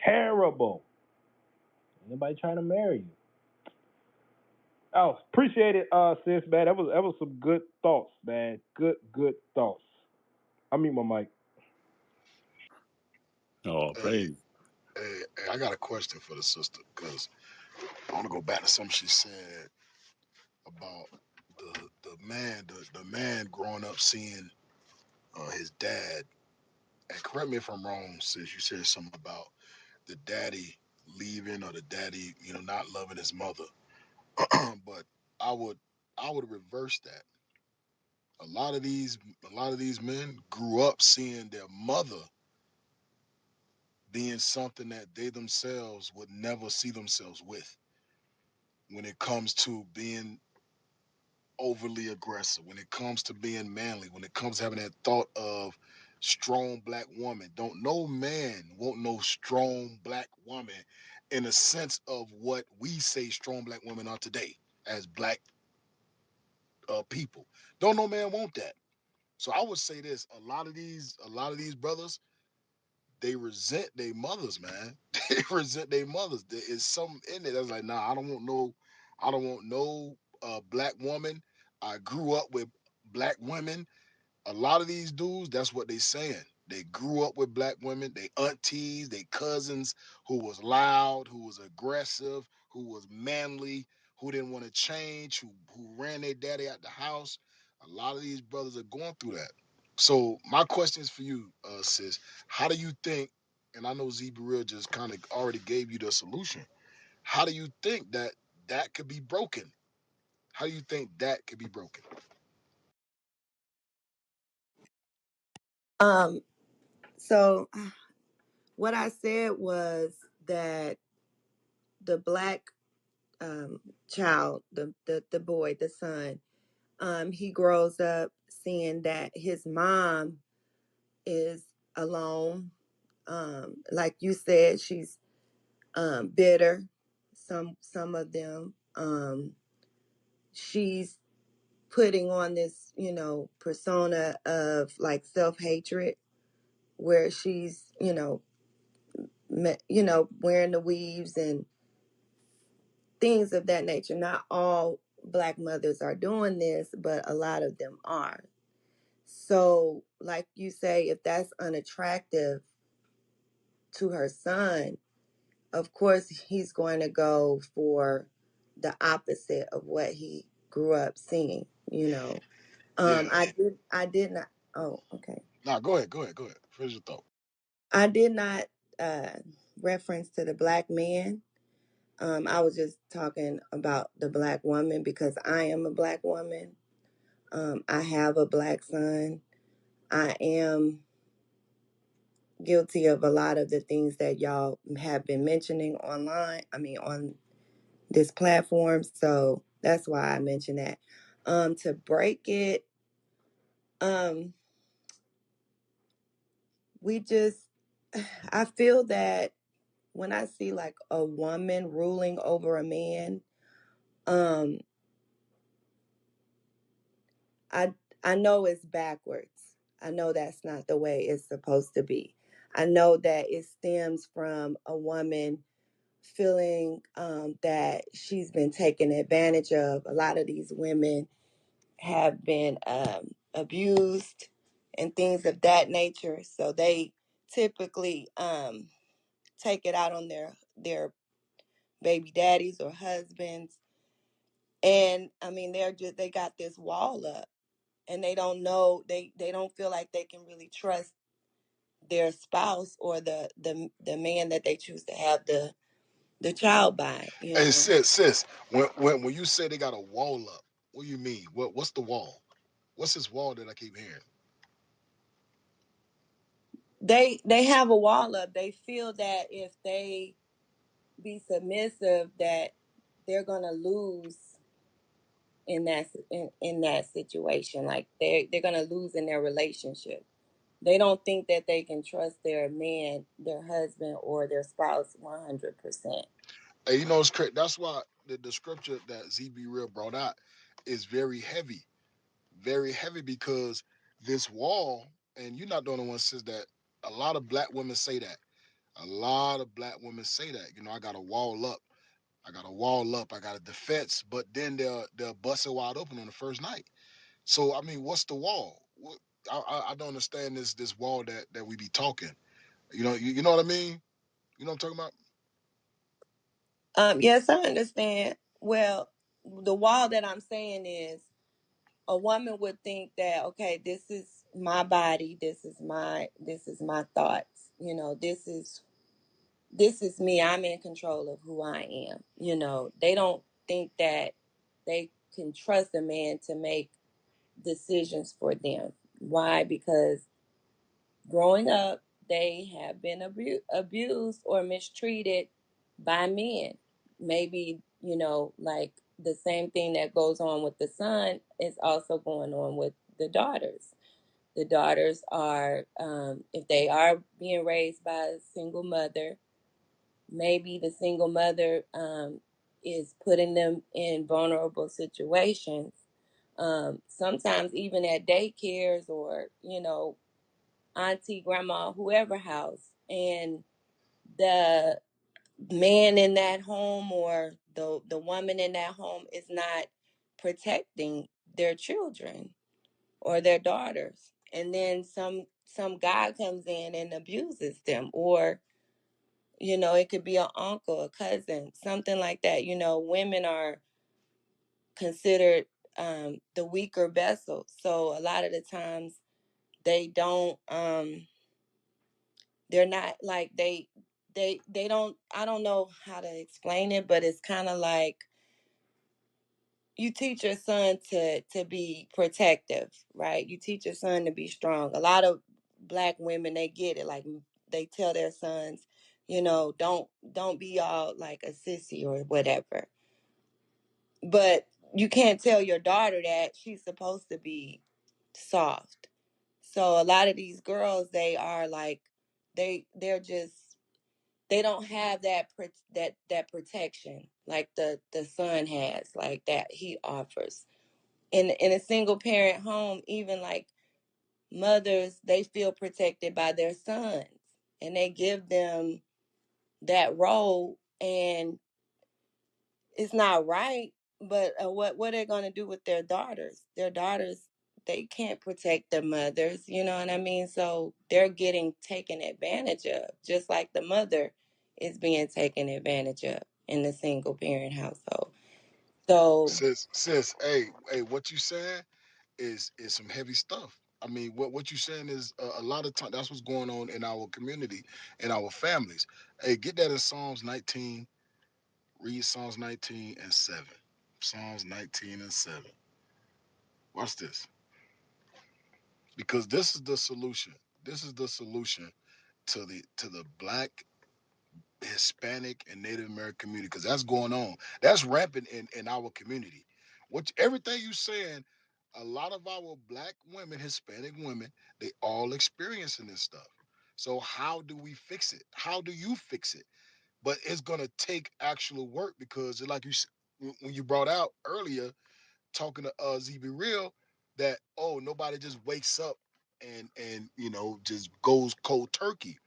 S17: Terrible. Ain't nobody trying to marry you. Oh, appreciate it, sis, man. That was some good thoughts, man. Good thoughts. I mean my mic.
S1: Oh,
S18: Hey,
S1: praise.
S18: hey, I got a question for the sister because I want to go back to something she said about the man growing up seeing his dad. And correct me if I'm wrong, sis. You said something about the daddy leaving or the daddy, not loving his mother. But I would I would reverse that. A lot of these men grew up seeing their mother being something that they themselves would never see themselves with when it comes to being overly aggressive, when it comes to being manly, when it comes to having that thought of strong black woman. Don't no man want no strong black woman in a sense of what we say strong black women are today as black people. Don't no man want that. So I would say this: a lot of these brothers, they resent their mothers, man. They resent their mothers. There is something in it that's like, nah, I don't want no black woman. I grew up with black women. A lot of these dudes, that's what they saying. They grew up with black women, they aunties, they cousins who was loud, who was aggressive, who was manly, who didn't want to change, who ran their daddy out the house. A lot of these brothers are going through that. So my question is for you, sis. How do you think, and I know Z Real just kind of already gave you the solution. How do you think that could be broken? How do you think that could be broken?
S19: Um, so what I said was that the black child, the boy, the son, he grows up seeing that his mom is alone. Like you said, she's bitter. Some of them. She's putting on this, persona of like self-hatred, where she's, wearing the weaves and things of that nature. Not all black mothers are doing this, but a lot of them are. So, like you say, if that's unattractive to her son, of course he's going to go for the opposite of what he grew up seeing.
S18: Yeah.
S19: I did not. Oh, okay.
S18: Nah, go ahead. Finish your thought.
S19: I did not uh reference to the black man. I was just talking about the black woman because I am a black woman. I have a black son. I am guilty of a lot of the things that y'all have been mentioning online. I mean, on this platform. So that's why I mentioned that. To break it, um, we just, I feel that when I see like a woman ruling over a man, um, I I know it's backwards. I know that's not the way it's supposed to be. I know that it stems from a woman feeling that she's been taken advantage of. A lot of these women have been abused and things of that nature. So they typically take it out on their baby daddies or husbands. And I mean, they got this wall up, and they don't know, they don't feel like they can really trust their spouse or the man that they choose to have the child by, you
S18: Hey,
S19: know.
S18: sis, when you say they got a wall up, what do you mean? What's the wall? What's this wall that I keep hearing?
S19: They have a wall up. They feel that if they be submissive, that they're gonna lose in that situation. Like they're gonna lose in their relationship. They don't think that they can trust their man, their husband, or their spouse 100%.
S18: Hey, you know it's crazy. That's why the scripture that ZB Real brought out is very heavy because this wall, and you're not the only one says that. A lot of black women say that. A lot of black women say that. You know, I got a wall up. I got a wall up. I got a defense, but then they'll bust it wide open on the first night. So I mean, what's the wall? I don't understand this wall that we be talking. You know what I mean? You know what I'm talking about?
S19: Yes, I understand. Well, the wall that I'm saying is a woman would think that, okay, this is my body, this is my thoughts, this is me. I'm in control of who I am. They don't think that they can trust a man to make decisions for them. Why? Because growing up, they have been abused or mistreated by men. Maybe, like the same thing that goes on with the son is also going on with the daughters. The daughters are, if they are being raised by a single mother, maybe the single mother is putting them in vulnerable situations. Sometimes even at daycares or, auntie, grandma, whoever house, and the man in that home or the woman in that home is not protecting their children or their daughters, and then some guy comes in and abuses them, or it could be an uncle, a cousin, something like that. Women are considered the weaker vessel, so a lot of the times they don't they're not like they don't, I don't know how to explain it, but it's kind of like you teach your son to be protective, right? You teach your son to be strong. A lot of black women, they get it. Like they tell their sons, don't be all like a sissy or whatever. But you can't tell your daughter that she's supposed to be soft. So a lot of these girls, they are like they're just, they don't have that protection like the son has, like that he offers. In a single parent home, even like mothers, they feel protected by their sons, and they give them that role, and it's not right. But what are going to do with their daughters? Their daughters, they can't protect their mothers, you know what I mean? So they're getting taken advantage of, just like the mother is being taken advantage of in the single parent household. So
S18: Sis, hey, what you saying is some heavy stuff. I mean, what you saying is a lot of time that's what's going on in our community, in our families. Hey, get that in Psalms 19. Read Psalms 19 and 7. Psalms 19 and 7. Watch this, because this is the solution. This is the solution to the black the Hispanic and Native American community, because that's going on. That's rampant in our community. What everything you saying, a lot of our black women, Hispanic women, they all experiencing this stuff. So how do we fix it? How do you fix it? But it's gonna take actual work because, like when you brought out earlier, talking to ZB Real, that nobody just wakes up and just goes cold turkey.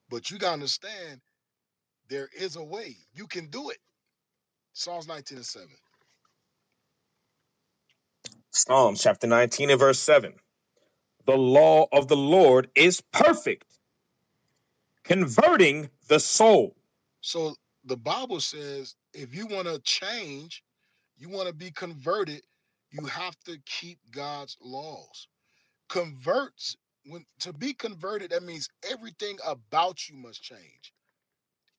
S18: But you gotta understand there is a way. You can do it. Psalms 19:7.
S9: Psalms chapter 19 and verse 7. The law of the Lord is perfect, converting the soul.
S18: So the Bible says if you want to change, you want to be converted, you have to keep God's laws. Converts when to be converted, that means everything about you must change.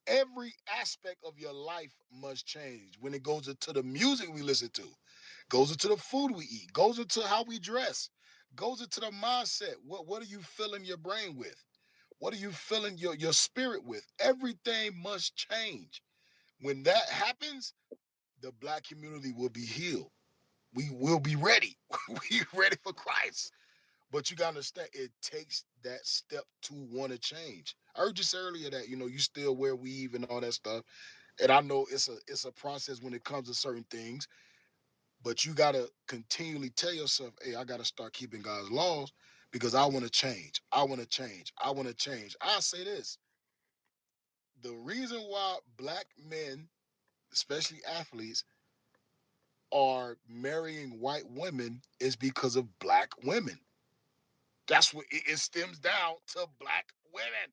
S18: Every aspect of your life must change. When it goes into the music we listen to, goes into the food we eat, goes into how we dress, goes into the mindset. What are you filling your brain with? What are you filling your spirit with? Everything must change. When that happens, the black community will be healed. We will be ready. We ready for Christ. But you gotta understand, it takes that step to want to change. I heard you say earlier that you still wear weave and all that stuff, and I know it's a process when it comes to certain things. But you gotta continually tell yourself, "Hey, I gotta start keeping God's laws because I want to change. I want to change. I want to change." I say this: the reason why black men, especially athletes, are marrying white women is because of black women. That's what it stems down to, black women.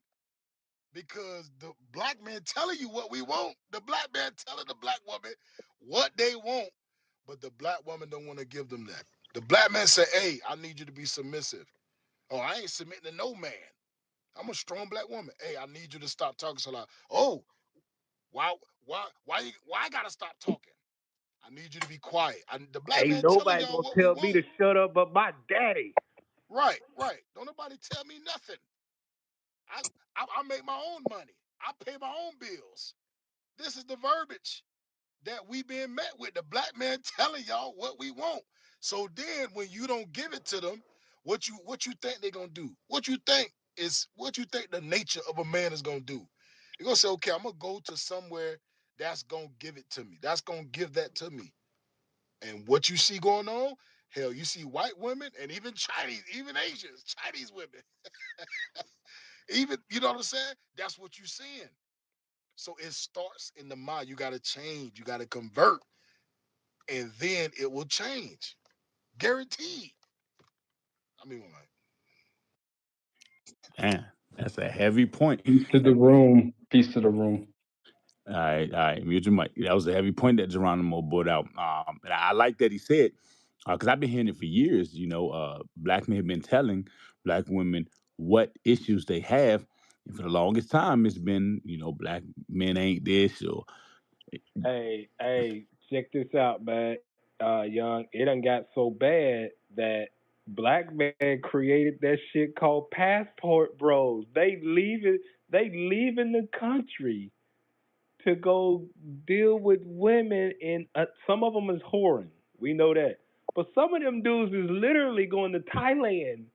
S18: Because the black man telling you what we want, the black man telling the black woman what they want, but the black woman don't want to give them that. The black man say, "Hey, I need you to be submissive." "Oh, I ain't submitting to no man. I'm a strong black woman." "Hey, I need you to stop talking so loud." "Oh, why I gotta stop talking? I need you to be quiet." The black
S17: Ain't
S18: man telling
S17: nobody
S18: y'all
S17: gonna
S18: what we
S17: tell me
S18: want.
S17: to shut up but my daddy.
S18: Right, right. Don't nobody tell me nothing. I make my own money. I pay my own bills. This is the verbiage that we being met with. The black man telling y'all what we want. So then when you don't give it to them, what you think they're gonna do? What you think the nature of a man is gonna do? You're gonna say, "Okay, I'm gonna go to somewhere that's gonna give it to me. That's gonna give that to me." And what you see going on, hell, you see white women and even Chinese, even Asians, Chinese women, even, you know what I'm saying? That's what you're seeing. So it starts in the mind. You got to change. You got to convert, and then it will change. Guaranteed. I mean, like,
S1: Man, that's a heavy point.
S17: Peace to the room. Peace to the room.
S1: All right, mute your mic. That was a heavy point that Geronimo brought out. And I like that he said, because I've been hearing it for years. Black men have been telling black women what issues they have, and for the longest time, it's been, black men ain't this or
S17: Hey, check this out, man. Young, it done got so bad that black man created that shit called passport bros. They leaving the country to go deal with women in some of them is whoring. We know that. But some of them dudes is literally going to Thailand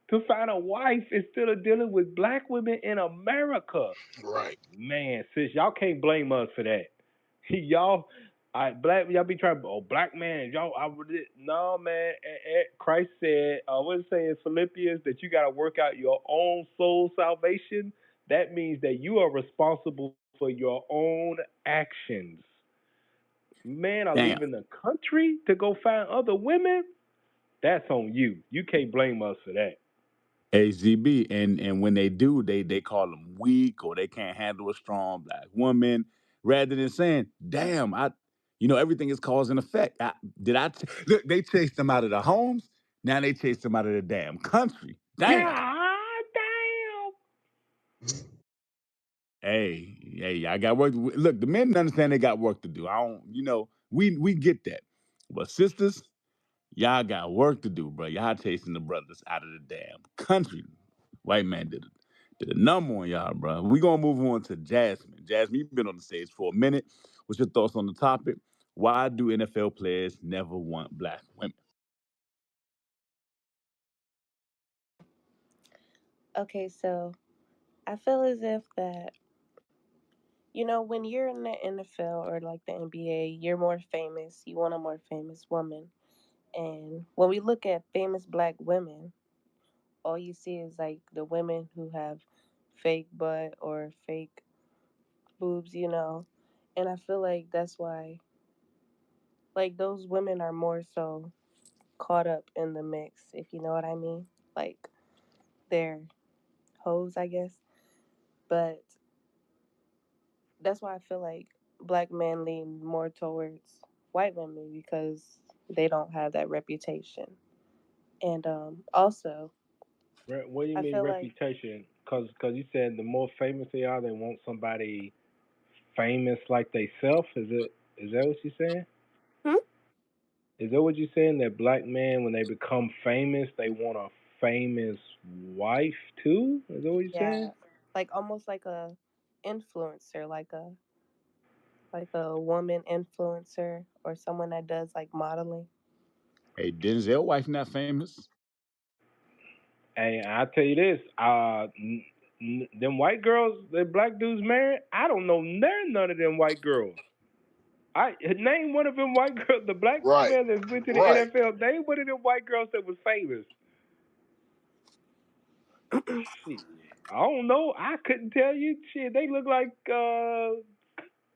S17: to find a wife instead of dealing with black women in America.
S18: right.
S17: Man, sis, y'all can't blame us for that. y'all, y'all be trying. Oh, black man, y'all. No, man. Christ said, what it say in Philippians that you got to work out your own soul salvation. That means that you are responsible for your own actions. Men are
S1: damn.
S17: leaving the country to go find other women. That's on you. You can't blame us for that.
S1: AZB, and when they do, they call them weak or they can't handle a strong black woman, rather than saying, "Damn, everything is cause and effect." Look? They chased them out of the homes. Now they chased them out of the damn country. Damn.
S17: God damn.
S1: Hey, I got work. Look, the men understand they got work to do. I don't, we get that, but sisters, y'all got work to do, bro. Y'all chasing the brothers out of the damn country. White man did a number on y'all, bro. We gonna move on to Jasmine. women. Jasmine, you've been on the stage for a minute. What's your thoughts on the topic? Why do NFL players never want black women?
S20: Okay, so I feel as if that, you know, when you're in the NFL or like the NBA, you're more famous. You want a more famous woman. And when we look at famous black women, all you see is like the women who have fake butt or fake boobs, you know. And I feel like that's why, like, those women are more so caught up in the mix, if you know what I mean. Like, they're hoes, I guess. But that's why I feel like black men lean more towards white women because they don't have that reputation. And also,
S17: What do you
S20: I
S17: mean
S20: feel like,
S17: reputation? Cause you said the more famous they are, they want somebody famous like they self. Is that what you're saying?
S20: hmm?
S17: Is that what you're saying? That black men, when they become famous, they want a famous wife too? Is that what you're saying?
S20: Yeah, like almost like a influencer, like a woman influencer or someone that does like modeling.
S1: Hey, Denzel wife not famous.
S17: Hey, I tell you this, them white girls, the black dudes married. I don't know none of them white girls. I name one of them white girls, the black
S18: Right,
S17: man that went to the
S18: right.
S17: NFL. Name one of them white girls that was famous. Shit, I don't know. I couldn't tell you. Shit, they look like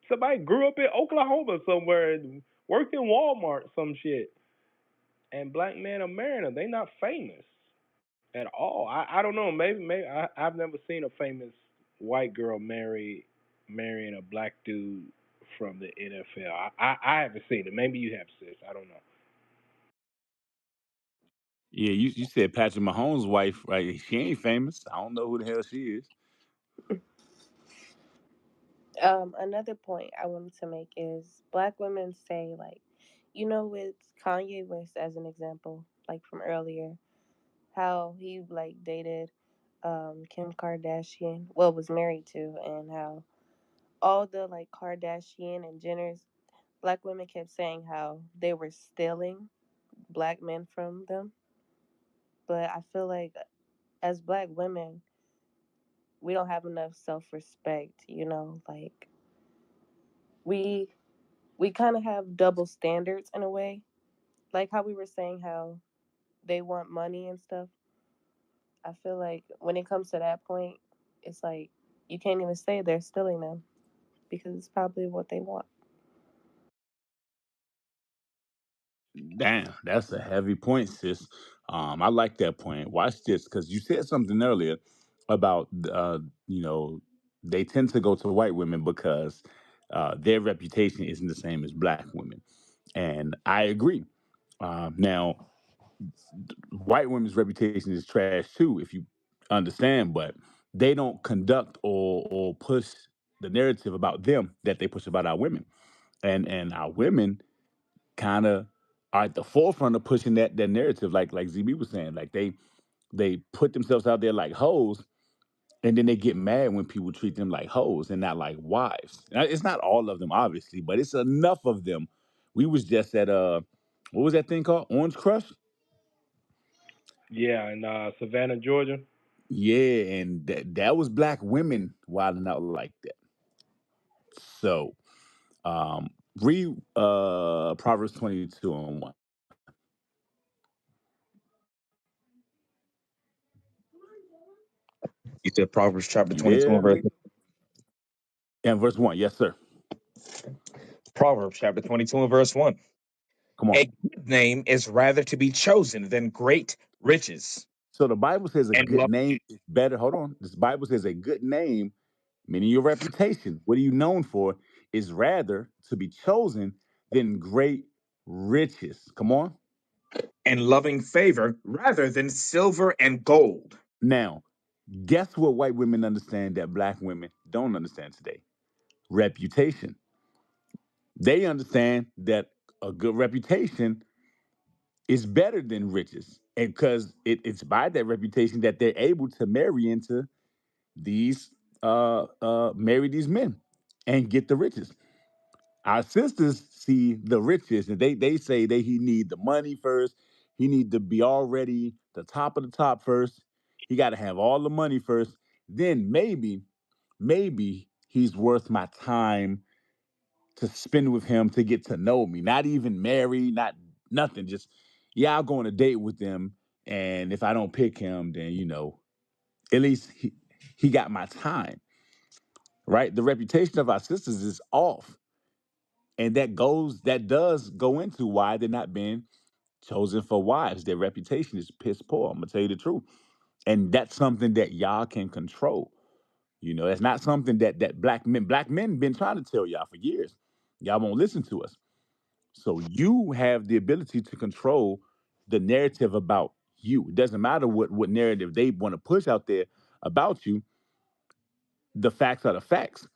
S17: somebody grew up in Oklahoma somewhere and worked in Walmart, some shit. And black men are marrying them. They not famous at all. I don't know. Maybe I've never seen a famous white girl marrying a black dude from the NFL. I haven't seen it. Maybe you have, sis. I don't know.
S1: Yeah, you said Patrick Mahomes' wife, right? She ain't famous. I don't know who the hell she is.
S20: Another point I wanted to make is black women say like, you know, with Kanye West as an example, like from earlier, how he like dated Kim Kardashian, well was married to, and how all the like Kardashian and Jenners black women kept saying how they were stealing black men from them. But I feel like as black women, we don't have enough self respect, you know, like we we kind of have double standards in a way. Like how we were saying how they want money and stuff. I feel like when it comes to that point, it's like you can't even say they're stealing them because it's probably what they want.
S1: Damn, that's a heavy point, sis. I like that point. Watch this, because you said something earlier about you know, they tend to go to white women because their reputation isn't the same as black women, and I agree. Now, white women's reputation is trash too, if you understand, but they don't conduct or push the narrative about them that they push about our women, and our women kind of are at the forefront of pushing that narrative, like ZB was saying, like they put themselves out there like hoes, and then they get mad when people treat them like hoes and not like wives. Now, it's not all of them, obviously, but it's enough of them. We was just at what was that thing called? Orange Crush?
S17: Yeah, in Savannah, Georgia.
S1: Yeah, and that was black women wilding out like that. So read Proverbs 22 and 1.
S9: You said Proverbs chapter
S1: You
S9: 22
S1: there,
S9: and verse
S1: Lee? And verse 1, yes, sir.
S9: Proverbs chapter 22 and verse 1.
S1: Come on.
S9: A good name is rather to be chosen than great riches
S1: So the Bible says a
S9: and
S1: good
S9: love.
S1: name is better. Hold on. This Bible says a good name, meaning your reputation, what are you known for, is rather to be chosen than great riches. Come on.
S9: And loving favor rather than silver and gold.
S1: Now, guess what white women understand that black women don't understand today? Reputation. They understand that a good reputation is better than riches. And because it's by that reputation that they're able to marry into these marry these men. and get the riches. Our sisters see the riches, and they say that he need the money first. He need to be already the top of the top first. He got to have all the money first. Then maybe he's worth my time to spend with him to get to know me. Not even marry, not nothing. Just yeah, I'll go on a date with him, and if I don't pick him, then at least he got my time, right? The reputation of our sisters is off, and that does go into why they're not being chosen for wives. Their reputation is piss poor. I'm gonna tell you the truth, and that's something that y'all can control. That's not something that black men been trying to tell y'all for years. Y'all won't listen to us. So you have the ability to control the narrative about you. It doesn't matter what narrative they want to push out there about you. The facts are the facts.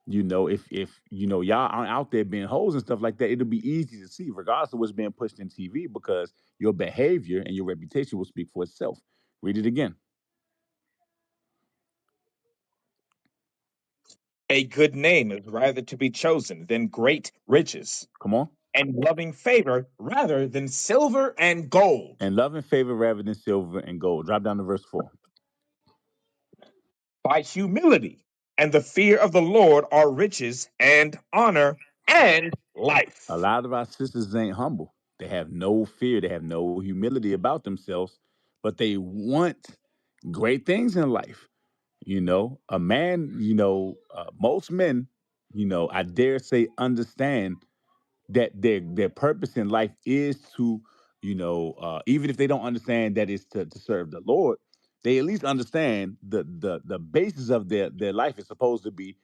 S1: If y'all aren't out there being hoes and stuff like that, it'll be easy to see, regardless of what's being pushed in TV, because your behavior and your reputation will speak for itself. Read it again.
S9: A good name is rather to be chosen than great riches,
S1: Come on.
S9: and loving favor rather than silver and gold.
S1: And love and favor rather than silver and gold. Drop down to verse 4.
S9: By humility and the fear of the Lord are riches and honor and
S1: A
S9: life.
S1: lot of our sisters ain't humble. They have no fear. They have no humility about themselves, but they want great things in life. A man, most men, I dare say, understand that their purpose in life is to, even if they don't understand that it's to serve the Lord, they at least understand the basis of their life is supposed to be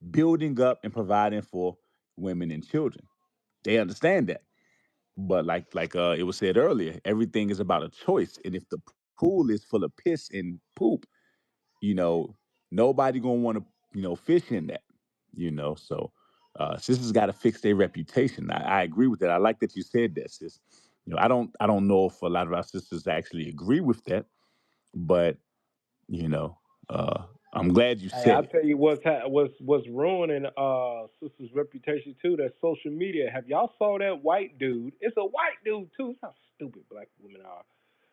S1: building up and providing for women and children. They understand that. But like it was said earlier, everything is about a choice. And if the pool is full of piss and poop, you know, nobody gonna want to, fish in that. So sisters got to fix their reputation. I agree with that. I like that you said that, sis. I don't know if a lot of our sisters actually agree with that, but you know, uh, I'm glad you
S17: Hey,
S1: said
S17: I'll
S1: it.
S17: tell you what's ruining sister's reputation too. That social media. Have y'all saw that white dude? It's a white dude too. It's how stupid black women are.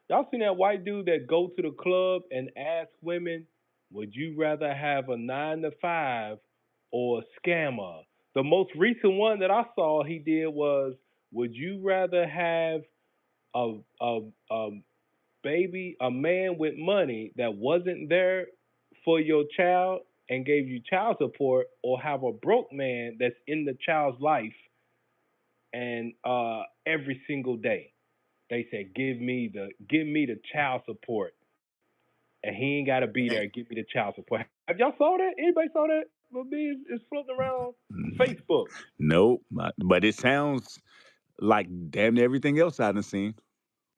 S17: Y'all seen that white dude that go to the club and ask women, "Would you rather have a 9 to 5 or a scammer?" The most recent one that I saw he did was, "Would you rather have a baby, a man with money that wasn't there for your child and gave you child support, or have a broke man that's in the child's life and every single day?" They said, give me the child support, and he ain't gotta be there. Give me the child support. Have y'all saw that? Anybody saw that? But me, it's floating around Facebook.
S1: Nope, but it sounds like damn near everything else I done seen.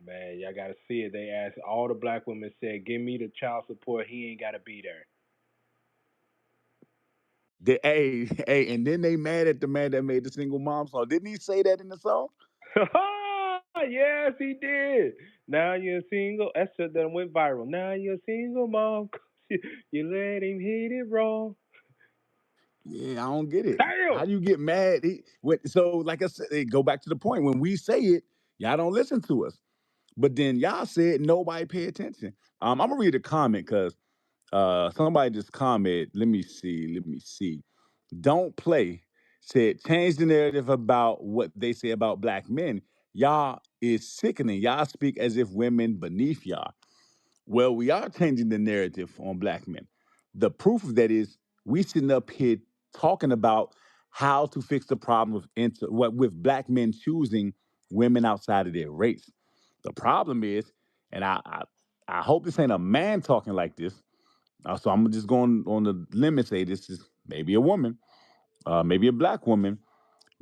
S17: Man, y'all gotta see it. They asked all the black women, said, "Give me the child support. He ain't gotta be there."
S1: Hey, and then they mad at the man that made the single mom song. Didn't he say that in the song?
S17: Yes, he did. Now you're single. That shit done went viral. Now you're single, mom. You let him hit it wrong.
S1: Yeah, I don't get it. How
S17: Damn.
S1: do you get mad? So, like I said, go back to the point. When we say it, y'all don't listen to us. But then y'all said nobody pay attention. I'm gonna read a comment because somebody just commented. Let me see. Let me see. Don't play. Said change the narrative about what they say about black men. Y'all is sickening. Y'all speak as if women beneath y'all. Well, we are changing the narrative on black men. The proof of that is we sitting up here talking about how to fix the problem with black men choosing women outside of their race. The problem is, and I hope this ain't a man talking like this. So I'm just going on the limb and say this is maybe a woman, maybe a black woman.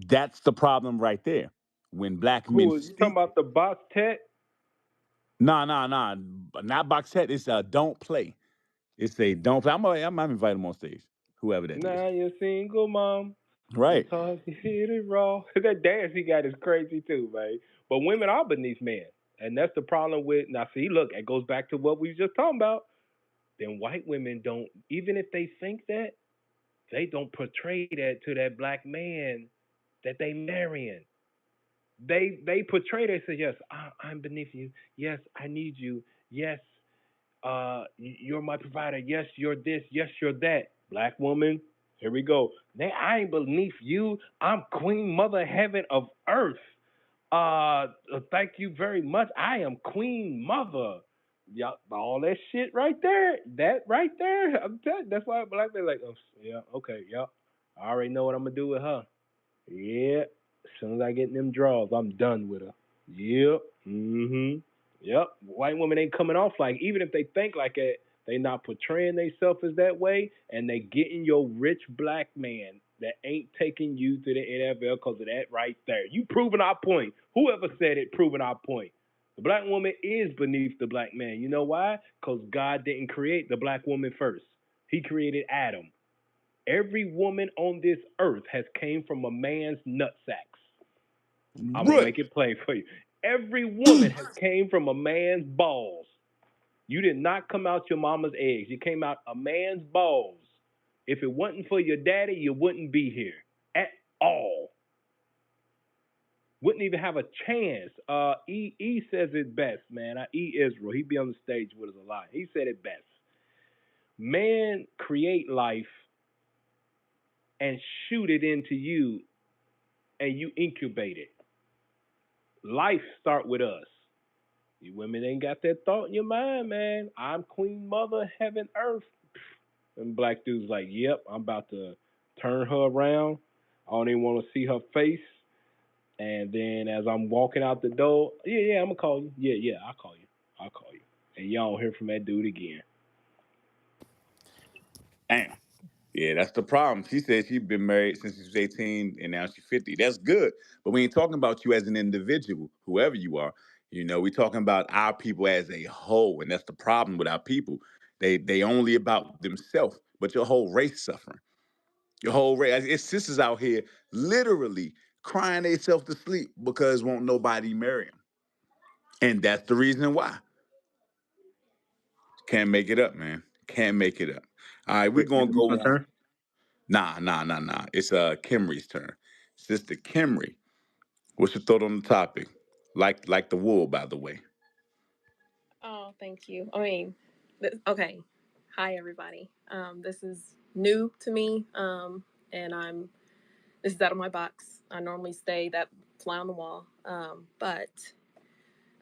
S1: That's the problem right there. When black men
S17: Cool. You talking
S1: speak,
S17: about the box tech?
S1: nah, not Boxette. It's don't play. It's a don't play. I'm invite him on stage, whoever that is.
S17: Now you're single, mom.
S1: Right.
S17: Sometimes you hit it raw. That dance he got is crazy too, man. But women are beneath men. And that's the problem with, now see, look, it goes back to what we was just talking about. Then white women don't, even if they think that, they don't portray that to that black man that they marrying. They portray, they say, yes, I'm beneath you. Yes, I need you. Yes, you're my provider. Yes, you're this. Yes, you're that. Black woman, here we go. Now, I ain't beneath you. I'm Queen Mother Heaven of Earth. Thank you very much. I am Queen Mother. Yeah, all that shit right there. That right there. I'm telling you, that's why black men like, oh, yeah, okay, yeah. I already know what I'm gonna do with her. Yeah. As soon as I get in them draws, I'm done with her. Yep. Mm-hmm. Yep. White women ain't coming off like, even if they think like it, they not portraying themselves as that way, and they getting your rich black man that ain't taking you to the NFL because of that right there. You proving our point. Whoever said it, proving our point. The black woman is beneath the black man. You know why? Because God didn't create the black woman first. He created Adam. Every woman on this earth has came from a man's nutsacks. I'm gonna
S1: Right.
S17: make it plain for you. Every woman has came from a man's balls. You did not come out your mama's eggs. You came out a man's balls. If it wasn't for your daddy, you wouldn't be here at all. Wouldn't even have a chance. E says it best, man. E Israel. He be on the stage with us a lot. He said it best. Man create life and shoot it into you, and you incubate it. Life start with us. You women ain't got that thought in your mind, man. I'm Queen Mother, Heaven, Earth. And black dudes like, yep, I'm about to turn her around. I don't even want to see her face. And then as I'm walking out the door, yeah, I'm gonna call you. Yeah, I'll call you. I'll call you. And y'all don't hear from that dude again.
S1: Damn. Yeah, that's the problem. She said she's been married since she was 18 and now she's 50. That's good. But we ain't talking about you as an individual, whoever you are. We're talking about our people as a whole. And that's the problem with our people. They only about themselves, but your whole race suffering. Your whole race. It's sisters out here literally crying themselves to sleep because won't nobody marry them. And that's the reason why. Can't make it up, man. Can't make it up. All right, we're
S17: Wait,
S1: gonna
S17: it's
S1: go
S17: my
S1: on.
S17: turn?
S1: Nah. It's Kimry's turn. Sister Kimry, what's your thought on the topic? Like the wool, by the way.
S2: Oh, thank you. I mean, okay. Hi, everybody. This is new to me, and this is out of my box. I normally stay that fly on the wall, but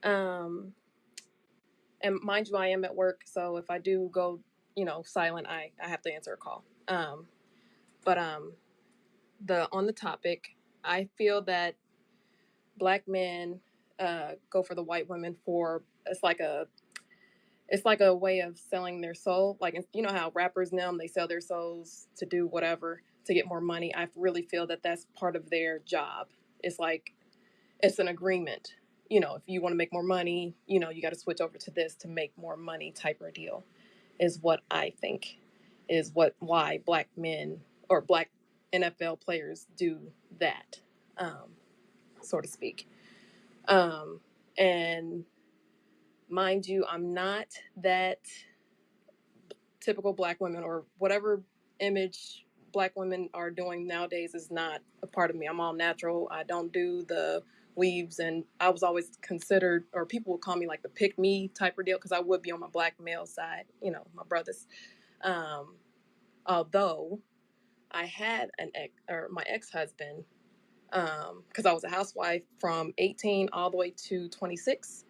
S2: and mind you, I am at work, so if I do go, silent, I have to answer a call. But the on the topic, I feel that black men go for the white women for it's like a way of selling their soul. Like, you know how rappers now, they sell their souls to do whatever to get more money. I really feel that that's part of their job. It's like it's an agreement. If you want to make more money, you got to switch over to this to make more money type of deal is what I think is why black men or black NFL players do that, so to speak. And mind you, I'm not that typical black women or whatever image black women are doing nowadays is not a part of me. I'm all natural. I don't do the weaves, and I was always considered, or people would call me like the pick me type of deal because I would be on my black male side, my brothers. Although I had my ex-husband, because I was a housewife from 18 all the way to 26.